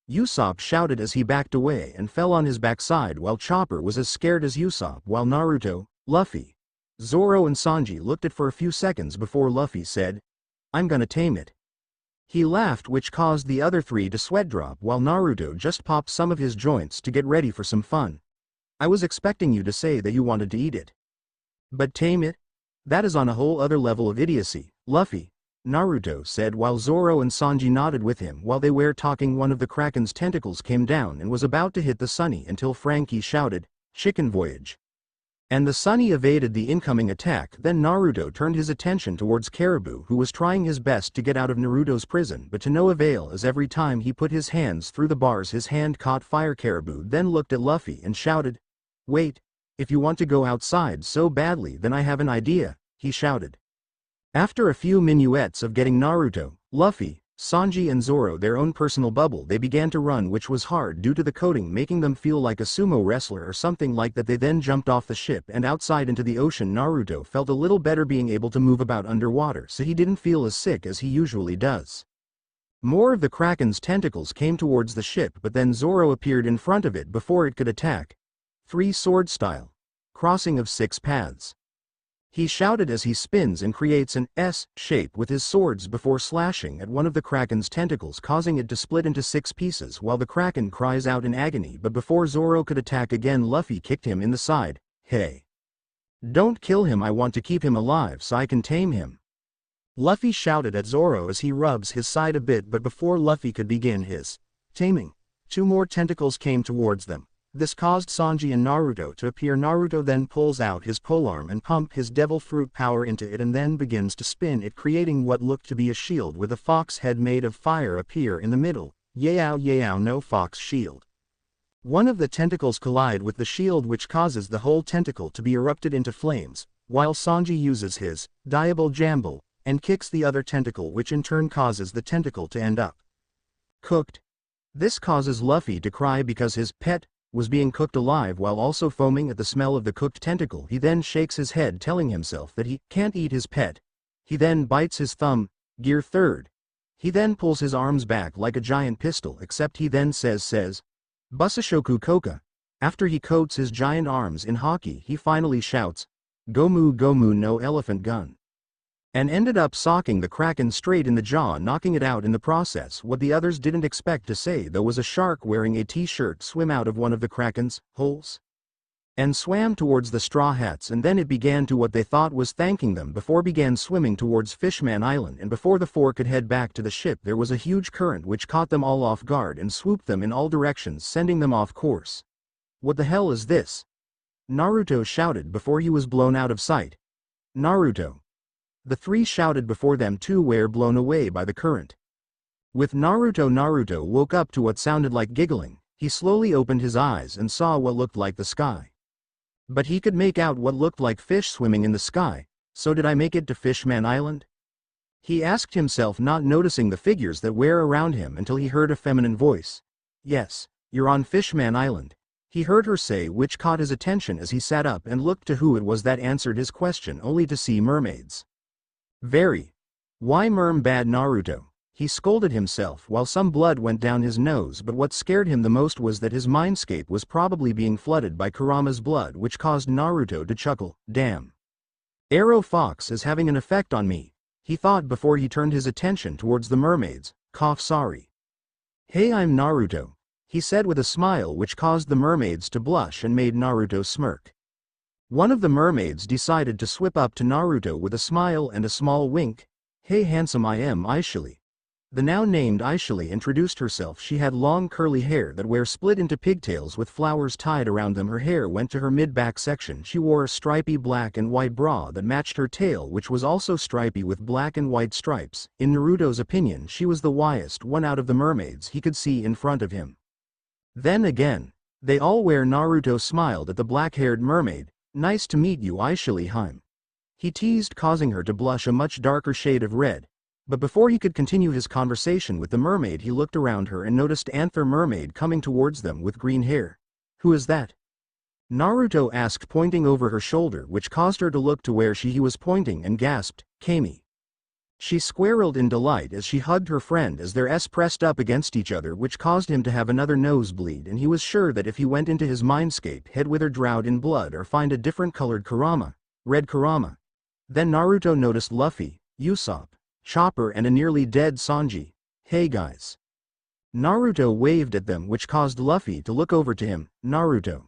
Usopp shouted as he backed away and fell on his backside, while Chopper was as scared as Usopp, while Naruto, Luffy, Zoro and Sanji looked at for a few seconds before Luffy said, "I'm gonna tame it." He laughed, which caused the other three to sweat drop, while Naruto just popped some of his joints to get ready for some fun. "I was expecting you to say that you wanted to eat it. But tame it? That is on a whole other level of idiocy," Luffy Naruto said while Zoro and Sanji nodded with him while they were talking. One of the Kraken's tentacles came down and was about to hit the Sunny until Frankie shouted, "Chicken voyage." And the Sunny evaded the incoming attack. Then Naruto turned his attention towards Caribou, who was trying his best to get out of Naruto's prison but to no avail, as every time he put his hands through the bars his hand caught fire. Caribou then looked at Luffy and shouted, "Wait, if you want to go outside so badly then I have an idea," he shouted. After a few minuets of getting Naruto, Luffy, Sanji and Zoro their own personal bubble, they began to run, which was hard due to the coating making them feel like a sumo wrestler or something like that. They then jumped off the ship and outside into the ocean. Naruto felt a little better being able to move about underwater, so he didn't feel as sick as he usually does. More of the Kraken's tentacles came towards the ship, but then Zoro appeared in front of it before it could attack. 3 sword style. Crossing of 6 paths. He shouted as he spins and creates an S shape with his swords before slashing at one of the Kraken's tentacles, causing it to split into 6 pieces while the Kraken cries out in agony. But before Zoro could attack again, Luffy kicked him in the side. "Hey! Don't kill him, I want to keep him alive so I can tame him." Luffy shouted at Zoro as he rubs his side a bit, but before Luffy could begin his taming, 2 more tentacles came towards them. This caused Sanji and Naruto to appear. Naruto then pulls out his polearm and pump his devil fruit power into it and then begins to spin it, creating what looked to be a shield with a fox head made of fire appear in the middle. Yao no fox shield. One of the tentacles collide with the shield, which causes the whole tentacle to be erupted into flames, while Sanji uses his diable jamble and kicks the other tentacle, which in turn causes the tentacle to end up cooked. This causes Luffy to cry because his pet was being cooked alive while also foaming at the smell of the cooked tentacle. He then shakes his head, telling himself that he can't eat his pet. He then bites his thumb. Gear 3rd. He then pulls his arms back like a giant pistol, except he then says, "Busashoku Koka." After he coats his giant arms in Haki, he finally shouts, "Gomu Gomu no elephant gun," and ended up socking the Kraken straight in the jaw, knocking it out in the process. What the others didn't expect to say though was a shark wearing a t-shirt swim out of one of the Kraken's holes and swam towards the straw hats, and then it began to what they thought was thanking them before began swimming towards Fishman Island. And before the 4 could head back to the ship, there was a huge current which caught them all off guard and swooped them in all directions, sending them off course. "What the hell is this?" Naruto shouted before he was blown out of sight. "Naruto!" The 3 shouted before them too were blown away by the current. With Naruto woke up to what sounded like giggling. He slowly opened his eyes and saw what looked like the sky. But he could make out what looked like fish swimming in the sky. So did I make it to Fishman Island? He asked himself, not noticing the figures that were around him until he heard a feminine voice. "Yes, you're on Fishman Island," he heard her say, which caught his attention as he sat up and looked to who it was that answered his question, only to see mermaids. "Very. Why merm bad Naruto?" He scolded himself while some blood went down his nose, but what scared him the most was that his mindscape was probably being flooded by Kurama's blood, which caused Naruto to chuckle. "Damn. Arrow Fox is having an effect on me," he thought before he turned his attention towards the mermaids. Sorry. "Hey, I'm Naruto," he said with a smile which caused the mermaids to blush and made Naruto smirk. One of the mermaids decided to swip up to Naruto with a smile and a small wink. "Hey handsome, I am Aishali." The now named Aishali introduced herself. She had long curly hair that were split into pigtails with flowers tied around them. Her hair went to her mid-back section. She wore a stripy black and white bra that matched her tail, which was also stripy with black and white stripes. In Naruto's opinion, she was the wildest one out of the mermaids he could see in front of him. Then again, they all were. Naruto smiled at the black-haired mermaid. "Nice to meet you, Aishali Haim," he teased, causing her to blush a much darker shade of red. But before he could continue his conversation with the mermaid, he looked around her and noticed Anther Mermaid coming towards them with green hair. "Who is that?" Naruto asked, pointing over her shoulder, which caused her to look to where he was pointing and gasped, "Kami." She squirreled in delight as she hugged her friend as their S pressed up against each other, which caused him to have another nosebleed, and he was sure that if he went into his mindscape, he'd wither, drowned in blood, or find a different colored Kurama, red Kurama. Then Naruto noticed Luffy, Usopp, Chopper and a nearly dead Sanji. "Hey guys." Naruto waved at them, which caused Luffy to look over to him. "Naruto."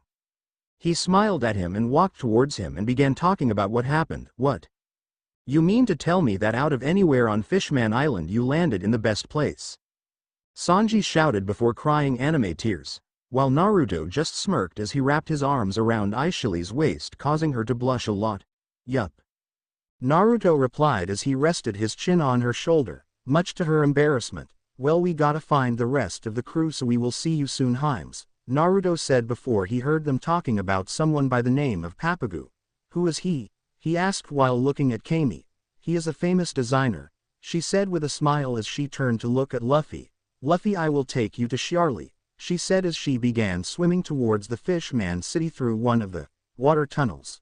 He smiled at him and walked towards him and began talking about what happened. "What? You mean to tell me that out of anywhere on Fishman Island you landed in the best place? Sanji shouted before crying anime tears, while Naruto just smirked as he wrapped his arms around Aishili's waist, causing her to blush a lot. Yup. Naruto replied as he rested his chin on her shoulder, much to her embarrassment. Well, we gotta find the rest of the crew, so we will see you soon, Himes, Naruto said before he heard them talking about someone by the name of Papagu. Who is he? He asked while looking at Kami. He is a famous designer, she said with a smile as she turned to look at Luffy. Luffy, I will take you to Shiarly, she said as she began swimming towards the Fishman city through one of the water tunnels.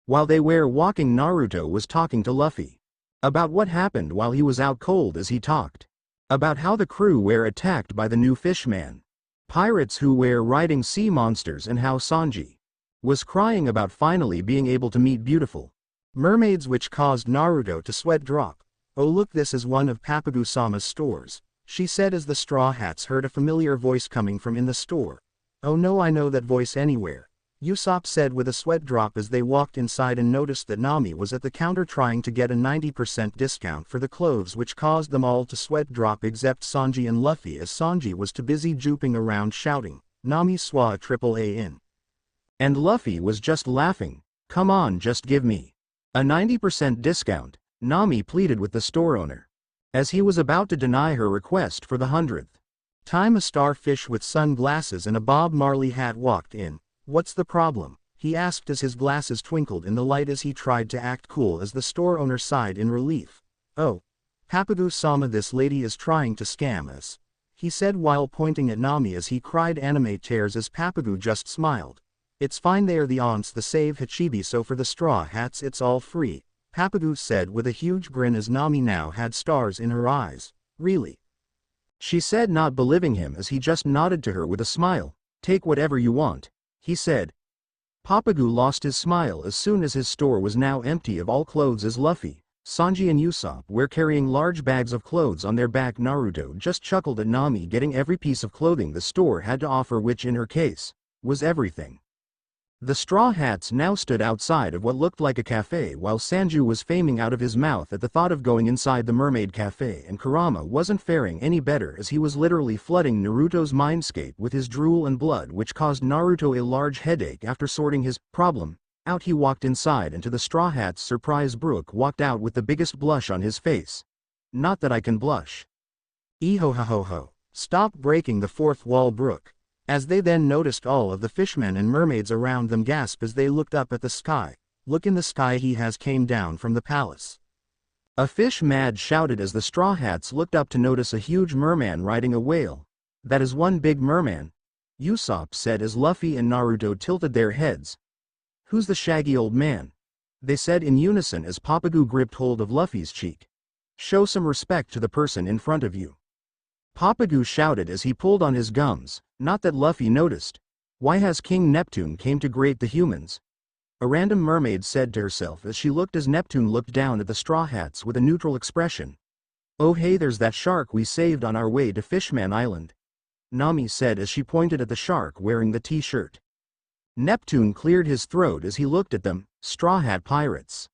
While they were walking, Naruto was talking to Luffy about what happened while he was out cold, as he talked about how the crew were attacked by the new Fishman pirates who were riding sea monsters, and how Sanji was crying about finally being able to meet beautiful mermaids, which caused Naruto to sweat drop. Oh look, this is one of Papagu-sama's stores, she said as the Straw Hats heard a familiar voice coming from in the store. Oh no, I know that voice anywhere, Usopp said with a sweat drop as they walked inside and noticed that Nami was at the counter trying to get a 90% discount for the clothes, which caused them all to sweat drop except Sanji and Luffy, as Sanji was too busy jumping around shouting, Nami swa triple A in. And Luffy was just laughing. Come on, just give me a 90% discount, Nami pleaded with the store owner, as he was about to deny her request for the 100th time. A starfish with sunglasses and a Bob Marley hat walked in. What's the problem? He asked as his glasses twinkled in the light as he tried to act cool, as the store owner sighed in relief. Oh, Papagu-sama, this lady is trying to scam us, he said while pointing at Nami as he cried anime tears, as Papagu just smiled. It's fine, they're the aunts the save Hachibi, so for the Straw Hats it's all free, Papagu said with a huge grin as Nami now had stars in her eyes. Really? She said, not believing him, as he just nodded to her with a smile. Take whatever you want, he said. Papagu lost his smile as soon as his store was now empty of all clothes, as Luffy, Sanji and Usopp were carrying large bags of clothes on their back. Naruto just chuckled at Nami getting every piece of clothing the store had to offer, which in her case was everything. The Straw Hats now stood outside of what looked like a cafe, while Sanju was foaming out of his mouth at the thought of going inside the Mermaid Cafe, and Kurama wasn't faring any better as he was literally flooding Naruto's mindscape with his drool and blood, which caused Naruto a large headache. After sorting his problem out, he walked inside, and to the Straw Hats' surprise, Brook walked out with the biggest blush on his face. Not that I can blush. Eho-ho-ho-ho. Stop breaking the fourth wall, Brook. As they then noticed all of the fishmen and mermaids around them gasp as they looked up at the sky. Look in the sky, he has came down from the palace. A fish mad shouted as the Straw Hats looked up to notice a huge merman riding a whale. That is one big merman, Usopp said as Luffy and Naruto tilted their heads. Who's the shaggy old man? They said in unison as Papagu gripped hold of Luffy's cheek. Show some respect to the person in front of you, Papagu shouted as he pulled on his gums. Not that Luffy noticed. Why has King Neptune came to greet the humans? A random mermaid said to herself as she looked as Neptune looked down at the Straw Hats with a neutral expression. Oh hey, there's that shark we saved on our way to Fishman Island, Nami said as she pointed at the shark wearing the t-shirt. Neptune cleared his throat as he looked at them. Straw Hat pirates.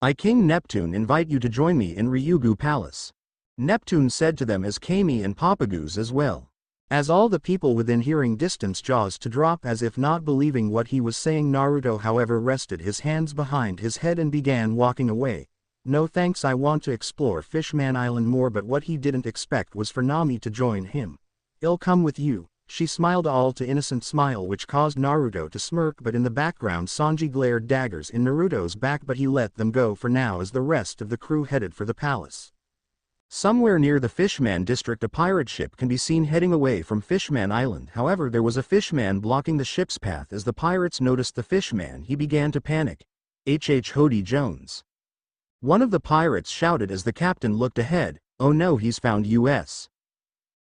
I, King Neptune, invite you to join me in Ryugu Palace, Neptune said to them as Kami and Papagus as well. As all the people within hearing distance jaws to drop as if not believing what he was saying, Naruto however rested his hands behind his head and began walking away. No thanks, I want to explore Fishman Island more. But what he didn't expect was for Nami to join him. I'll come with you, she smiled, all too innocent smile which caused Naruto to smirk, but in the background Sanji glared daggers in Naruto's back, but he let them go for now as the rest of the crew headed for the palace. Somewhere near the Fishman district a pirate ship can be seen heading away from Fishman Island. However, there was a fishman blocking the ship's path. As the pirates noticed the fishman, he began to panic. Hodi Jones, one of the pirates, shouted as the captain looked ahead. Oh no, he's found us.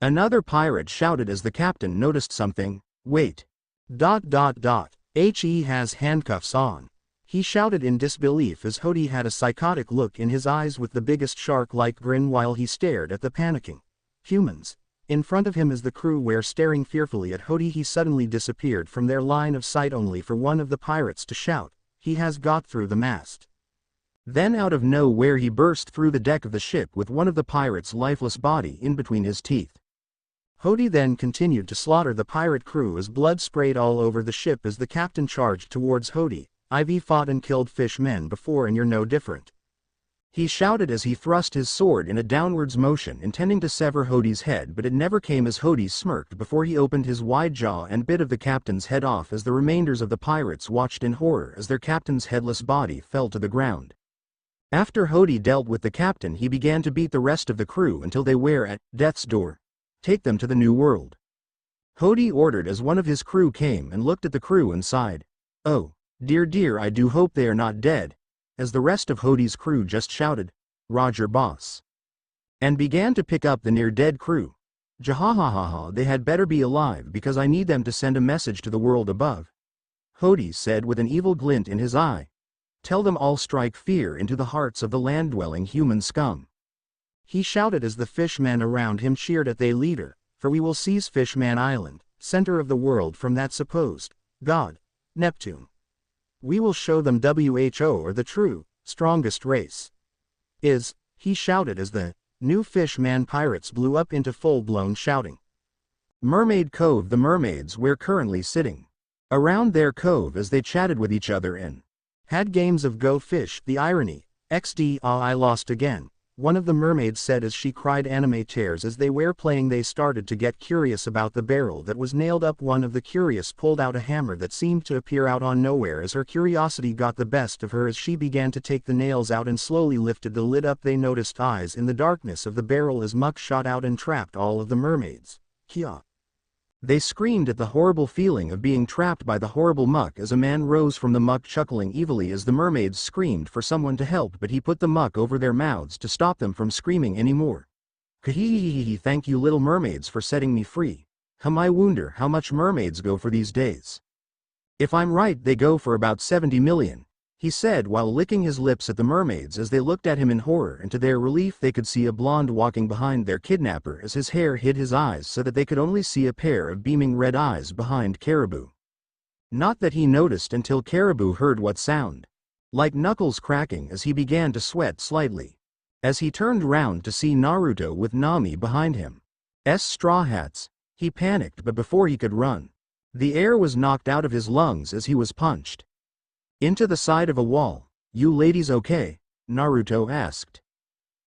Another pirate shouted as the captain noticed something. Wait. He has handcuffs on, he shouted in disbelief as Hodi had a psychotic look in his eyes with the biggest shark-like grin while he stared at the panicking humans in front of him. As the crew were staring fearfully at Hodi, he suddenly disappeared from their line of sight, only for one of the pirates to shout, he has got through the mast. Then out of nowhere he burst through the deck of the ship with one of the pirates' lifeless body in between his teeth. Hodi then continued to slaughter the pirate crew as blood sprayed all over the ship as the captain charged towards Hodi. "I've fought and killed fishmen before and you're no different," he shouted as he thrust his sword in a downwards motion intending to sever Hodi's head, but it never came as Hodi smirked before he opened his wide jaw and bit of the captain's head off as the remainders of the pirates watched in horror as their captain's headless body fell to the ground. After Hodi dealt with the captain, he began to beat the rest of the crew until they were at death's door. "Take them to the New World," Hodi ordered as one of his crew came and looked at the crew and sighed. "Oh, dear, I do hope they are not dead," as the rest of Hodi's crew just shouted, "Roger, boss," and began to pick up the near-dead crew. "Jahahaha, they had better be alive because I need them to send a message to the world above," Hodi said with an evil glint in his eye. "Tell them all strike fear into the hearts of the land-dwelling human scum," he shouted as the fishmen around him cheered at their leader, "for we will seize Fishman Island, center of the world, from that supposed god, Neptune. We will show them WHO are the true, strongest race. He shouted as the new Fishman pirates blew up into full-blown shouting. Mermaid Cove. The mermaids were currently sitting around their cove as they chatted with each other and had games of Go Fish. The irony, XD, I lost again, one of the mermaids said as she cried. Anime tears as they were playing. They started to get curious about the barrel that was nailed up. One of the curious pulled out a hammer that seemed to appear out on nowhere as her curiosity got the best of her as she began to take the nails out and slowly lifted the lid up. They noticed eyes in the darkness of the barrel as muck shot out and trapped all of the mermaids. Kia. They screamed at the horrible feeling of being trapped by the horrible muck as a man rose from the muck chuckling evilly as the mermaids screamed for someone to help, but he put the muck over their mouths to stop them from screaming anymore. "Kahihihihi, thank you little mermaids for setting me free. I wonder how much mermaids go for these days. If I'm right, they go for about 70 million, he said while licking his lips at the mermaids as they looked at him in horror, and to their relief they could see a blonde walking behind their kidnapper as his hair hid his eyes so that they could only see a pair of beaming red eyes behind Caribou. Not that he noticed until Caribou heard what sound like knuckles cracking as he began to sweat slightly. As he turned round to see Naruto with Nami behind him. Straw Hats, he panicked, but before he could run, the air was knocked out of his lungs as he was punched into the side of a wall. "You ladies okay?" Naruto asked,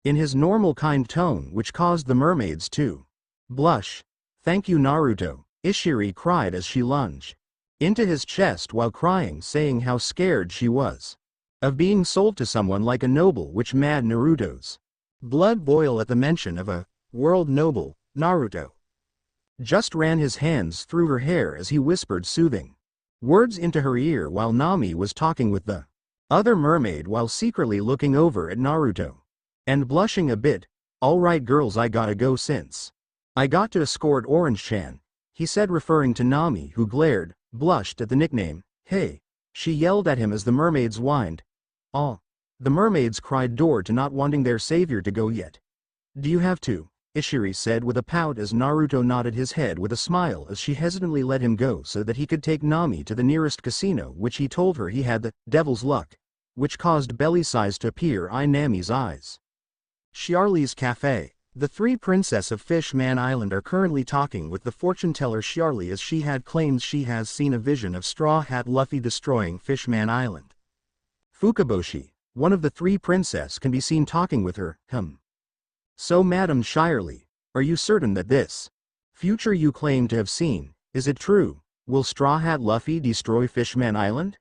in his normal kind tone, which caused the mermaids to blush. "Thank you Naruto," Ishiri cried as she lunged into his chest while crying, saying how scared she was of being sold to someone like a noble, which mad Naruto's blood boil at the mention of a world noble. Naruto just ran his hands through her hair as he whispered soothing words into her ear while Nami was talking with the other mermaid while secretly looking over at Naruto and blushing a bit. "All right girls, I gotta go since I got to escort Orange-chan," he said, referring to Nami, who blushed at the nickname. "Hey," she yelled at him as the mermaids whined. "Aw." The mermaids cried door to not wanting their savior to go yet. "Do you have to?" Ishiri said with a pout as Naruto nodded his head with a smile as she hesitantly let him go so that he could take Nami to the nearest casino, which he told her he had the devil's luck, which caused belly size to appear in Nami's eyes. Shiarli's Cafe. The three princesses of Fishman Island are currently talking with the fortune teller Shiarli as she had claims she has seen a vision of Straw Hat Luffy destroying Fishman Island. Fukaboshi, one of the three princesses, can be seen talking with her. "So Madam Shiarli, are you certain that this future you claim to have seen, is it true? Will Straw Hat Luffy destroy Fishman Island?"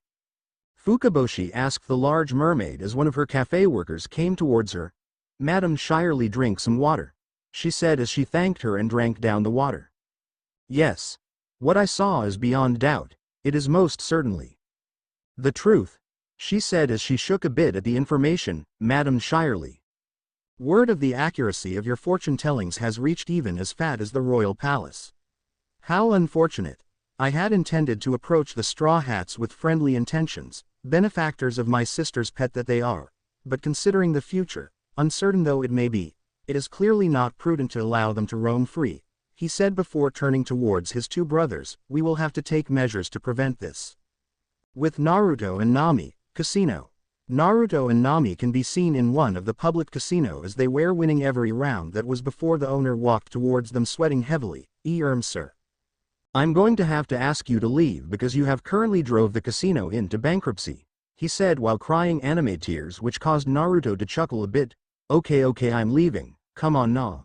Fukaboshi asked the large mermaid as one of her cafe workers came towards her. "Madam Shiarli, drink some water," she said as she thanked her and drank down the water. "Yes. What I saw is beyond doubt. It is most certainly the truth," she said as she shook a bit at the information. "Madam Shiarli, word of the accuracy of your fortune-tellings has reached even as fat as the royal palace. How unfortunate. I had intended to approach the Straw Hats with friendly intentions, benefactors of my sister's pet that they are, but considering the future, uncertain though it may be, it is clearly not prudent to allow them to roam free," he said before turning towards his two brothers. "We will have to take measures to prevent this." With Naruto and Nami, casino. Naruto and Nami can be seen in one of the public casinos as they were winning every round that was before the owner walked towards them sweating heavily. Sir. I'm going to have to ask you to leave because you have currently drove the casino into bankruptcy, he said while crying anime tears which caused Naruto to chuckle a bit. Okay, I'm leaving, come on nah.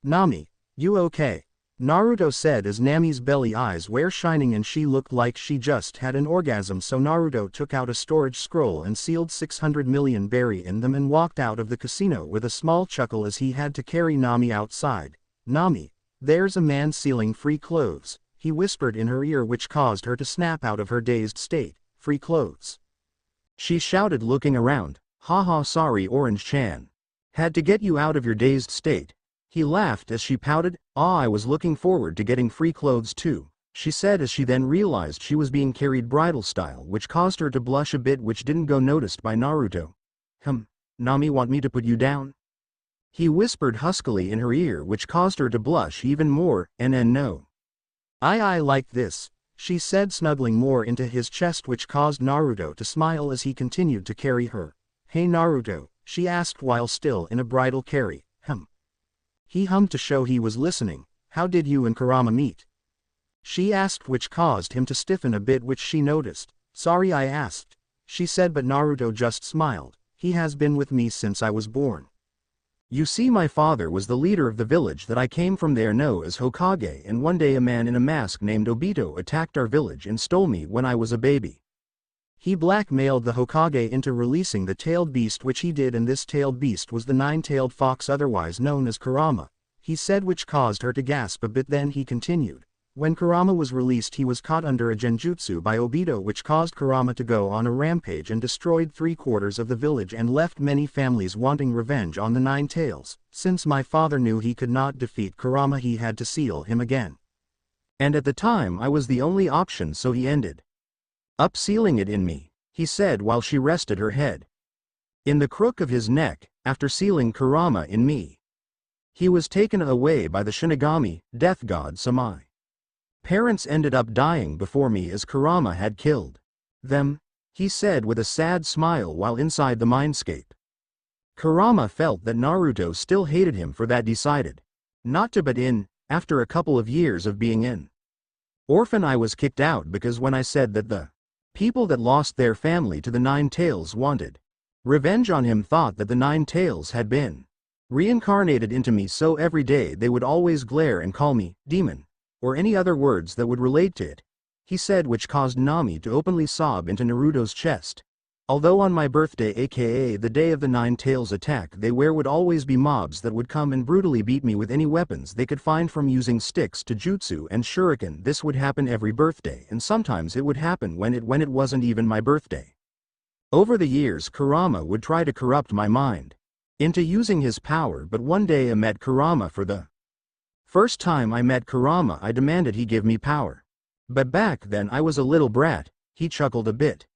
Nami, you okay? Naruto said as Nami's belly eyes were shining and she looked like she just had an orgasm, so Naruto took out a storage scroll and sealed 600 million berry in them and walked out of the casino with a small chuckle as he had to carry Nami outside. Nami, there's a man sealing free clothes, he whispered in her ear which caused her to snap out of her dazed state. Free clothes? She shouted looking around. Haha, sorry Orange-chan. Had to get you out of your dazed state. He laughed as she pouted. I was looking forward to getting free clothes too, she said as she then realized she was being carried bridal style which caused her to blush a bit which didn't go noticed by Naruto. Nami want me to put you down? He whispered huskily in her ear which caused her to blush even more. No. I like this, she said snuggling more into his chest which caused Naruto to smile as he continued to carry her. Hey Naruto, she asked while still in a bridal carry. He hummed to show he was listening. How did you and Kurama meet? She asked which caused him to stiffen a bit which she noticed. Sorry I asked, she said but Naruto just smiled. He has been with me since I was born. You see my father was the leader of the village that I came from there known as Hokage, and one day a man in a mask named Obito attacked our village and stole me when I was a baby. He blackmailed the Hokage into releasing the tailed beast which he did, and this tailed beast was the nine-tailed fox otherwise known as Kurama, he said which caused her to gasp a bit. Then he continued. When Kurama was released he was caught under a genjutsu by Obito which caused Kurama to go on a rampage and destroyed 3/4 of the village and left many families wanting revenge on the Nine Tails. Since my father knew he could not defeat Kurama he had to seal him again. And at the time I was the only option, so he ended up sealing it in me, he said while she rested her head in the crook of his neck. After sealing Kurama in me, he was taken away by the Shinigami, death god, so my parents ended up dying before me as Kurama had killed them, he said with a sad smile while inside the mindscape. Kurama felt that Naruto still hated him for that, decided not to butt in. After a couple of years of being an orphan I was kicked out because when I said that the people that lost their family to the Nine Tails wanted revenge on him thought that the Nine Tails had been reincarnated into me, so every day they would always glare and call me demon or any other words that would relate to it, he said, which caused Nami to openly sob into Naruto's chest. Although on my birthday, aka the day of the Nine Tails attack, would always be mobs that would come and brutally beat me with any weapons they could find, from using sticks to jutsu and shuriken. This would happen every birthday, and sometimes it would happen when it wasn't even my birthday. Over the years Kurama would try to corrupt my mind into using his power, but one day I met Kurama for the first time. I met Kurama, I demanded he give me power. But back then I was a little brat, he chuckled a bit.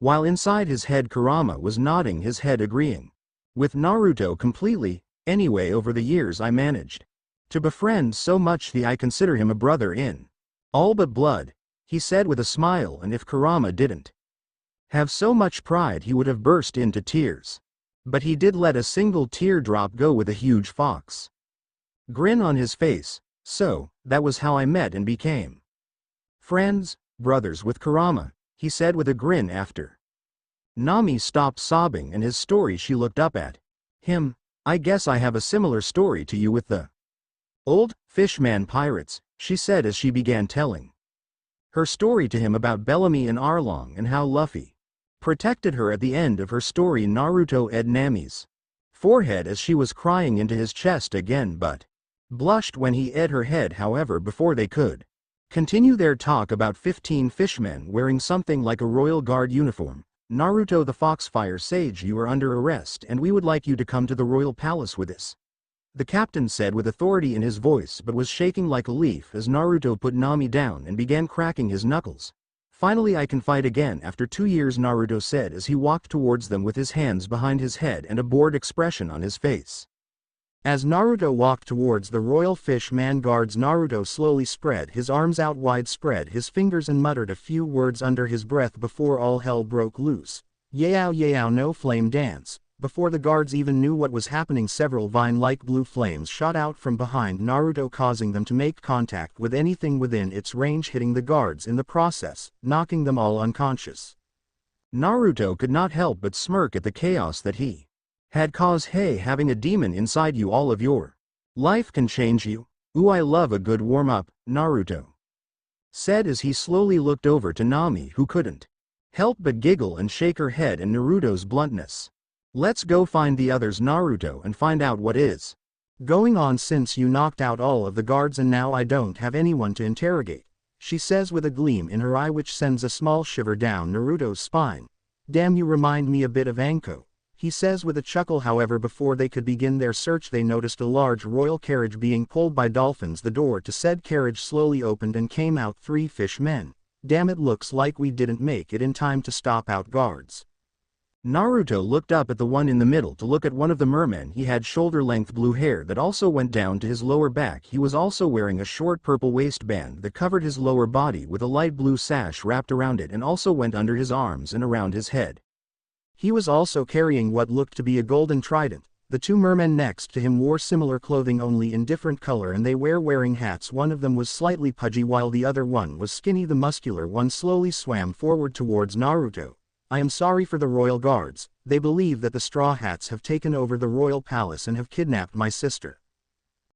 While inside his head Kurama was nodding his head agreeing with Naruto completely. Anyway, over the years I managed to befriend so much that I consider him a brother in all but blood, he said with a smile, and if Kurama didn't have so much pride he would have burst into tears. But he did let a single teardrop go with a huge fox grin on his face. So, that was how I met and became friends, brothers with Kurama, he said with a grin after Nami stopped sobbing and his story. She looked up at him. I guess I have a similar story to you with the old Fishman pirates, she said as she began telling her story to him about Bellamy and Arlong and how Luffy protected her. At the end of her story, Naruto ed Nami's forehead as she was crying into his chest again, but blushed when he ed her head. However, before they could continue their talk about 15 fishmen wearing something like a royal guard uniform, Naruto the Foxfire sage, you are under arrest and we would like you to come to the royal palace with us, the captain said with authority in his voice, but was shaking like a leaf as Naruto put Nami down and began cracking his knuckles. Finally, I can fight again after 2 years, Naruto said as he walked towards them with his hands behind his head and a bored expression on his face. As Naruto walked towards the royal fish man guards, Naruto slowly spread his arms out wide, spread his fingers and muttered a few words under his breath before all hell broke loose. Yao yao no flame dance. Before the guards even knew what was happening, several vine-like blue flames shot out from behind Naruto, causing them to make contact with anything within its range, hitting the guards in the process, knocking them all unconscious. Naruto could not help but smirk at the chaos that he had caused. Hey, having a demon inside you all of your life can change you. Ooh, I love a good warm-up, Naruto said as he slowly looked over to Nami, who couldn't help but giggle and shake her head at Naruto's bluntness. Let's go find the others, Naruto, and find out what is going on, since you knocked out all of the guards and now I don't have anyone to interrogate, she says with a gleam in her eye which sends a small shiver down Naruto's spine. Damn, you remind me a bit of Anko, he says with a chuckle. However, before they could begin their search, they noticed a large royal carriage being pulled by dolphins. The door to said carriage slowly opened and came out 3 fish men. Damn, it looks like we didn't make it in time to stop out guards. Naruto looked up at the one in the middle to look at one of the mermen. He had shoulder-length blue hair that also went down to his lower back. He was also wearing a short purple waistband that covered his lower body with a light blue sash wrapped around it and also went under his arms and around his head. He was also carrying what looked to be a golden trident. The 2 mermen next to him wore similar clothing, only in different color, and they were wearing hats. One of them was slightly pudgy while the other one was skinny. The muscular one slowly swam forward towards Naruto. I am sorry for the royal guards. They believe that the Straw Hats have taken over the royal palace and have kidnapped my sister.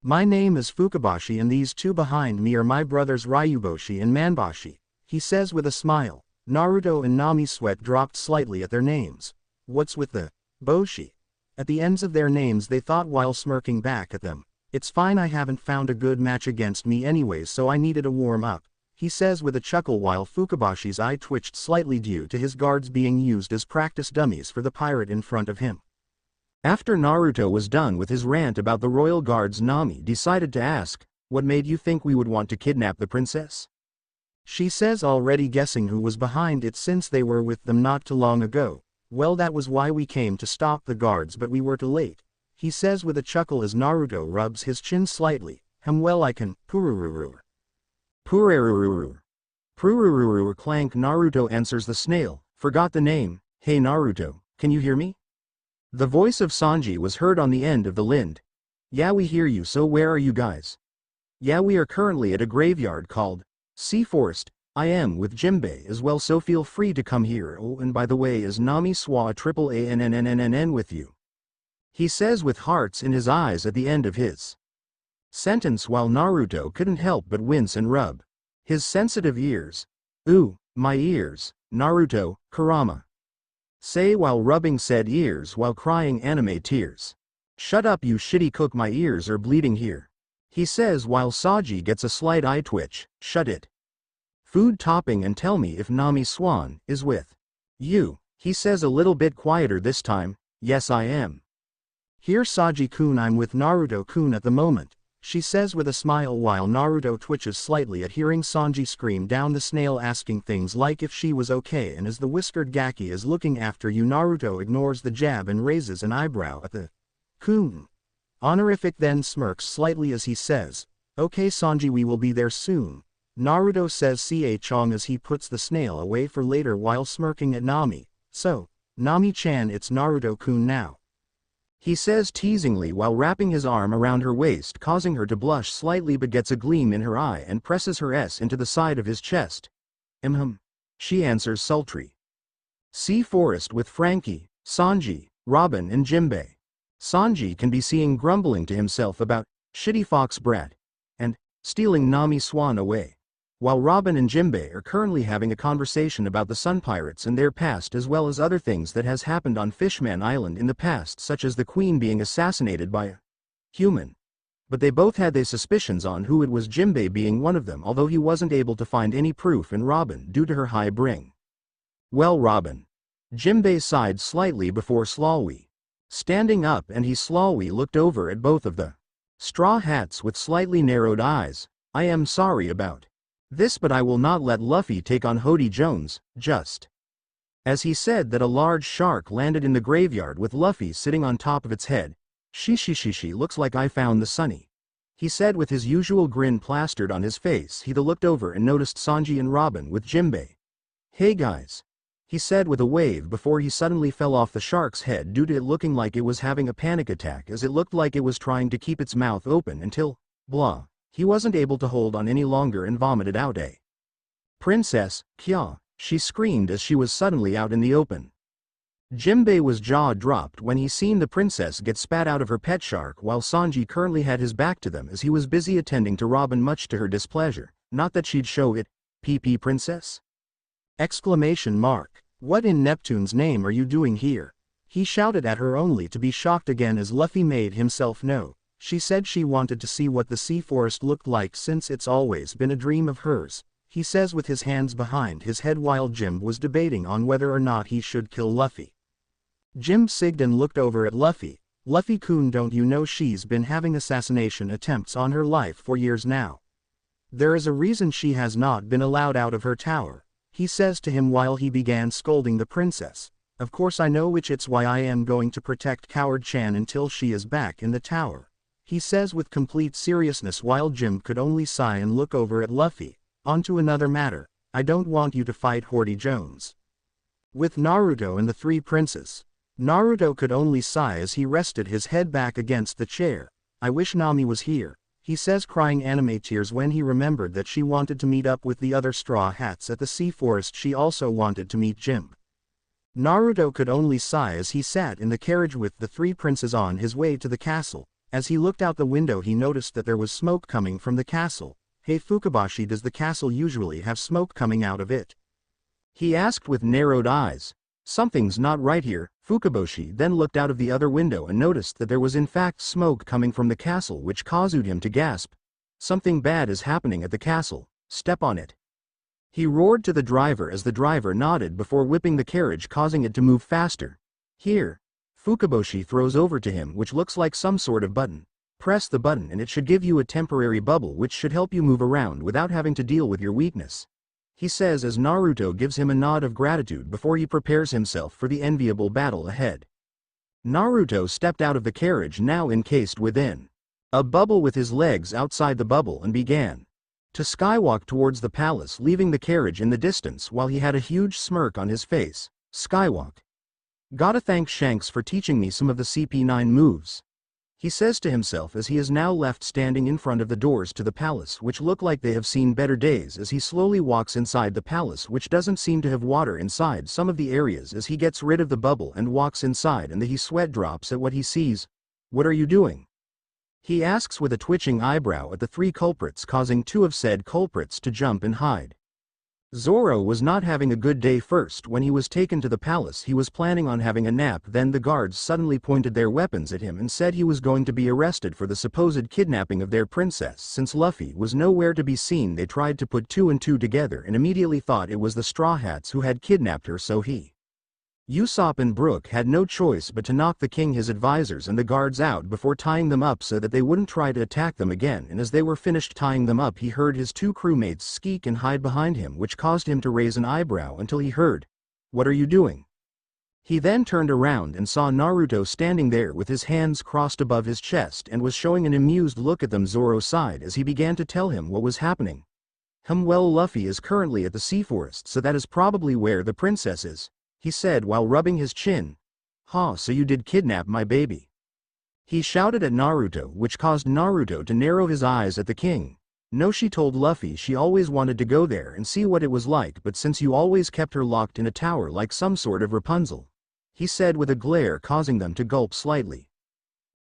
My name is Fukabashi and these 2 behind me are my brothers Ryuboshi and Manbashi, he says with a smile. Naruto and Nami's sweat dropped slightly at their names. What's with the Boshi at the ends of their names, they thought while smirking back at them. It's fine, I haven't found a good match against me anyways, so I needed a warm-up, he says with a chuckle while Fukabashi's eye twitched slightly due to his guards being used as practice dummies for the pirate in front of him. After Naruto was done with his rant about the royal guards, Nami decided to ask, what made you think we would want to kidnap the princess? She says, already guessing who was behind it since they were with them not too long ago. Well, that was why we came to stop the guards, but we were too late, he says with a chuckle as Naruto rubs his chin slightly. Well, I can, Purururu. Purururu. Purururu clank. Naruto answers the snail. Forgot the name. Hey Naruto, can you hear me? The voice of Sanji was heard on the end of the lind. Yeah, we hear you. So where are you guys? Yeah, we are currently at a graveyard called Sea Forest. I am with Jimbei as well, so feel free to come here. Oh, and by the way, is Nami Swa triple ANNNNN with you? He says with hearts in his eyes at the end of his sentence, while Naruto couldn't help but wince and rub his sensitive ears. Ooh, my ears, Naruto, Kurama say while rubbing said ears while crying anime tears. Shut up, you shitty cook, my ears are bleeding here, he says while Saji gets a slight eye twitch. Shut it. Food topping, and tell me if Nami Swan is with you, he says a little bit quieter this time. Yes, I am. Here Saji-kun, I'm with Naruto-kun at the moment, she says with a smile while Naruto twitches slightly at hearing Sanji scream down the snail asking things like if she was okay, and as the whiskered Gaki is looking after you, Naruto ignores the jab and raises an eyebrow at the kun. Honorific then smirks slightly as he says, okay Sanji, we will be there soon. Naruto says Chong as he puts the snail away for later while smirking at Nami. So, Nami-chan, it's Naruto-kun now, he says teasingly while wrapping his arm around her waist, causing her to blush slightly but gets a gleam in her eye and presses her S into the side of his chest. She answers sultry. Sea Forest with Frankie, Sanji, Robin and Jimbei. Sanji can be seen grumbling to himself about shitty fox brat and stealing Nami Swan away, while Robin and Jimbei are currently having a conversation about the Sun Pirates and their past, as well as other things that has happened on Fishman Island in the past, such as the Queen being assassinated by a human. But they both had their suspicions on who it was, Jimbei being one of them, although he wasn't able to find any proof in Robin due to her high bring. Well, Robin. Jimbei sighed slightly before slowly standing up, and he slowly looked over at both of the Straw Hats with slightly narrowed eyes. I am sorry about this, but I will not let Luffy take on Hodi Jones. Just as he said that, a large shark landed in the graveyard with Luffy sitting on top of its head. She looks like I found the sunny, he said with his usual grin plastered on his face. He looked over and noticed Sanji and Robin with Jimbei. Hey guys, he said with a wave before he suddenly fell off the shark's head due to it looking like it was having a panic attack as it looked like it was trying to keep its mouth open until, blah, he wasn't able to hold on any longer and vomited out a princess, kya, she screamed as she was suddenly out in the open. Jimbei was jaw-dropped when he seen the princess get spat out of her pet shark while Sanji currently had his back to them as he was busy attending to Robin much to her displeasure, not that she'd show it, PP princess? Exclamation mark. What in Neptune's name are you doing here? He shouted at her only to be shocked again as Luffy made himself know. She said she wanted to see what the sea forest looked like since it's always been a dream of hers, he says with his hands behind his head while Jim was debating on whether or not he should kill Luffy. Jim sigged and looked over at Luffy. Luffy-kun, don't you know she's been having assassination attempts on her life for years now? There is a reason she has not been allowed out of her tower, he says to him while he began scolding the princess. Of course I know which it's why I am going to protect Coward-chan until she is back in the tower, he says with complete seriousness while Jim could only sigh and look over at Luffy. On to another matter, I don't want you to fight Hodi Jones with Naruto and the three princes. Naruto could only sigh as he rested his head back against the chair. I wish Nami was here, he says crying anime tears when he remembered that she wanted to meet up with the other Straw Hats at the sea forest. She also wanted to meet Jim. Naruto could only sigh as he sat in the carriage with the three princes on his way to the castle. As he looked out the window he noticed that there was smoke coming from the castle. Hey Fukabashi, does the castle usually have smoke coming out of it? He asked with narrowed eyes. Something's not right here. Fukabashi then looked out of the other window and noticed that there was in fact smoke coming from the castle, which caused him to gasp. Something bad is happening at the castle. Step on it. He roared to the driver as the driver nodded before whipping the carriage, causing it to move faster. Here. Fukabashi throws over to him which looks like some sort of button. Press the button and it should give you a temporary bubble which should help you move around without having to deal with your weakness, he says as Naruto gives him a nod of gratitude before he prepares himself for the enviable battle ahead. Naruto stepped out of the carriage now encased within a bubble with his legs outside the bubble and began to skywalk towards the palace, leaving the carriage in the distance while he had a huge smirk on his face. Skywalk. Gotta thank Shanks for teaching me some of the CP9 moves, he says to himself as he is now left standing in front of the doors to the palace which look like they have seen better days as he slowly walks inside the palace which doesn't seem to have water inside some of the areas as he gets rid of the bubble and walks inside and he sweat drops at what he sees. What are you doing? He asks with a twitching eyebrow at the three culprits, causing two of said culprits to jump and hide. Zoro was not having a good day. First, when he was taken to the palace he was planning on having a nap, then the guards suddenly pointed their weapons at him and said he was going to be arrested for the supposed kidnapping of their princess. Since Luffy was nowhere to be seen they tried to put two and two together and immediately thought it was the Straw Hats who had kidnapped her, so Usopp and Brook had no choice but to knock the king, his advisors and the guards out before tying them up so that they wouldn't try to attack them again, and as they were finished tying them up he heard his two crewmates squeak and hide behind him, which caused him to raise an eyebrow until he heard, "What are you doing?" He then turned around and saw Naruto standing there with his hands crossed above his chest and was showing an amused look at them. Zoro sighed as he began to tell him what was happening. Well, Luffy is currently at the sea forest, so that is probably where the princess is, he said while rubbing his chin. So you did kidnap my baby?" he shouted at Naruto, which caused Naruto to narrow his eyes at the king. No, she told Luffy she always wanted to go there and see what it was like, but since you always kept her locked in a tower like some sort of Rapunzel, he said with a glare causing them to gulp slightly.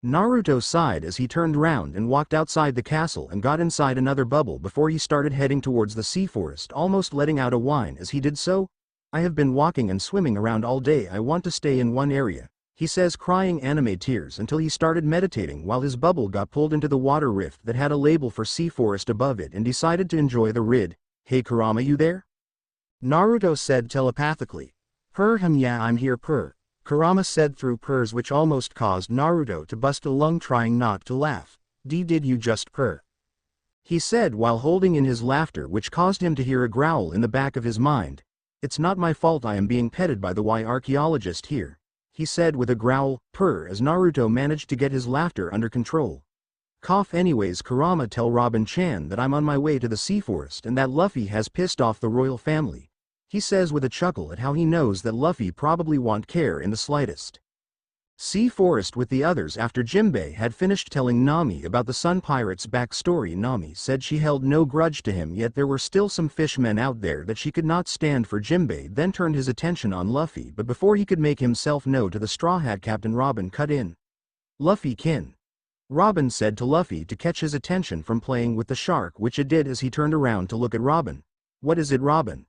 Naruto sighed as he turned round and walked outside the castle and got inside another bubble before he started heading towards the sea forest, almost letting out a whine as he did so. "I have been walking and swimming around all day, I want to stay in one area," he says crying anime tears until he started meditating while his bubble got pulled into the water rift that had a label for sea forest above it and decided to enjoy the rid. "Hey Kurama, you there?" Naruto said telepathically. Yeah, I'm here purr," Kurama said through purrs, which almost caused Naruto to bust a lung trying not to laugh. Did you just purr?" he said while holding in his laughter, which caused him to hear a growl in the back of his mind. "It's not my fault I am being petted by the archaeologist here," he said with a growl, purr, as Naruto managed to get his laughter under control. Anyways, Kurama, tell Robin-chan that I'm on my way to the sea forest and that Luffy has pissed off the royal family," he says with a chuckle at how he knows that Luffy probably won't care in the slightest. Sea Forest with the others. After Jinbei had finished telling Nami about the Sun Pirate's backstory, Nami said she held no grudge to him, yet there were still some fishmen out there that she could not stand. For Jinbei then turned his attention on Luffy, but before he could make himself known to the Straw Hat Captain, Robin cut in. "Luffy kin." Robin said to Luffy to catch his attention from playing with the shark, which it did as he turned around to look at Robin. "What is it, Robin?"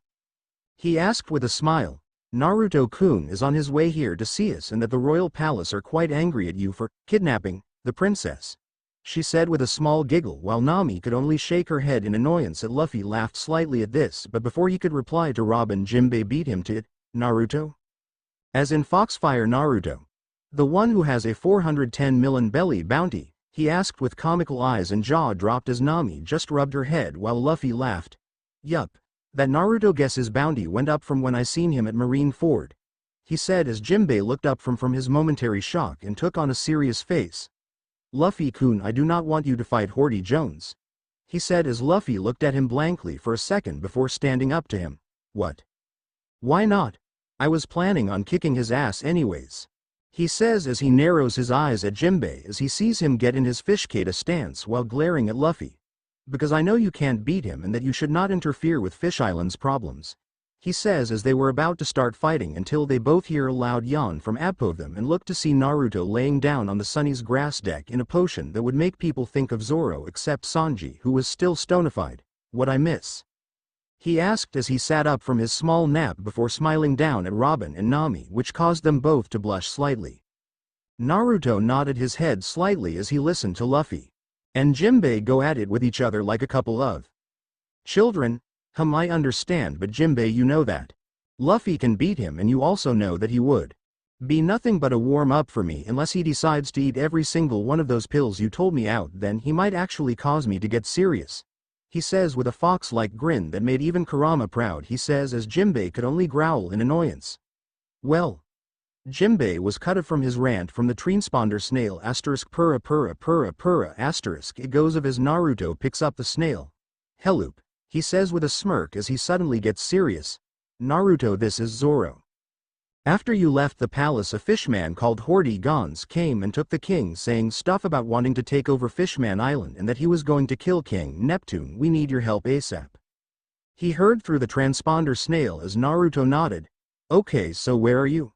he asked with a smile. "Naruto-kun is on his way here to see us, and that the royal palace are quite angry at you for kidnapping the princess," she said with a small giggle, while Nami could only shake her head in annoyance at Luffy laughed slightly at this, but before he could reply to Robin, Jinbei beat him to it. "Naruto? As in Foxfire Naruto? The one who has a 410 million belly bounty?" he asked with comical eyes, and jaw dropped as Nami just rubbed her head while Luffy laughed. "Yup. That Naruto guess his bounty went up from when I seen him at Marineford," he said as Jinbei looked up from his momentary shock and took on a serious face. "Luffy-kun, I do not want you to fight Hodi Jones," he said as Luffy looked at him blankly for a second before standing up to him. "What? Why not? I was planning on kicking his ass anyways," he says as he narrows his eyes at Jinbei as he sees him get in his fishkata stance while glaring at Luffy. "Because I know you can't beat him and that you should not interfere with Fish Island's problems," he says as they were about to start fighting until they both hear a loud yawn from above them and look to see Naruto laying down on the Sunny's grass deck in a potion that would make people think of Zoro except Sanji, who was still stonified. "What I miss?" he asked as he sat up from his small nap before smiling down at Robin and Nami, which caused them both to blush slightly. Naruto nodded his head slightly as he listened to Luffy and Jinbei go at it with each other like a couple of children. I understand, but Jinbei, you know that Luffy can beat him, and you also know that he would be nothing but a warm-up for me unless he decides to eat every single one of those pills you told me out. Then he might actually cause me to get serious," he says with a fox-like grin that made even Kurama proud, he says as Jinbei could only growl in annoyance. "Well." Jinbei was cut from his rant from the transponder snail *purra purra purra purra*. It goes of as Naruto picks up the snail. "Helloop," he says with a smirk as he suddenly gets serious. "Naruto, this is Zoro. After you left the palace, a fishman called Hodi Jones came and took the king, saying stuff about wanting to take over Fishman Island and that he was going to kill King Neptune. We need your help ASAP." He heard through the transponder snail as Naruto nodded. "Okay, so where are you?"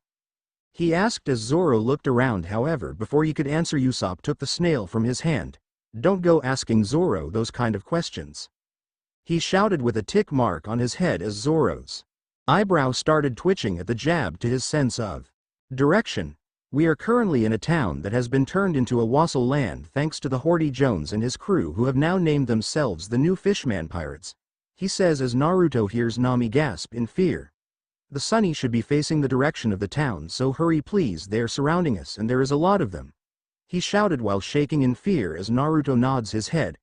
he asked as Zoro looked around. However, before he could answer, Usopp took the snail from his hand. "Don't go asking Zoro those kind of questions," he shouted with a tick mark on his head as Zoro's eyebrow started twitching at the jab to his sense of direction. "We are currently in a town that has been turned into a wassail land thanks to the Hodi Jones and his crew, who have now named themselves the new Fishman Pirates," he says as Naruto hears Nami gasp in fear. "The Sunny should be facing the direction of the town, so hurry please, they're surrounding us and there is a lot of them," he shouted while shaking in fear as Naruto nods his head.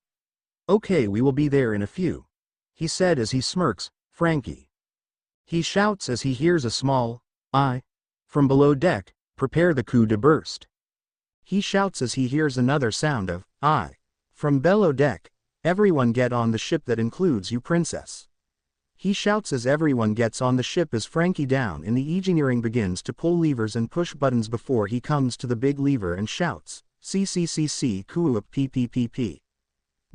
"Okay, we will be there in a few," he said as he smirks. "Frankie," he shouts as he hears a small "I" from below deck. "Prepare the coup to burst," he shouts as he hears another sound of "I" from below deck. "Everyone get on the ship, that includes you, princess," he shouts as everyone gets on the ship as Frankie down in the engineering begins to pull levers and push buttons before he comes to the big lever and shouts, "CCCC Kuup PPPP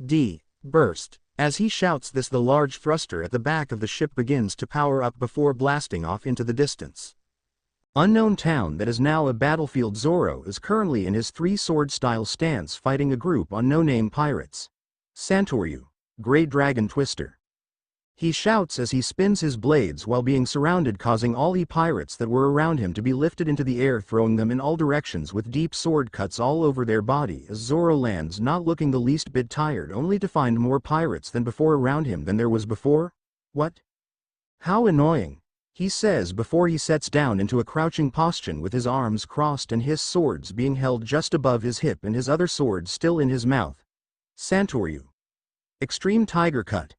D burst." As he shouts this, the large thruster at the back of the ship begins to power up before blasting off into the distance. Unknown town that is now a battlefield. Zoro is currently in his three-sword style stance fighting a group on no-name pirates. "Santoryu, Great Dragon Twister," he shouts as he spins his blades while being surrounded, causing all the pirates that were around him to be lifted into the air, throwing them in all directions with deep sword cuts all over their body as Zoro lands, not looking the least bit tired, only to find more pirates than before around him than there was before. "What? How annoying," he says before he sets down into a crouching posture with his arms crossed and his swords being held just above his hip and his other sword still in his mouth. "Santoryu, Extreme Tiger Cut,"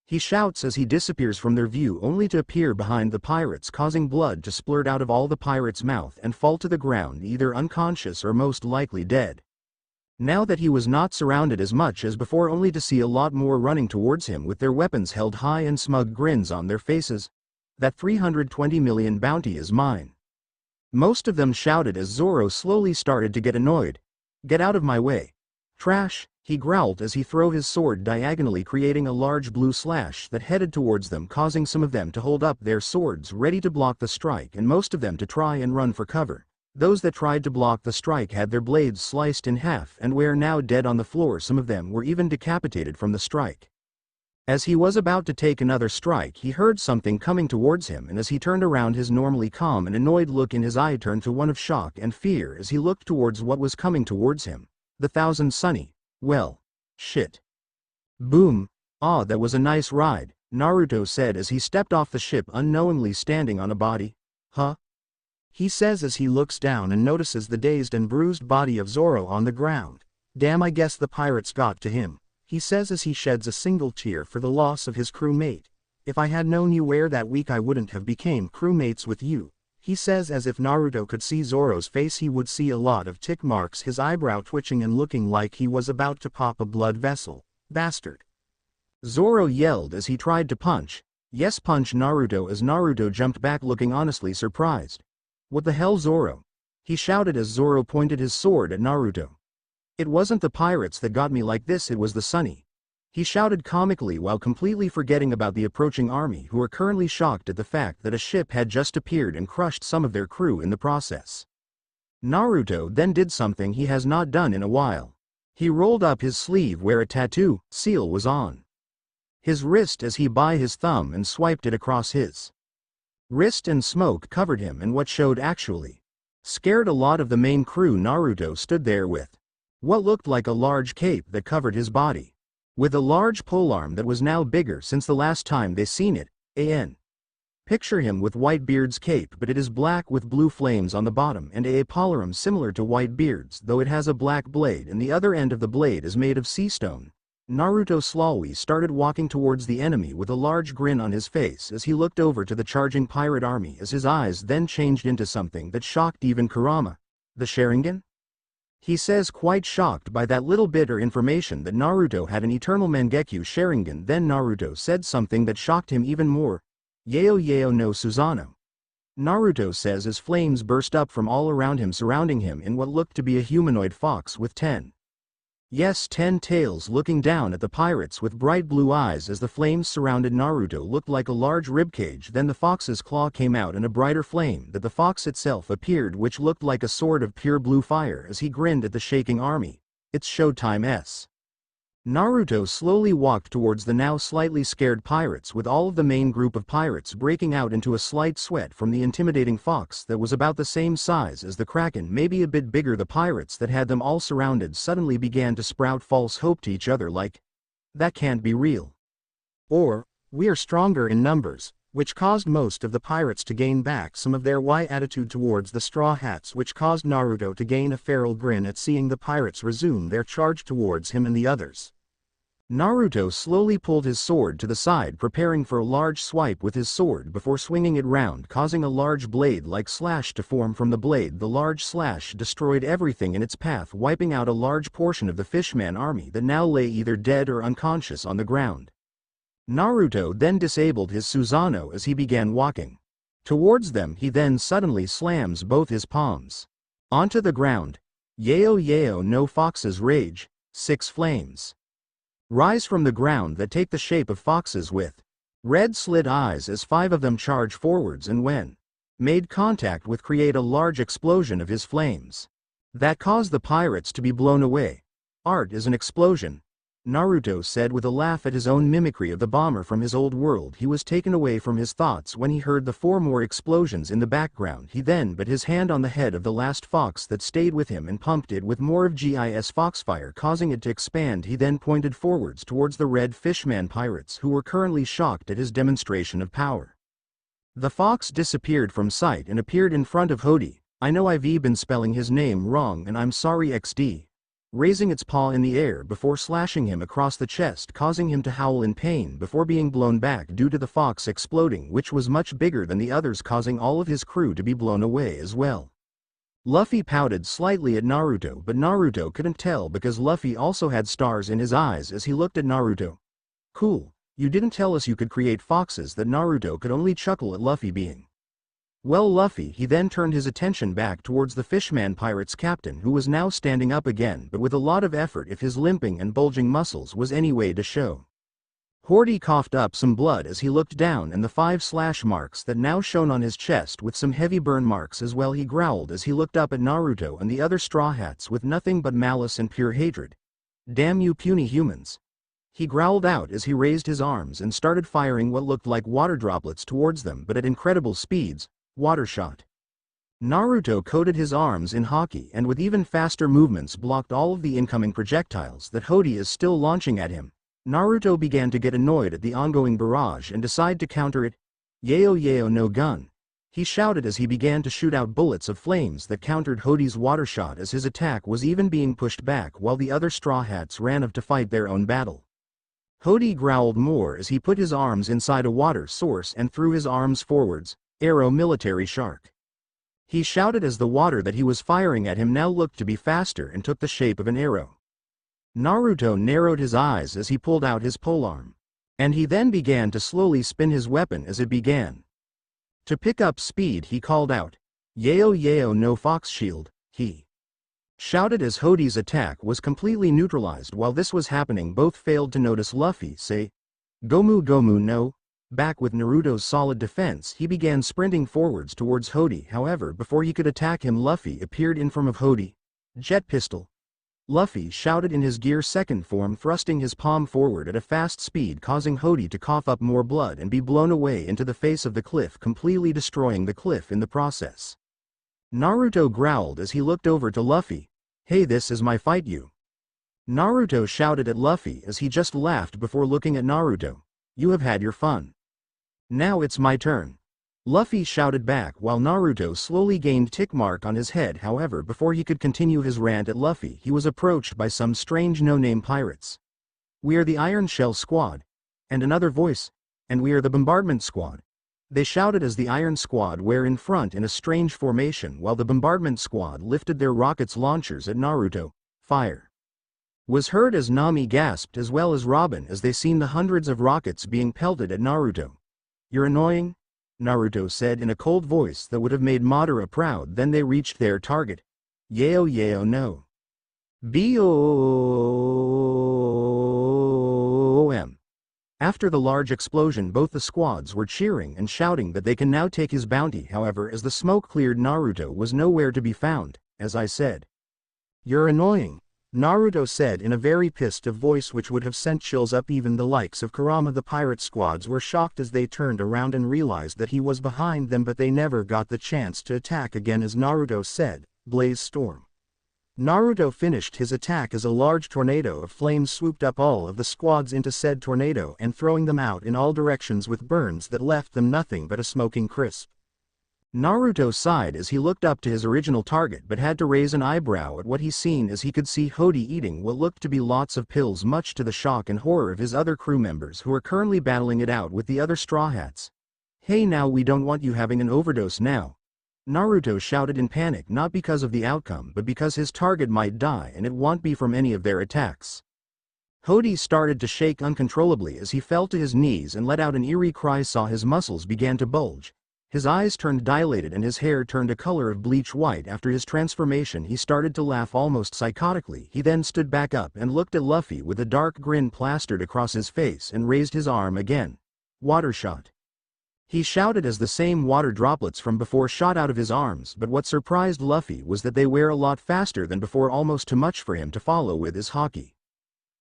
he shouts as he disappears from their view only to appear behind the pirates, causing blood to splurt out of all the pirates' mouth and fall to the ground either unconscious or most likely dead. Now that he was not surrounded as much as before, only to see a lot more running towards him with their weapons held high and smug grins on their faces. That 320 million bounty is mine. Most of them shouted as Zoro slowly started to get annoyed. Get out of my way. Trash, he growled as he threw his sword diagonally, creating a large blue slash that headed towards them, causing some of them to hold up their swords ready to block the strike and most of them to try and run for cover. Those that tried to block the strike had their blades sliced in half and were now dead on the floor. Some of them were even decapitated from the strike. As he was about to take another strike, he heard something coming towards him, and as he turned around, his normally calm and annoyed look in his eye turned to one of shock and fear as he looked towards what was coming towards him. The Thousand Sunny. Well, shit. Boom. Ah, that was a nice ride, Naruto said as he stepped off the ship, unknowingly standing on a body. Huh? He says as he looks down and notices the dazed and bruised body of Zoro on the ground. Damn, I guess the pirates got to him, he says as he sheds a single tear for the loss of his crewmate. If I had known you were that weak, I wouldn't have became crewmates with you, he says as if Naruto could see Zoro's face he would see a lot of tick marks, his eyebrow twitching and looking like he was about to pop a blood vessel. Bastard. Zoro yelled as he tried to punch. Yes, punch Naruto, as Naruto jumped back looking honestly surprised. What the hell, Zoro? He shouted as Zoro pointed his sword at Naruto. It wasn't the pirates that got me like this, it was the Sunny. He shouted comically while completely forgetting about the approaching army, who were currently shocked at the fact that a ship had just appeared and crushed some of their crew in the process. Naruto then did something he has not done in a while. He rolled up his sleeve where a tattoo seal was on his wrist as he by his thumb and swiped it across his wrist, and smoke covered him and what showed actually scared a lot of the main crew. Naruto stood there with what looked like a large cape that covered his body, with a large polearm that was now bigger since the last time they seen it. Picture him with Whitebeard's cape, but it is black with blue flames on the bottom, and a polearm similar to Whitebeard's, though it has a black blade and the other end of the blade is made of sea stone. Naruto slowly started walking towards the enemy with a large grin on his face as he looked over to the charging pirate army, as his eyes then changed into something that shocked even Kurama. The Sharingan? He says, quite shocked by that little bit of information that Naruto had an eternal Mangekyo Sharingan. Then Naruto said something that shocked him even more. Yeo Yeo no Susanoo. Naruto says as flames burst up from all around him, surrounding him in what looked to be a humanoid fox with 10 tails, looking down at the pirates with bright blue eyes. As the flames surrounded Naruto looked like a large ribcage, then the fox's claw came out and a brighter flame that the fox itself appeared, which looked like a sword of pure blue fire. As he grinned at the shaking army, it's showtime. Naruto slowly walked towards the now slightly scared pirates, with all of the main group of pirates breaking out into a slight sweat from the intimidating fox that was about the same size as the kraken, maybe a bit bigger. The pirates that had them all surrounded suddenly began to sprout false hope to each other like, that can't be real. Or, we are stronger in numbers, which caused most of the pirates to gain back some of their attitude towards the Straw Hats, which caused Naruto to gain a feral grin at seeing the pirates resume their charge towards him and the others. Naruto slowly pulled his sword to the side, preparing for a large swipe with his sword before swinging it round, causing a large blade-like slash to form from the blade. The large slash destroyed everything in its path, wiping out a large portion of the Fishman army that now lay either dead or unconscious on the ground. Naruto then disabled his Susanoo as he began walking towards them. He then suddenly slams both his palms onto the ground. Yeo Yeo no Fox's rage. 6 flames rise from the ground that take the shape of foxes with red slit eyes as 5 of them charge forwards, and when made contact with, create a large explosion of his flames that cause the pirates to be blown away. Art is an explosion, Naruto said with a laugh at his own mimicry of the bomber from his old world. He was taken away from his thoughts when he heard the 4 more explosions in the background. He then put his hand on the head of the last fox that stayed with him and pumped it with more of GIS Foxfire, causing it to expand. He then pointed forwards towards the red Fishman pirates, who were currently shocked at his demonstration of power. The fox disappeared from sight and appeared in front of Hodi. I know I've been spelling his name wrong and I'm sorry XD. Raising its paw in the air before slashing him across the chest, causing him to howl in pain before being blown back due to the fox exploding, which was much bigger than the others, causing all of his crew to be blown away as well. Luffy pouted slightly at Naruto, but Naruto couldn't tell because Luffy also had stars in his eyes as he looked at Naruto. Cool, You didn't tell us you could create foxes. That Naruto could only chuckle at Luffy being. Well, Luffy. He then turned his attention back towards the Fishman pirate's captain, who was now standing up again, but with a lot of effort if his limping and bulging muscles was any way to show. Hodi coughed up some blood as he looked down, and the 5 slash marks that now shone on his chest with some heavy burn marks as well. He growled as he looked up at Naruto and the other Straw Hats with nothing but malice and pure hatred. Damn you puny humans. He growled out as he raised his arms and started firing what looked like water droplets towards them, but at incredible speeds. Water shot. Naruto coated his arms in Haki and with even faster movements blocked all of the incoming projectiles that Hodi is still launching at him. Naruto began to get annoyed at the ongoing barrage and decided to counter it. Yayo yayo no gun. He shouted as he began to shoot out bullets of flames that countered Hodi's water shot as his attack was even being pushed back while the other Straw Hats ran off to fight their own battle. Hodi growled more as he put his arms inside a water source and threw his arms forwards. Arrow military shark. He shouted as the water that he was firing at him now looked to be faster and took the shape of an arrow. Naruto narrowed his eyes as he pulled out his polearm. And he then began to slowly spin his weapon as it began to pick up speed. He called out, "Yayo yayo no fox shield," he shouted as Hodi's attack was completely neutralized. While this was happening, both failed to notice Luffy say, "Gomu Gomu no." Back with Naruto's solid defense, he began sprinting forwards towards Hodi. However, before he could attack him, Luffy appeared in front of Hodi. Jet pistol. Luffy shouted in his Gear Second form, thrusting his palm forward at a fast speed, causing Hodi to cough up more blood and be blown away into the face of the cliff, completely destroying the cliff in the process. Naruto growled as he looked over to Luffy. "Hey, this is my fight, you." Naruto shouted at Luffy as he just laughed before looking at Naruto. "You have had your fun. Now it's my turn." Luffy shouted back while Naruto slowly gained tick mark on his head. However, before he could continue his rant at Luffy, he was approached by some strange no-name pirates. "We are the Iron Shell Squad." And another voice. "And we are the Bombardment Squad." They shouted as the Iron Squad were in front in a strange formation while the Bombardment Squad lifted their rockets launchers at Naruto. Fire was heard as Nami gasped as well as Robin as they seen the hundreds of rockets being pelted at Naruto. "You're annoying," Naruto said in a cold voice that would have made Madara proud. Then they reached their target. "Yayo yayo no. BOM." After the large explosion, both the squads were cheering and shouting that they can now take his bounty. However, as the smoke cleared, Naruto was nowhere to be found. "As I said, you're annoying," Naruto said in a very pissed off voice which would have sent chills up even the likes of Kurama. The pirate squads were shocked as they turned around and realized that he was behind them, but they never got the chance to attack again. As Naruto said, "Blaze storm." Naruto finished his attack as a large tornado of flames swooped up all of the squads into said tornado and throwing them out in all directions with burns that left them nothing but a smoking crisp. Naruto sighed as he looked up to his original target but had to raise an eyebrow at what he seen as he could see Hodi eating what looked to be lots of pills, much to the shock and horror of his other crew members who are currently battling it out with the other Straw Hats. "Hey, now we don't want you having an overdose now," Naruto shouted in panic, not because of the outcome but because his target might die and it won't be from any of their attacks. Hodi started to shake uncontrollably as he fell to his knees and let out an eerie cry. Saw his muscles began to bulge. His eyes turned dilated and his hair turned a color of bleach white. After his transformation, he started to laugh almost psychotically. He then stood back up and looked at Luffy with a dark grin plastered across his face and raised his arm again. "Water shot." He shouted as the same water droplets from before shot out of his arms, but what surprised Luffy was that they were a lot faster than before, almost too much for him to follow with his Haki.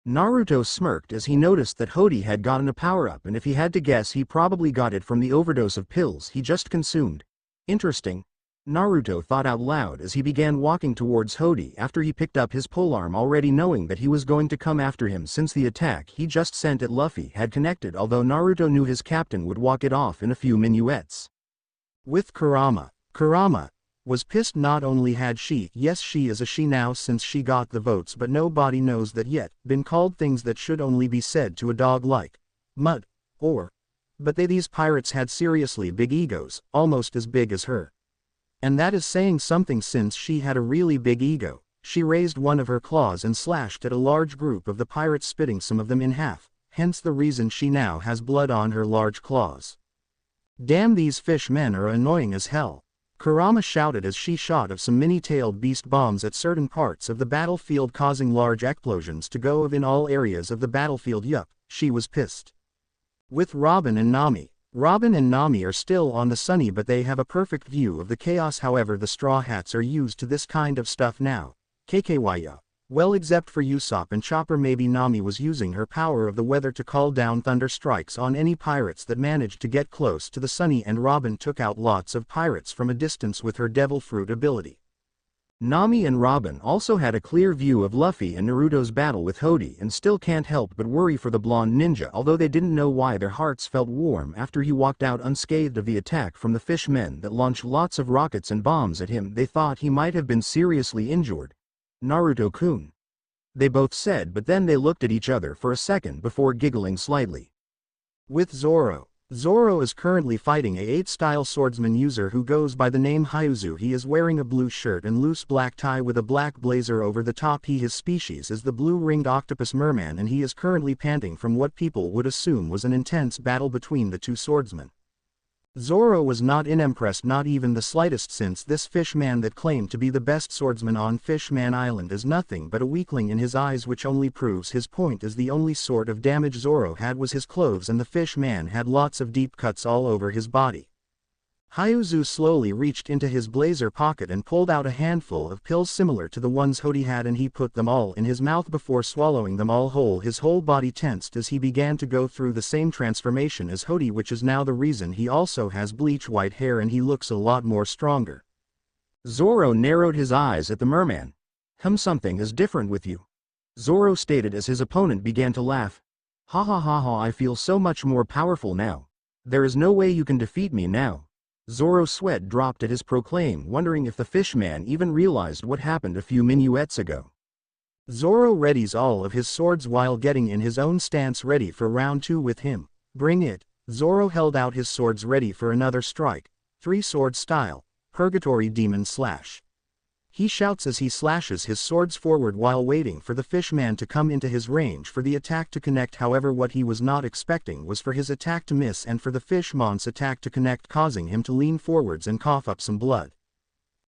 Naruto smirked as he noticed that Hodi had gotten a power-up, and if he had to guess, he probably got it from the overdose of pills he just consumed. Interesting, Naruto thought out loud as he began walking towards Hodi after he picked up his polearm, already knowing that he was going to come after him since the attack he just sent at Luffy had connected, although Naruto knew his captain would walk it off in a few minuets. With Kurama was pissed. Not only had she, yes she is a she now since she got the votes, but nobody knows that yet, been called things that should only be said to a dog like mud, or, but these pirates had seriously big egos, almost as big as her. And that is saying something since she had a really big ego. She raised one of her claws and slashed at a large group of the pirates, spitting some of them in half. hence the reason she now has blood on her large claws. Damn, these fishmen are annoying as hell. Kurama shouted as she shot of some mini-tailed beast bombs at certain parts of the battlefield, causing large explosions to go off in all areas of the battlefield. Yup, she was pissed. With Robin and Nami. Robin and Nami are still on the sunny, but they have a perfect view of the chaos. However, the straw hats are used to this kind of stuff now. KKYA. Well, except for Usopp and Chopper, maybe Nami was using her power of the weather to call down thunder strikes on any pirates that managed to get close to the sunny, and Robin took out lots of pirates from a distance with her devil fruit ability. Nami and Robin also had a clear view of Luffy and Naruto's battle with Hodi, and still can't help but worry for the blonde ninja, although they didn't know why their hearts felt warm after he walked out unscathed of the attack from the fishmen that launched lots of rockets and bombs at him. They thought he might have been seriously injured. Naruto-kun, they both said, but then they looked at each other for a second before giggling slightly. With Zoro. Zoro is currently fighting a 8-style swordsman user who goes by the name Hyuzu. He is wearing a blue shirt and loose black tie with a black blazer over the top. His species is the blue-ringed octopus merman, and he is currently panting from what people would assume was an intense battle between the two swordsmen. Zoro was not impressed, not even the slightest, since this fishman that claimed to be the best swordsman on Fishman Island is nothing but a weakling in his eyes, which only proves his point, as the only sort of damage Zoro had was his clothes, and the fishman had lots of deep cuts all over his body. Hyuzu slowly reached into his blazer pocket and pulled out a handful of pills similar to the ones Hodi had, and he put them all in his mouth before swallowing them all whole. His whole body tensed as he began to go through the same transformation as Hodi, which is now the reason he also has bleach white hair and he looks a lot more stronger. Zoro narrowed his eyes at the merman. Something is different with you," Zoro stated as his opponent began to laugh. "Ha ha ha ha, I feel so much more powerful now. There is no way you can defeat me now." Zoro's sweat dropped at his proclaim, wondering if the fishman even realized what happened a few minuets ago. Zoro readies all of his swords while getting in his own stance, ready for round 2 with him. Bring it. Zoro held out his swords ready for another strike. 3-sword style. Purgatory Demon Slash. He shouts as he slashes his swords forward while waiting for the fishman to come into his range for the attack to connect. However, what he was not expecting was for his attack to miss and for the fishman's attack to connect, causing him to lean forwards and cough up some blood.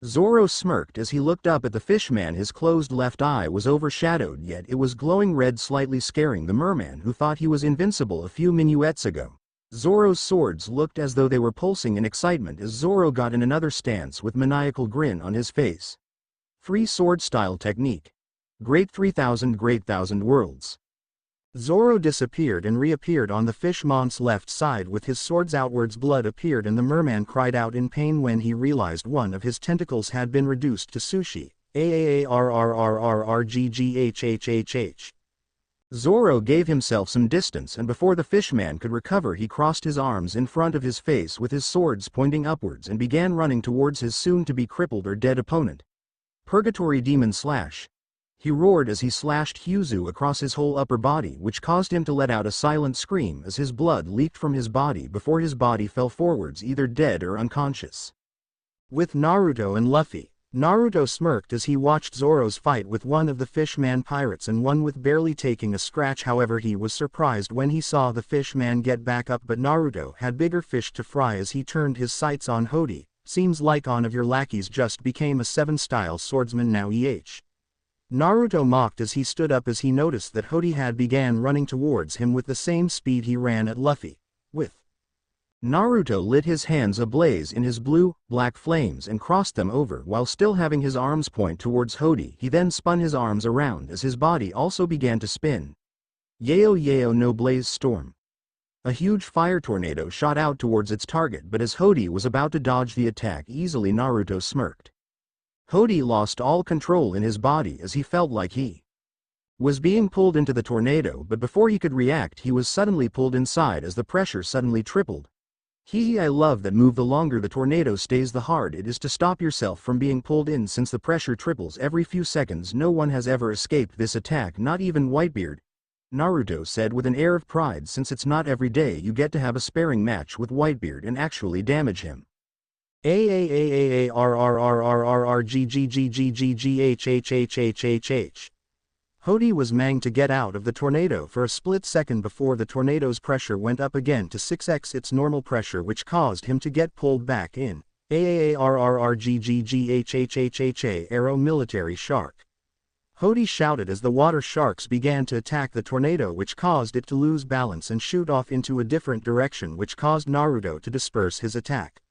Zoro smirked as he looked up at the fishman. His closed left eye was overshadowed, yet it was glowing red, slightly scaring the merman who thought he was invincible a few minuets ago. Zoro's swords looked as though they were pulsing in excitement as Zoro got in another stance with maniacal grin on his face. 3-sword style technique. Great 3000 Great Thousand Worlds. Zoro disappeared and reappeared on the fishman's left side with his swords outwards. Blood appeared and the merman cried out in pain when he realized one of his tentacles had been reduced to sushi. AAARRRRRGGHHHH. Zoro gave himself some distance, and before the fishman could recover he crossed his arms in front of his face with his swords pointing upwards and began running towards his soon-to-be crippled or dead opponent. Purgatory Demon Slash. He roared as he slashed Hyuzu across his whole upper body, which caused him to let out a silent scream as his blood leaked from his body before his body fell forwards, either dead or unconscious. With Naruto and Luffy. Naruto smirked as he watched Zoro's fight with one of the fishman pirates and one with barely taking a scratch. However, he was surprised when he saw the fishman get back up, but Naruto had bigger fish to fry as he turned his sights on Hodi. Seems like one of your lackeys just became a 7-style swordsman now. Naruto mocked as he stood up as he noticed that Hodi had began running towards him with the same speed he ran at Luffy. With Naruto lit his hands ablaze in his blue-black flames and crossed them over while still having his arms point towards Hodi. He then spun his arms around as his body also began to spin. Yayo yayo no blaze storm. A huge fire tornado shot out towards its target, but as Hodi was about to dodge the attack easily, Naruto smirked. Hodi lost all control in his body as he felt like he was being pulled into the tornado, but before he could react he was suddenly pulled inside as the pressure suddenly tripled. I love that move. The longer the tornado stays, the harder it is to stop yourself from being pulled in, since the pressure triples every few seconds. No one has ever escaped this attack, not even Whitebeard, Naruto said with an air of pride, since it's not every day you get to have a sparring match with Whitebeard and actually damage him. AAAAARRRRRRGGGGGGHHHHHH. Hodi was managed to get out of the tornado for a split second before the tornado's pressure went up again to 6x its normal pressure, which caused him to get pulled back in. AAARRRGGGHHHHA Arrow Military Shark. Hodi shouted as the water sharks began to attack the tornado, which caused it to lose balance and shoot off into a different direction, which caused Naruto to disperse his attack.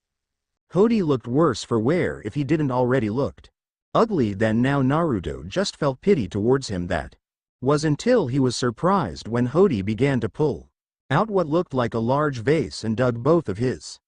Hodi looked worse for wear if he didn't already looked ugly. Then now Naruto just felt pity towards him. That was until he was surprised when Hodi began to pull out what looked like a large vase and dug both of his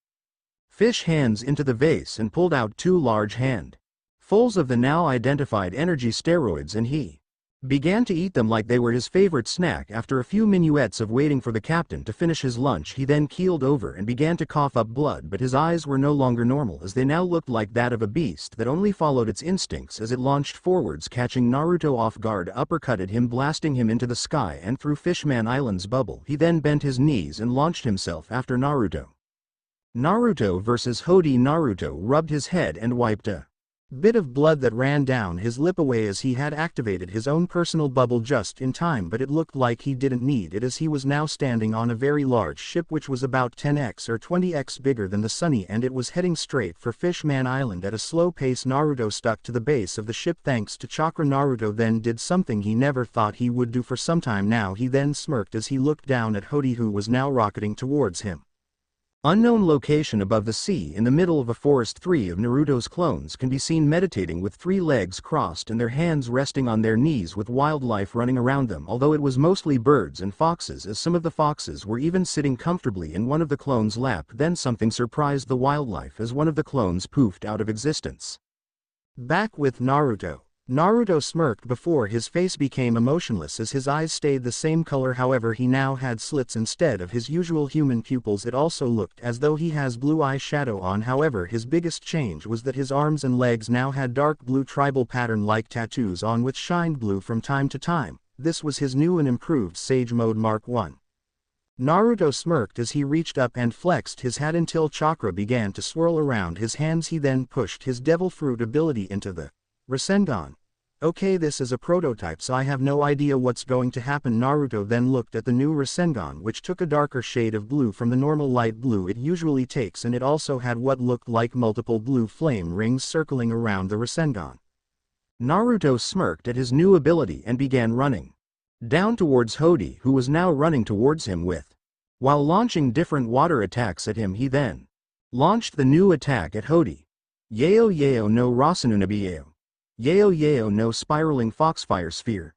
fish hands into the vase and pulled out 2 large handfuls of the now identified energy steroids, and he began to eat them like they were his favorite snack. After a few minuets of waiting for the captain to finish his lunch, he then keeled over and began to cough up blood, but his eyes were no longer normal, as they now looked like that of a beast that only followed its instincts as it launched forwards, catching Naruto off guard, uppercutted him, blasting him into the sky and through Fishman Island's bubble. He then bent his knees and launched himself after Naruto. Naruto versus Hodi. Naruto rubbed his head and wiped a bit of blood that ran down his lip away, as he had activated his own personal bubble just in time, but it looked like he didn't need it, as he was now standing on a very large ship which was about 10x or 20x bigger than the Sunny, and it was heading straight for Fishman Island at a slow pace. Naruto stuck to the base of the ship thanks to chakra. Naruto then did something he never thought he would do for some time now. He then smirked as he looked down at Hodi, who was now rocketing towards him. Unknown location above the sea in the middle of a forest. 3 of Naruto's clones can be seen meditating with 3 legs crossed and their hands resting on their knees, with wildlife running around them, although it was mostly birds and foxes, as some of the foxes were even sitting comfortably in one of the clones' lap. Then something surprised the wildlife as one of the clones poofed out of existence. Back with Naruto. Naruto smirked before his face became emotionless, as his eyes stayed the same color. However, he now had slits instead of his usual human pupils. It also looked as though he has blue eye shadow on. However, his biggest change was that his arms and legs now had dark blue tribal pattern-like tattoos on which shined blue from time to time. This was his new and improved Sage Mode Mark 1. Naruto smirked as he reached up and flexed his hat until chakra began to swirl around his hands. He then pushed his Devil Fruit ability into the Rasengan. Okay, this is a prototype, so I have no idea what's going to happen. Naruto then looked at the new Rasengan, which took a darker shade of blue from the normal light blue it usually takes, and it also had what looked like multiple blue flame rings circling around the Rasengan. Naruto smirked at his new ability and began running down towards Hodi, who was now running towards him with. While launching different water attacks at him, he then launched the new attack at Hodi. Yeo Yeo no Rasenunabiyeo. Yeo Yeo no Spiraling Foxfire Sphere.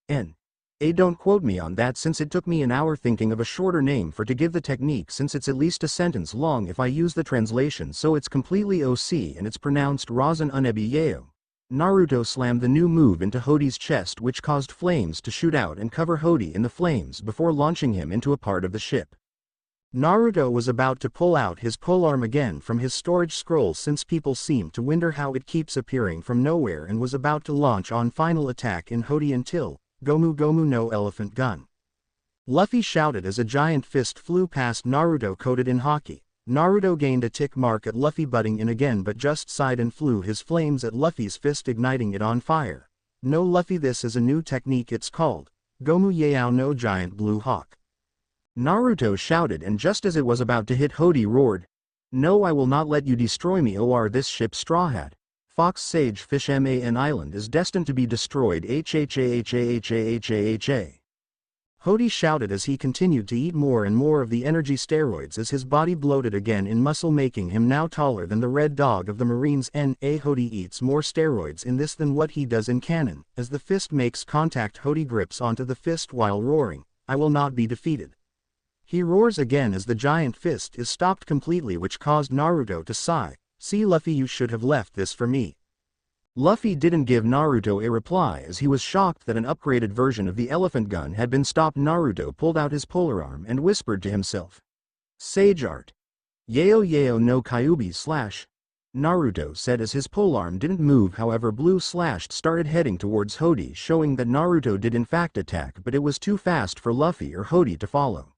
Don't quote me on that, since it took me an hour thinking of a shorter name for to give the technique, since it's at least a sentence long if I use the translation, so it's completely OC and it's pronounced Rasen Unebi Yeo. Naruto slammed the new move into Hodi's chest, which caused flames to shoot out and cover Hodi in the flames before launching him into a part of the ship. Naruto was about to pull out his polearm again from his storage scroll, since people seem to wonder how it keeps appearing from nowhere, and was about to launch on final attack in Hodi until Gomu Gomu no Elephant Gun. Luffy shouted as a giant fist flew past Naruto coated in Haki. Naruto gained a tick mark at Luffy, butting in again, but just sighed and flew his flames at Luffy's fist, igniting it on fire. No, Luffy, this is a new technique, it's called Gomu Yao no Giant Blue Hawk. Naruto shouted, and just as it was about to hit, Hodi roared, "No, I will not let you destroy me, or this ship Straw Hat. Fox Sage Fish Man Island is destined to be destroyed. HHAHAHAHAHA." Hodi shouted as he continued to eat more and more of the energy steroids as his body bloated again in muscle, making him now taller than the Red Dog of the Marines. Hodi eats more steroids in this than what he does in canon. As the fist makes contact, Hodi grips onto the fist while roaring, "I will not be defeated." He roars again as the giant fist is stopped completely, which caused Naruto to sigh. "See, Luffy, you should have left this for me." Luffy didn't give Naruto a reply as he was shocked that an upgraded version of the elephant gun had been stopped. Naruto pulled out his polearm and whispered to himself, "Sage Art. Yeo Yeo no Kyubi slash." Naruto said as his polearm didn't move. However, blue slashed started heading towards Hodi, showing that Naruto did in fact attack, but it was too fast for Luffy or Hodi to follow.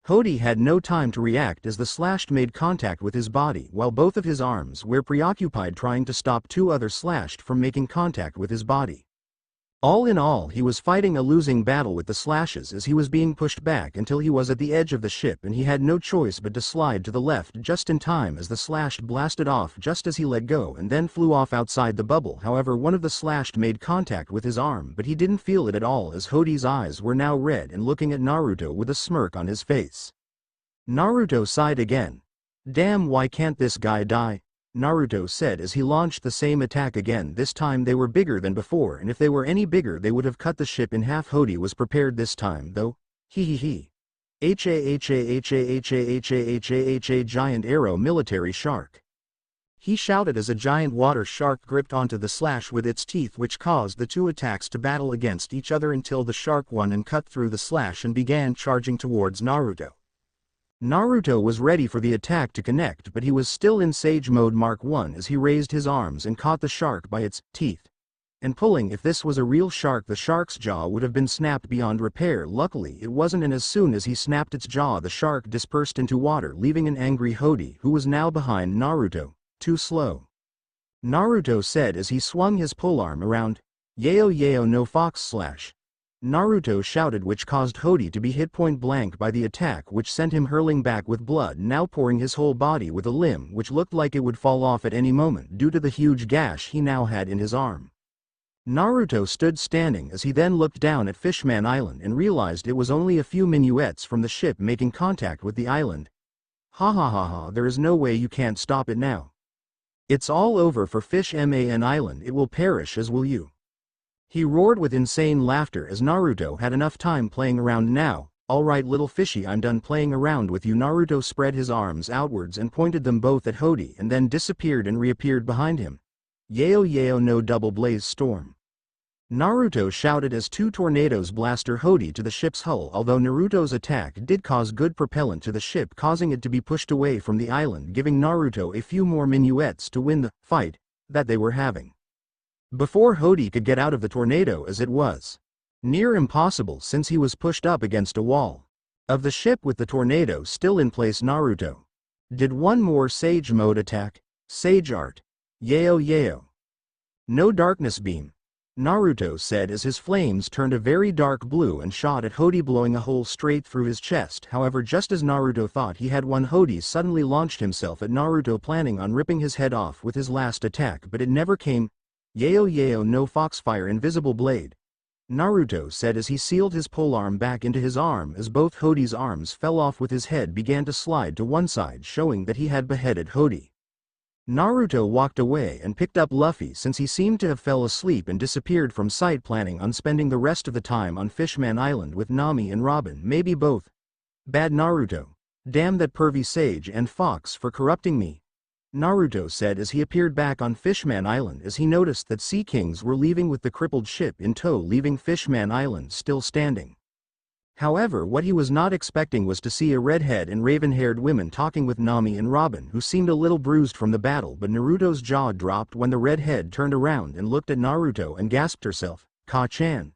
Hodi had no time to react as the slashed made contact with his body, while both of his arms were preoccupied trying to stop two other slashed from making contact with his body. All in all, he was fighting a losing battle with the slashes as he was being pushed back until he was at the edge of the ship and he had no choice but to slide to the left just in time as the slashed blasted off just as he let go and then flew off outside the bubble. However, one of the slashed made contact with his arm, but he didn't feel it at all as Hodi's eyes were now red and looking at Naruto with a smirk on his face. Naruto sighed again. Damn, why can't this guy die? Naruto said as he launched the same attack again. This time they were bigger than before, and if they were any bigger they would have cut the ship in half. Hodi was prepared this time though. Hee. Ha giant arrow military shark. He shouted as a giant water shark gripped onto the slash with its teeth, which caused the two attacks to battle against each other until the shark won and cut through the slash and began charging towards Naruto. Naruto was ready for the attack to connect, but he was still in Sage Mode Mark 1 as he raised his arms and caught the shark by its teeth. And pulling. If this was a real shark, the shark's jaw would have been snapped beyond repair. Luckily it wasn't, and as soon as he snapped its jaw the shark dispersed into water, leaving an angry Hodi who was now behind Naruto. Too slow, Naruto said as he swung his polearm around. Yayo no fox slash. Naruto shouted, which caused Hodi to be hit point blank by the attack, which sent him hurling back with blood now pouring his whole body with a limb which looked like it would fall off at any moment due to the huge gash he now had in his arm. Naruto stood standing as he then looked down at Fishman Island and realized it was only a few minuets from the ship making contact with the island. Ha, there is no way you can't stop it now. It's all over for Fishman Island, it will perish as will you. He roared with insane laughter as Naruto had enough time playing around now. Alright little fishy, I'm done playing around with you. Naruto spread his arms outwards and pointed them both at Hodi and then disappeared and reappeared behind him. Yayo no double blaze storm. Naruto shouted as two tornadoes blaster Hodi to the ship's hull. Although Naruto's attack did cause good propellant to the ship, causing it to be pushed away from the island, giving Naruto a few more minuets to win the fight that they were having. Before Hodi could get out of the tornado, as it was near impossible since he was pushed up against a wall of the ship with the tornado still in place. Naruto did one more Sage Mode attack. Sage Art. Yayo. No darkness beam. Naruto said as his flames turned a very dark blue and shot at Hodi, blowing a hole straight through his chest. However, just as Naruto thought he had won, Hodi suddenly launched himself at Naruto, planning on ripping his head off with his last attack, but it never came. Yayo no Foxfire invisible blade. Naruto said as he sealed his polearm back into his arm as both Hodi's arms fell off with his head began to slide to one side, showing that he had beheaded Hodi. Naruto walked away and picked up Luffy since he seemed to have fell asleep and disappeared from sight, planning on spending the rest of the time on Fishman Island with Nami and Robin, maybe both. Bad Naruto. Damn that pervy Sage and Fox for corrupting me. Naruto said as he appeared back on Fishman Island as he noticed that Sea Kings were leaving with the crippled ship in tow, leaving Fishman Island still standing. However, what he was not expecting was to see a redhead and raven-haired women talking with Nami and Robin, who seemed a little bruised from the battle, but Naruto's jaw dropped when the redhead turned around and looked at Naruto and gasped herself, "Ka-chan."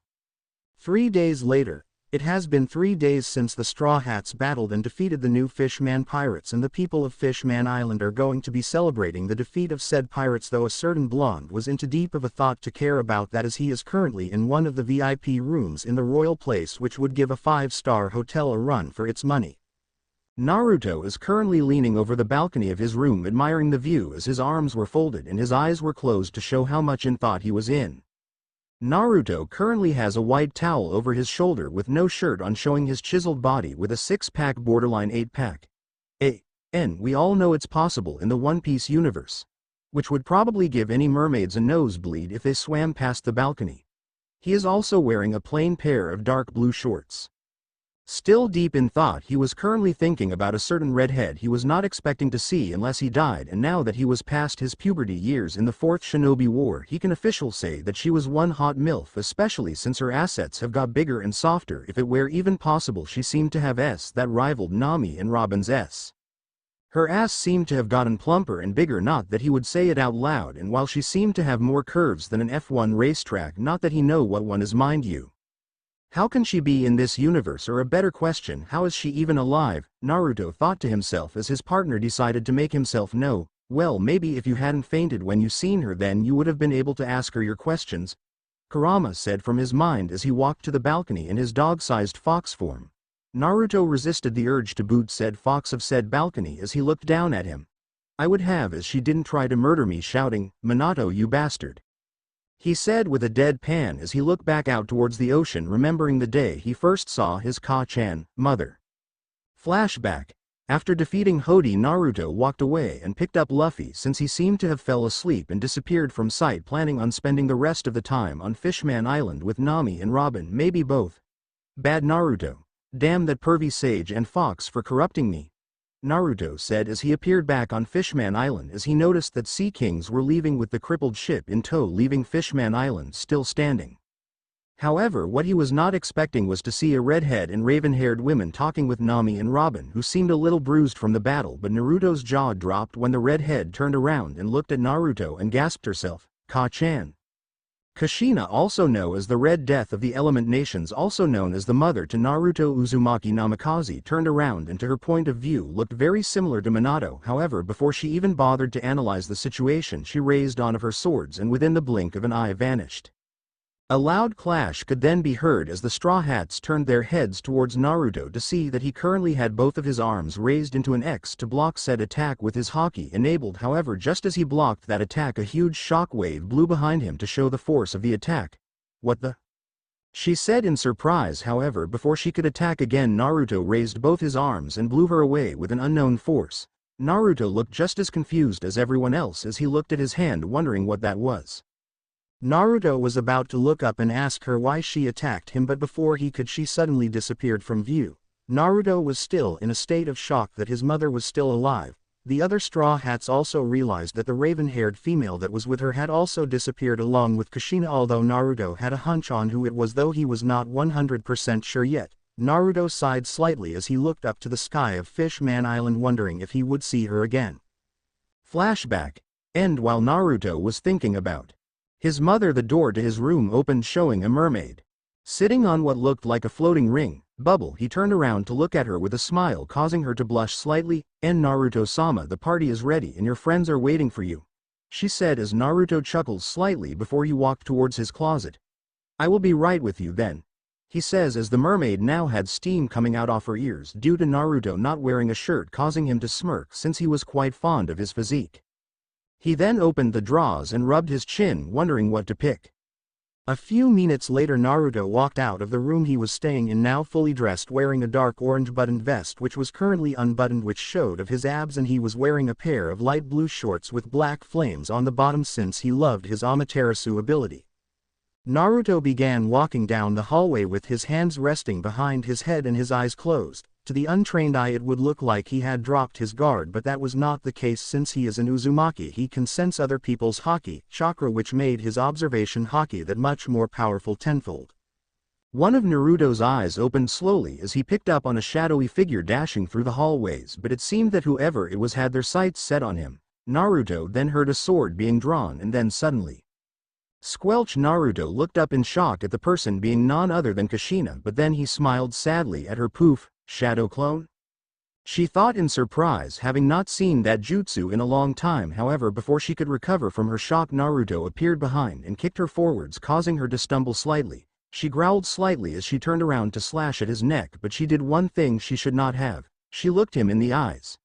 3 days later. It has been 3 days since the Straw Hats battled and defeated the new Fishman pirates, and the people of Fishman Island are going to be celebrating the defeat of said pirates, though a certain blonde was into deep of a thought to care about that, as he is currently in one of the VIP rooms in the royal place, which would give a 5-star hotel a run for its money. Naruto is currently leaning over the balcony of his room admiring the view as his arms were folded and his eyes were closed to show how much in thought he was in. Naruto currently has a white towel over his shoulder with no shirt on, showing his chiseled body with a 6-pack borderline 8-pack. We all know it's possible in the One Piece universe, which would probably give any mermaids a nosebleed if they swam past the balcony. He is also wearing a plain pair of dark blue shorts. Still deep in thought, he was currently thinking about a certain redhead he was not expecting to see unless he died, and now that he was past his puberty years in the 4th Shinobi War, he can officially say that she was one hot MILF, especially since her assets have got bigger and softer. If it were even possible, she seemed to have S that rivaled Nami and Robin's S. Her ass seemed to have gotten plumper and bigger, not that he would say it out loud, and while she seemed to have more curves than an F1 racetrack, not that he know what one is, mind you. How can she be in this universe, or a better question, how is she even alive? Naruto thought to himself as his partner decided to make himself know. Well, maybe if you hadn't fainted when you seen her, then you would have been able to ask her your questions. Kurama said from his mind as he walked to the balcony in his dog-sized fox form. Naruto resisted the urge to boot said fox of said balcony as he looked down at him. I would have as she didn't try to murder me shouting, Minato you bastard. He said with a deadpan as he looked back out towards the ocean remembering the day he first saw his Ka-chan, mother. Flashback. After defeating Hodi, Naruto walked away and picked up Luffy since he seemed to have fell asleep and disappeared from sight planning on spending the rest of the time on Fishman Island with Nami and Robin maybe both. Bad Naruto. Damn that pervy sage and fox for corrupting me. Naruto said as he appeared back on Fishman Island as he noticed that Sea Kings were leaving with the crippled ship in tow leaving Fishman Island still standing. However, what he was not expecting was to see a redhead and raven-haired women talking with Nami and Robin who seemed a little bruised from the battle but Naruto's jaw dropped when the redhead turned around and looked at Naruto and gasped herself, Ka-chan. Kushina, also known as the Red Death of the Element Nations, also known as the mother to Naruto Uzumaki Namikaze, turned around and to her point of view looked very similar to Minato. However, before she even bothered to analyze the situation she raised one of her swords and within the blink of an eye vanished. A loud clash could then be heard as the Straw Hats turned their heads towards Naruto to see that he currently had both of his arms raised into an X to block said attack with his Haki enabled. However, just as he blocked that attack a huge shockwave blew behind him to show the force of the attack. What the? She said in surprise. However, before she could attack again Naruto raised both his arms and blew her away with an unknown force. Naruto looked just as confused as everyone else as he looked at his hand wondering what that was. Naruto was about to look up and ask her why she attacked him but before he could she suddenly disappeared from view. Naruto was still in a state of shock that his mother was still alive. The other Straw Hats also realized that the raven-haired female that was with her had also disappeared along with Kushina. Although Naruto had a hunch on who it was though he was not 100% sure yet, Naruto sighed slightly as he looked up to the sky of Fishman Island wondering if he would see her again. Flashback. End while Naruto was thinking about his mother, the door to his room opened showing a mermaid sitting on what looked like a floating ring bubble. He turned around to look at her with a smile causing her to blush slightly. And Naruto-sama, the party is ready and your friends are waiting for you, she said as Naruto chuckled slightly before he walked towards his closet. I will be right with you then, he says as the mermaid now had steam coming out off her ears due to Naruto not wearing a shirt causing him to smirk since he was quite fond of his physique. He then opened the drawers and rubbed his chin wondering what to pick. A few minutes later Naruto walked out of the room he was staying in now fully dressed wearing a dark orange buttoned vest which was currently unbuttoned which showed of his abs and he was wearing a pair of light blue shorts with black flames on the bottom since he loved his Amaterasu ability. Naruto began walking down the hallway with his hands resting behind his head and his eyes closed. To the untrained eye it would look like he had dropped his guard but that was not the case since he is an Uzumaki. He can sense other people's Haki, chakra which made his observation Haki that much more powerful tenfold. One of Naruto's eyes opened slowly as he picked up on a shadowy figure dashing through the hallways but it seemed that whoever it was had their sights set on him. Naruto then heard a sword being drawn and then suddenly squelch. Naruto looked up in shock at the person being none other than Kushina but then he smiled sadly at her. Poof. Shadow clone? She thought in surprise having not seen that jutsu in a long time. However, before she could recover from her shock Naruto appeared behind and kicked her forwards causing her to stumble slightly. She growled slightly as she turned around to slash at his neck but she did one thing she should not have. She looked him in the eyes.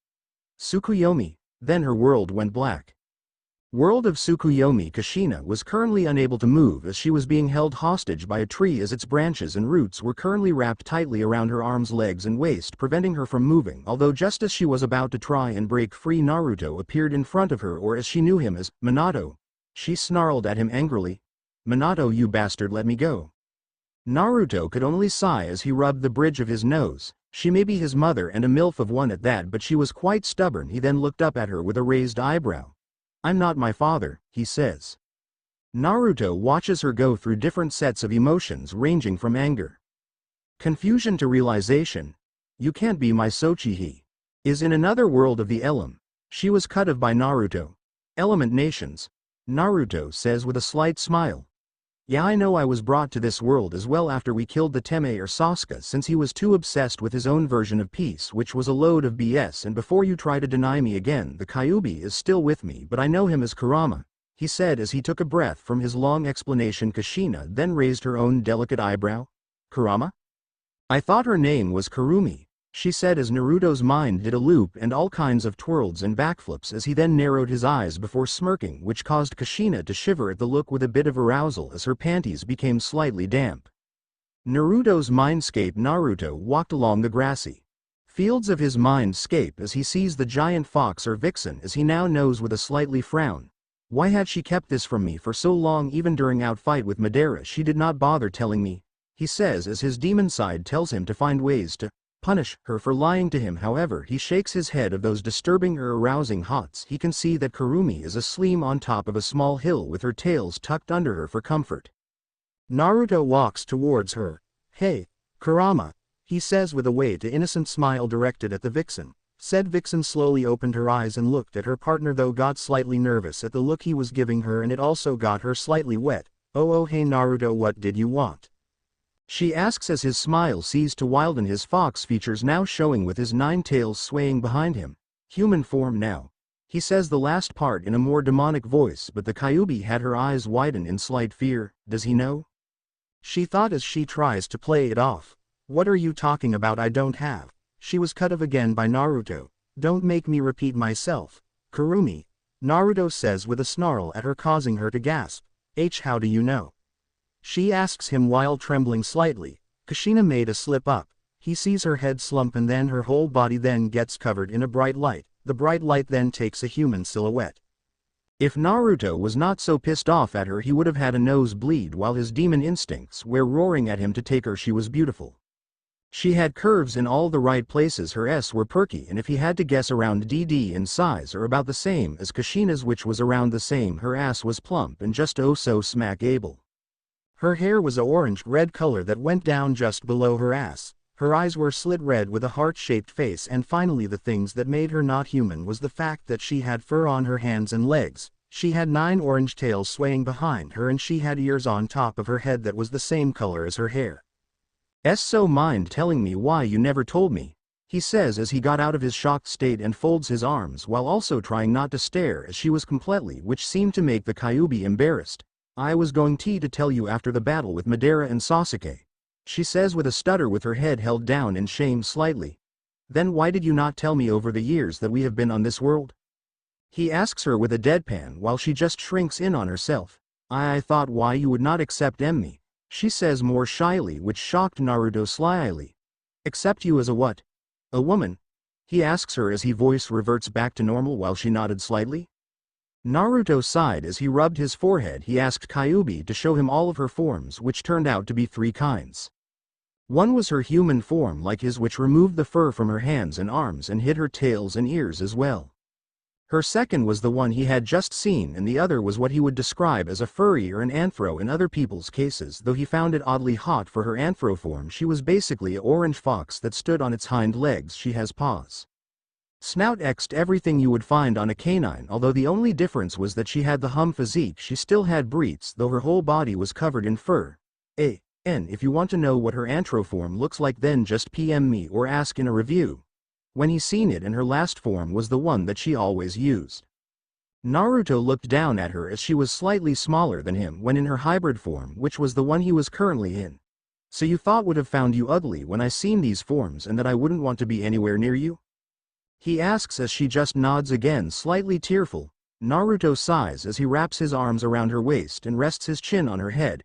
Suku Yomi. Then her world went black. World of Suku Yomi. Kushina was currently unable to move as she was being held hostage by a tree as its branches and roots were currently wrapped tightly around her arms, legs and waist preventing her from moving. Although just as she was about to try and break free Naruto appeared in front of her, or as she knew him as, Minato. She snarled at him angrily. Minato you bastard, let me go. Naruto could only sigh as he rubbed the bridge of his nose. She may be his mother and a MILF of one at that but she was quite stubborn. He then looked up at her with a raised eyebrow. I'm not my father, he says. Naruto watches her go through different sets of emotions ranging from anger, confusion to realization. You can't be my Sochi. He is in another world of the Elam. She was cut off by Naruto. Element Nations. Naruto says with a slight smile. Yeah, I know I was brought to this world as well after we killed the Teme or Sasuke since he was too obsessed with his own version of peace which was a load of BS and before you try to deny me again the Kyuubi is still with me but I know him as Kurama. he said as he took a breath from his long explanation. Kushina then raised her own delicate eyebrow. Kurama? I thought her name was Kurumi, she said as Naruto's mind did a loop and all kinds of twirls and backflips as he then narrowed his eyes before smirking, which caused Kushina to shiver at the look with a bit of arousal as her panties became slightly damp. Naruto's mindscape. Naruto walked along the grassy fields of his mindscape as he sees the giant fox or vixen, as he now knows with a slightly frown. Why had she kept this from me for so long? Even during our fight with Madara she did not bother telling me, he says as his demon side tells him to find ways to punish her for lying to him. However, he shakes his head of those disturbing or arousing thoughts. He can see that Kurumi is asleep on top of a small hill with her tails tucked under her for comfort. Naruto walks towards her. Hey, Kurama, he says with a way to innocent smile directed at the vixen. Said vixen slowly opened her eyes and looked at her partner, though got slightly nervous at the look he was giving her, and it also got her slightly wet. Oh hey Naruto, what did you want? She asks as his smile ceased to widen, his fox features now showing with his 9 tails swaying behind him. Human form now. He says the last part in a more demonic voice, but the Kyuubi had her eyes widen in slight fear. Does he know? She thought as she tries to play it off. What are you talking about? I don't have. She was cut off again by Naruto. Don't make me repeat myself. Kurumi, Naruto says with a snarl at her, causing her to gasp. How do you know? She asks him while trembling slightly. Kushina made a slip up. He sees her head slump and then her whole body then gets covered in a bright light. The bright light then takes a human silhouette. If Naruto was not so pissed off at her, he would have had a nosebleed, while his demon instincts were roaring at him to take her. She was beautiful. She had curves in all the right places, her S were perky, and if he had to guess, around DD in size or about the same as Kushina's, which was around the same. Her ass was plump and just oh so smack able. Her hair was a orange-red color that went down just below her ass. Her eyes were slit red with a heart-shaped face, and finally the things that made her not human was the fact that she had fur on her hands and legs. She had 9 orange tails swaying behind her, and she had ears on top of her head that was the same color as her hair. So mind telling me why you never told me, he says as he got out of his shocked state and folds his arms while also trying not to stare as she was completely, which seemed to make the Kyuubi embarrassed. I was going to tell you after the battle with Madara and Sasuke, she says with a stutter, with her head held down in shame slightly. Then why did you not tell me over the years that we have been on this world? He asks her with a deadpan while she just shrinks in on herself. I thought why you would not accept me, she says more shyly, which shocked Naruto slyly. Accept you as a what? A woman? He asks her as his voice reverts back to normal while she nodded slightly. Naruto sighed as he rubbed his forehead. He asked Kyuubi to show him all of her forms, which turned out to be 3 kinds. One was her human form like his, which removed the fur from her hands and arms and hid her tails and ears as well. Her second was the one he had just seen, and the other was what he would describe as a furry or an anthro in other people's cases, though he found it oddly hot for her anthro form. She was basically an orange fox that stood on its hind legs. She has paws, snout, everything you would find on a canine, although the only difference was that she had the hum physique. She still had breeds, though her whole body was covered in fur. If you want to know what her anthro form looks like, then just PM me or ask in a review. When he seen it, and her last form was the one that she always used. Naruto looked down at her as she was slightly smaller than him when in her hybrid form, which was the one he was currently in. So you thought would have found you ugly when I seen these forms and that I wouldn't want to be anywhere near you? He asks as she just nods again, slightly tearful. Naruto sighs as he wraps his arms around her waist and rests his chin on her head.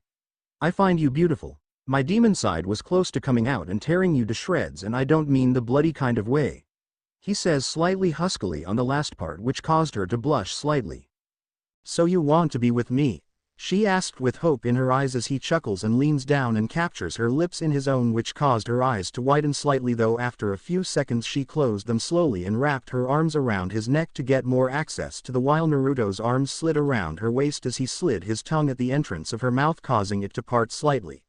I find you beautiful. My demon side was close to coming out and tearing you to shreds, and I don't mean the bloody kind of way, he says slightly huskily on the last part, which caused her to blush slightly. So you want to be with me? She asked with hope in her eyes as he chuckles and leans down and captures her lips in his own, which caused her eyes to widen slightly, though after a few seconds she closed them slowly and wrapped her arms around his neck to get more access to the, while Naruto's arms slid around her waist as he slid his tongue at the entrance of her mouth, causing it to part slightly.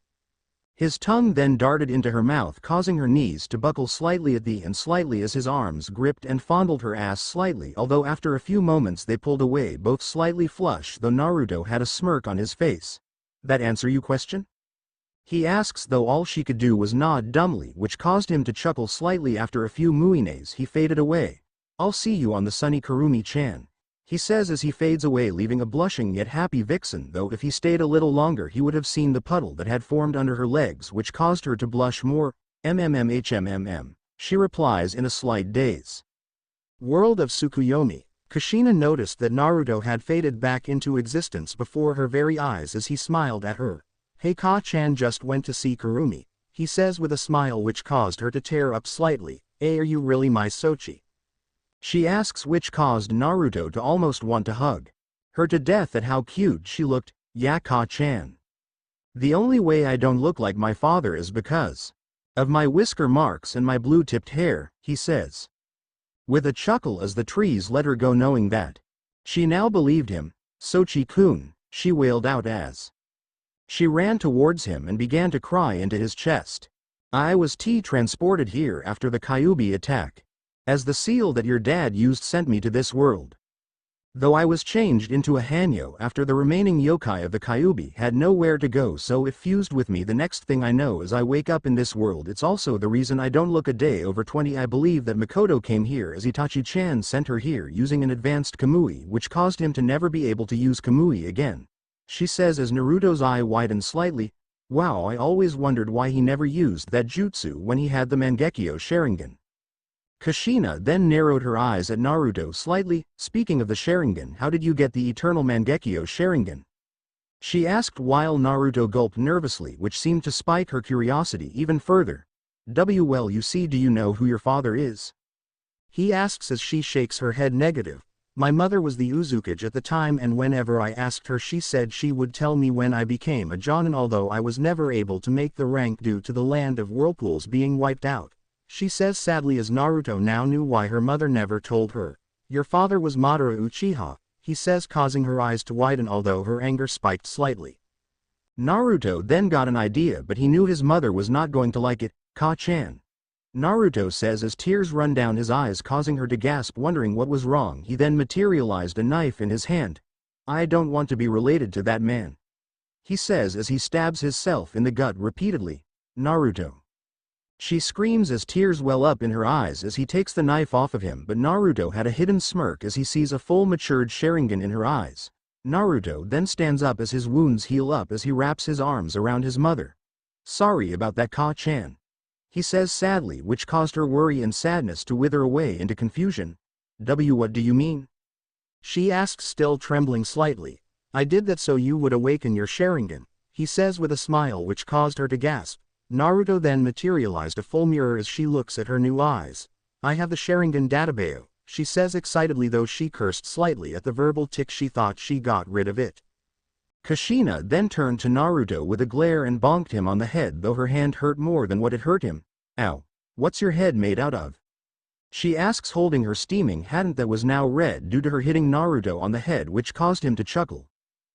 His tongue then darted into her mouth, causing her knees to buckle slightly at the end, slightly as his arms gripped and fondled her ass slightly, although after a few moments they pulled away, both slightly flushed, though Naruto had a smirk on his face. That answer you question? He asks, though all she could do was nod dumbly, which caused him to chuckle slightly. After a few muines he faded away. I'll see you on the sunny Kurumi-chan, he says as he fades away, leaving a blushing yet happy Vixen, though if he stayed a little longer he would have seen the puddle that had formed under her legs, which caused her to blush more. MMMHMMM, she replies in a slight daze. World of Suku Yomi. Kushina noticed that Naruto had faded back into existence before her very eyes as he smiled at her. Hey, Ka-chan just went to see Kurumi, he says with a smile which caused her to tear up slightly. Are you really my Sochi? She asks, which caused Naruto to almost want to hug her to death at how cute she looked. Yeah, Ka-chan. The only way I don't look like my father is because of my whisker marks and my blue-tipped hair, he says, with a chuckle as the trees let her go, knowing that she now believed him. Sochi-kun, she wailed out as she ran towards him and began to cry into his chest. I was transported here after the Kyuubi attack, as the seal that your dad used sent me to this world. Though I was changed into a Hanyo after the remaining yokai of the Kyuubi had nowhere to go, so it fused with me. The next thing I know is I wake up in this world. It's also the reason I don't look a day over 20. I believe that Makoto came here as Itachi-chan sent her here using an advanced Kamui, which caused him to never be able to use Kamui again, she says as Naruto's eye widens slightly. Wow, I always wondered why he never used that jutsu when he had the Mangekyo Sharingan. Kushina then narrowed her eyes at Naruto slightly. Speaking of the Sharingan, how did you get the eternal Mangekyo Sharingan? She asked while Naruto gulped nervously, which seemed to spike her curiosity even further. Well, you see, do you know who your father is? He asks as she shakes her head negative. My mother was the Uzukage at the time, and whenever I asked her she said she would tell me when I became a Jonin, although I was never able to make the rank due to the land of whirlpools being wiped out, she says sadly as Naruto now knew why her mother never told her. Your father was Madara Uchiha, he says, causing her eyes to widen although her anger spiked slightly. Naruto then got an idea, but he knew his mother was not going to like it. Ka-chan, Naruto says as tears run down his eyes, causing her to gasp, wondering what was wrong. He then materialized a knife in his hand. I don't want to be related to that man, he says as he stabs himself in the gut repeatedly. Naruto. She screams as tears well up in her eyes as he takes the knife off of him, but Naruto had a hidden smirk as he sees a full matured Sharingan in her eyes. Naruto then stands up as his wounds heal up as he wraps his arms around his mother. Sorry about that, Ka-chan, he says sadly, which caused her worry and sadness to wither away into confusion. What do you mean? She asks, still trembling slightly. I did that so you would awaken your Sharingan, he says with a smile which caused her to gasp. Naruto then materialized a full mirror as she looks at her new eyes. I have the Sharingan Databao, she says excitedly, though she cursed slightly at the verbal tick. She thought she got rid of it. Kushina then turned to Naruto with a glare and bonked him on the head, though her hand hurt more than what it hurt him. Ow. What's your head made out of? She asks, holding her steaming hand that was now red due to her hitting Naruto on the head, which caused him to chuckle.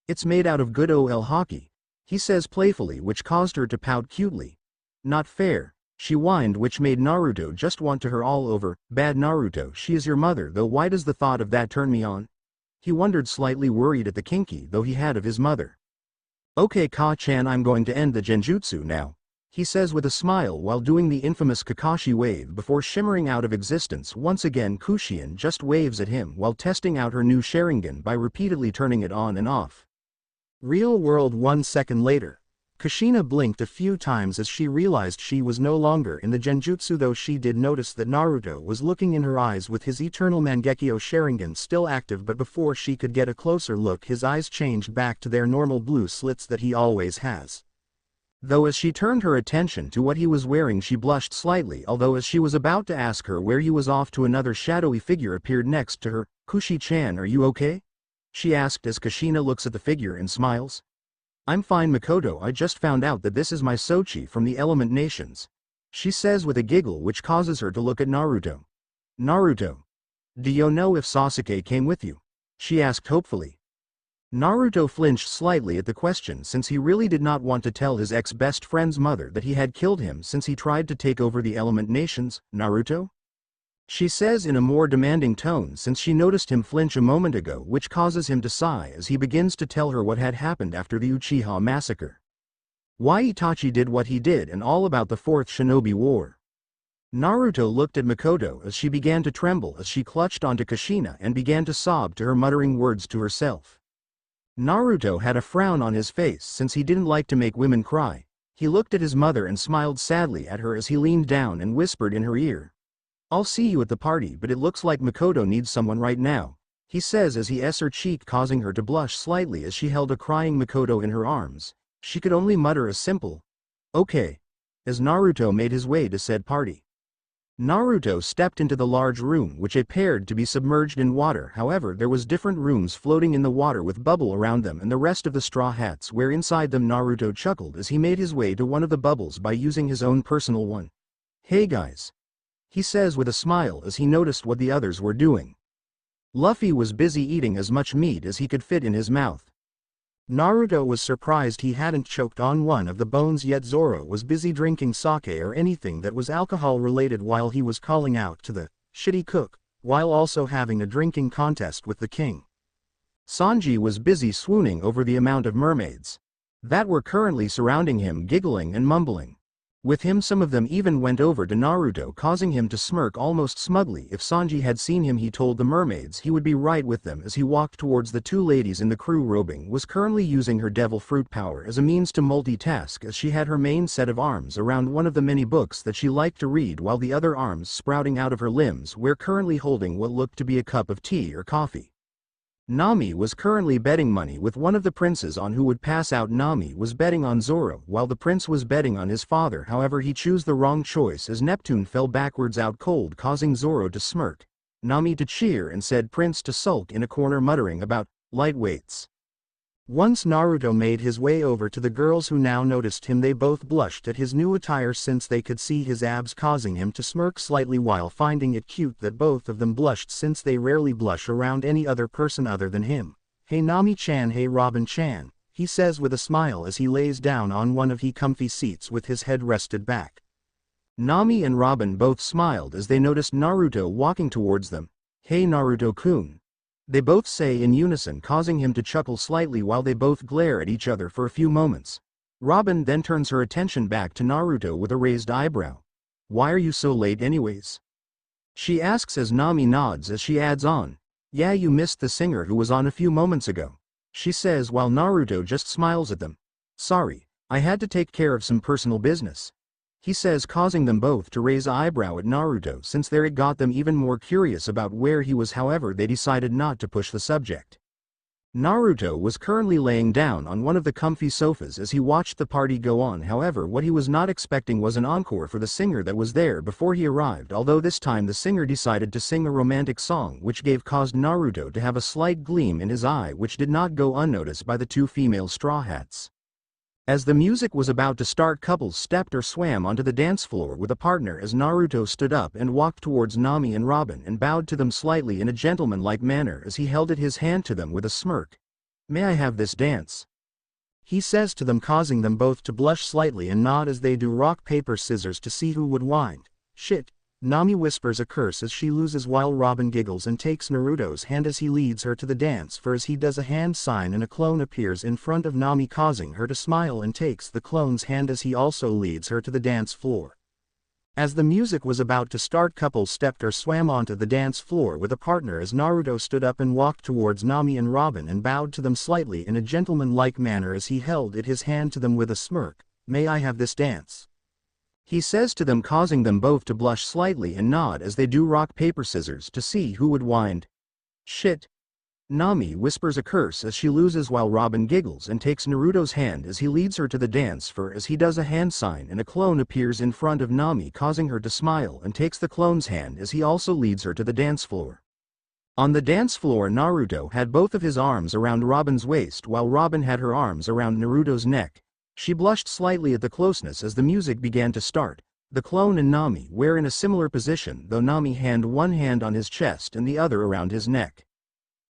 It's made out of good ol' Haki, he says playfully, which caused her to pout cutely. Not fair, she whined, which made Naruto just want to her all over. Bad Naruto, she is your mother, though why does the thought of that turn me on? He wondered, slightly worried at the kinky though he had of his mother. Okay, Ka-chan, I'm going to end the genjutsu now, he says with a smile while doing the infamous Kakashi wave before shimmering out of existence. Once again Kushina just waves at him while testing out her new Sharingan by repeatedly turning it on and off. Real world. 1 second later. Kushina blinked a few times as she realized she was no longer in the genjutsu, though she did notice that Naruto was looking in her eyes with his eternal Mangekyo Sharingan still active, but before she could get a closer look his eyes changed back to their normal blue slits that he always has. Though as she turned her attention to what he was wearing she blushed slightly, although as she was about to ask her where he was off to, another shadowy figure appeared next to her. Kushi-chan, are you okay? She asked as Kushina looks at the figure and smiles. I'm fine, Makoto, I just found out that this is my Sochi from the Element Nations, she says with a giggle which causes her to look at Naruto. Naruto. Do you know if Sasuke came with you? She asked hopefully. Naruto flinched slightly at the question, since he really did not want to tell his ex-best friend's mother that he had killed him since he tried to take over the Element Nations. Naruto? She says in a more demanding tone, since she noticed him flinch a moment ago, which causes him to sigh as he begins to tell her what had happened after the Uchiha massacre. Why Itachi did what he did and all about the Fourth Shinobi War. Naruto looked at Makoto as she began to tremble as she clutched onto Kushina and began to sob to her, muttering words to herself. Naruto had a frown on his face since he didn't like to make women cry. He looked at his mother and smiled sadly at her as he leaned down and whispered in her ear. "I'll see you at the party, but it looks like Makoto needs someone right now," he says as he kisses her cheek, causing her to blush slightly as she held a crying Makoto in her arms. She could only mutter a simple, "Okay," as Naruto made his way to said party. Naruto stepped into the large room which appeared to be submerged in water. However, there was different rooms floating in the water with bubble around them and the rest of the straw hats where inside them. Naruto chuckled as he made his way to one of the bubbles by using his own personal one. "Hey guys," he says with a smile as he noticed what the others were doing. Luffy was busy eating as much meat as he could fit in his mouth. Naruto was surprised he hadn't choked on one of the bones yet. Zoro was busy drinking sake or anything that was alcohol related while he was calling out to the shitty cook, while also having a drinking contest with the king. Sanji was busy swooning over the amount of mermaids that were currently surrounding him, giggling and mumbling. With him, some of them even went over to Naruto, causing him to smirk almost smugly. If Sanji had seen him, he told the mermaids he would be right with them as he walked towards the two ladies in the crew. Robin was currently using her devil fruit power as a means to multitask, as she had her main set of arms around one of the many books that she liked to read, while the other arms sprouting out of her limbs were currently holding what looked to be a cup of tea or coffee. Nami was currently betting money with one of the princes on who would pass out. Nami was betting on Zoro while the prince was betting on his father. However, he chose the wrong choice as Neptune fell backwards out cold, causing Zoro to smirk, Nami to cheer, and said Prince to sulk in a corner, muttering about lightweights. Once Naruto made his way over to the girls, who now noticed him. They both blushed at his new attire since they could see his abs, causing him to smirk slightly while finding it cute that both of them blushed since they rarely blush around any other person other than him. "Hey Nami-chan, hey Robin-chan," he says with a smile as he lays down on one of the comfy seats with his head rested back. Nami and Robin both smiled as they noticed Naruto walking towards them. "Hey Naruto-kun," they both say in unison, causing him to chuckle slightly while they both glare at each other for a few moments. Robin then turns her attention back to Naruto with a raised eyebrow. "Why are you so late anyways?" she asks as Nami nods as she adds on, "Yeah, you missed the singer who was on a few moments ago," she says while Naruto just smiles at them. "Sorry, I had to take care of some personal business," he says, causing them both to raise an eyebrow at Naruto since there it got them even more curious about where he was. However, they decided not to push the subject. Naruto was currently laying down on one of the comfy sofas as he watched the party go on. However, what he was not expecting was an encore for the singer that was there before he arrived, although this time the singer decided to sing a romantic song which caused Naruto to have a slight gleam in his eye, which did not go unnoticed by the two female straw hats. As the music was about to start, couples stepped or swam onto the dance floor with a partner as Naruto stood up and walked towards Nami and Robin and bowed to them slightly in a gentlemanlike manner as he held out his hand to them with a smirk. "May I have this dance?" he says to them, causing them both to blush slightly and nod as they do rock paper scissors to see who would win. "Shit," Nami whispers a curse as she loses while Robin giggles and takes Naruto's hand as he leads her to the dance floor. As he does a hand sign and a clone appears in front of Nami, causing her to smile and takes the clone's hand as he also leads her to the dance floor. As the music was about to start, couples stepped or swam onto the dance floor with a partner as Naruto stood up and walked towards Nami and Robin and bowed to them slightly in a gentlemanlike manner as he held his hand to them with a smirk. "May I have this dance?" he says to them, causing them both to blush slightly and nod as they do rock paper scissors to see who would win. "Shit," Nami whispers a curse as she loses while Robin giggles and takes Naruto's hand as he leads her to the dance floor. As he does a hand sign and a clone appears in front of Nami, causing her to smile and takes the clone's hand as he also leads her to the dance floor. On the dance floor, Naruto had both of his arms around Robin's waist while Robin had her arms around Naruto's neck. She blushed slightly at the closeness as the music began to start. The clone and Nami were in a similar position, though Nami had one hand on his chest and the other around his neck.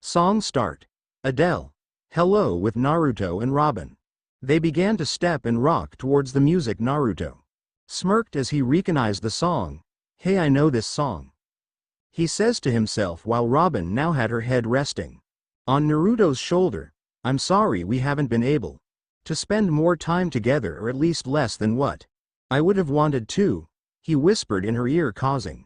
Song start. Adele. Hello with Naruto and Robin. They began to step and rock towards the music. Naruto smirked as he recognized the song. "Hey, I know this song," he says to himself while Robin now had her head resting on Naruto's shoulder. "I'm sorry we haven't been able to spend more time together, or at least less than what I would have wanted to," he whispered in her ear, causing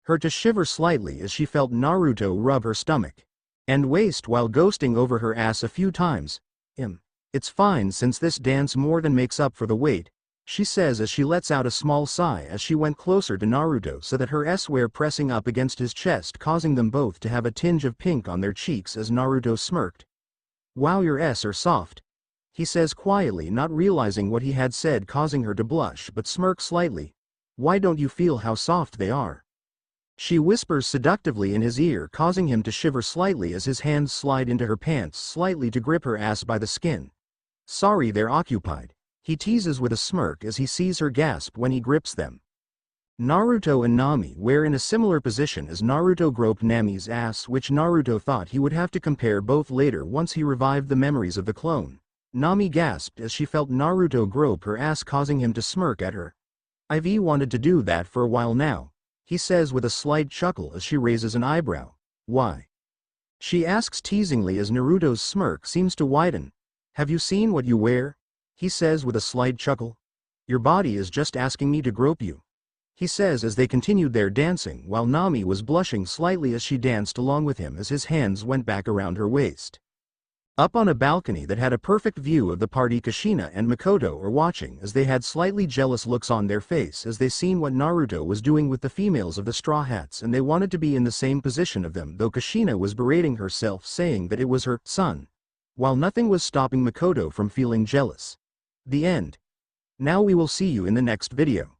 her to shiver slightly as she felt Naruto rub her stomach and waist while ghosting over her ass a few times. It's fine since this dance more than makes up for the wait, she says as she lets out a small sigh as she went closer to Naruto so that her S were pressing up against his chest, causing them both to have a tinge of pink on their cheeks as Naruto smirked. Wow, your S are soft, he says quietly, not realizing what he had said, causing her to blush but smirk slightly. Why don't you feel how soft they are? She whispers seductively in his ear, causing him to shiver slightly as his hands slide into her pants slightly to grip her ass by the skin. Sorry, they're occupied, he teases with a smirk as he sees her gasp when he grips them. Naruto and Nami were in a similar position as Naruto groped Nami's ass, which Naruto thought he would have to compare both later once he revived the memories of the clone. Nami gasped as she felt Naruto grope her ass, causing him to smirk at her. I've wanted to do that for a while now, he says with a slight chuckle as she raises an eyebrow. Why? She asks teasingly as Naruto's smirk seems to widen. Have you seen what you wear? He says with a slight chuckle. Your body is just asking me to grope you, he says as they continued their dancing while Nami was blushing slightly as she danced along with him as his hands went back around her waist. Up on a balcony that had a perfect view of the party, Kushina and Makoto are watching as they had slightly jealous looks on their face as they seen what Naruto was doing with the females of the Straw Hats, and they wanted to be in the same position of them, though Kushina was berating herself saying that it was her son, while nothing was stopping Makoto from feeling jealous. The end. Now we will see you in the next video.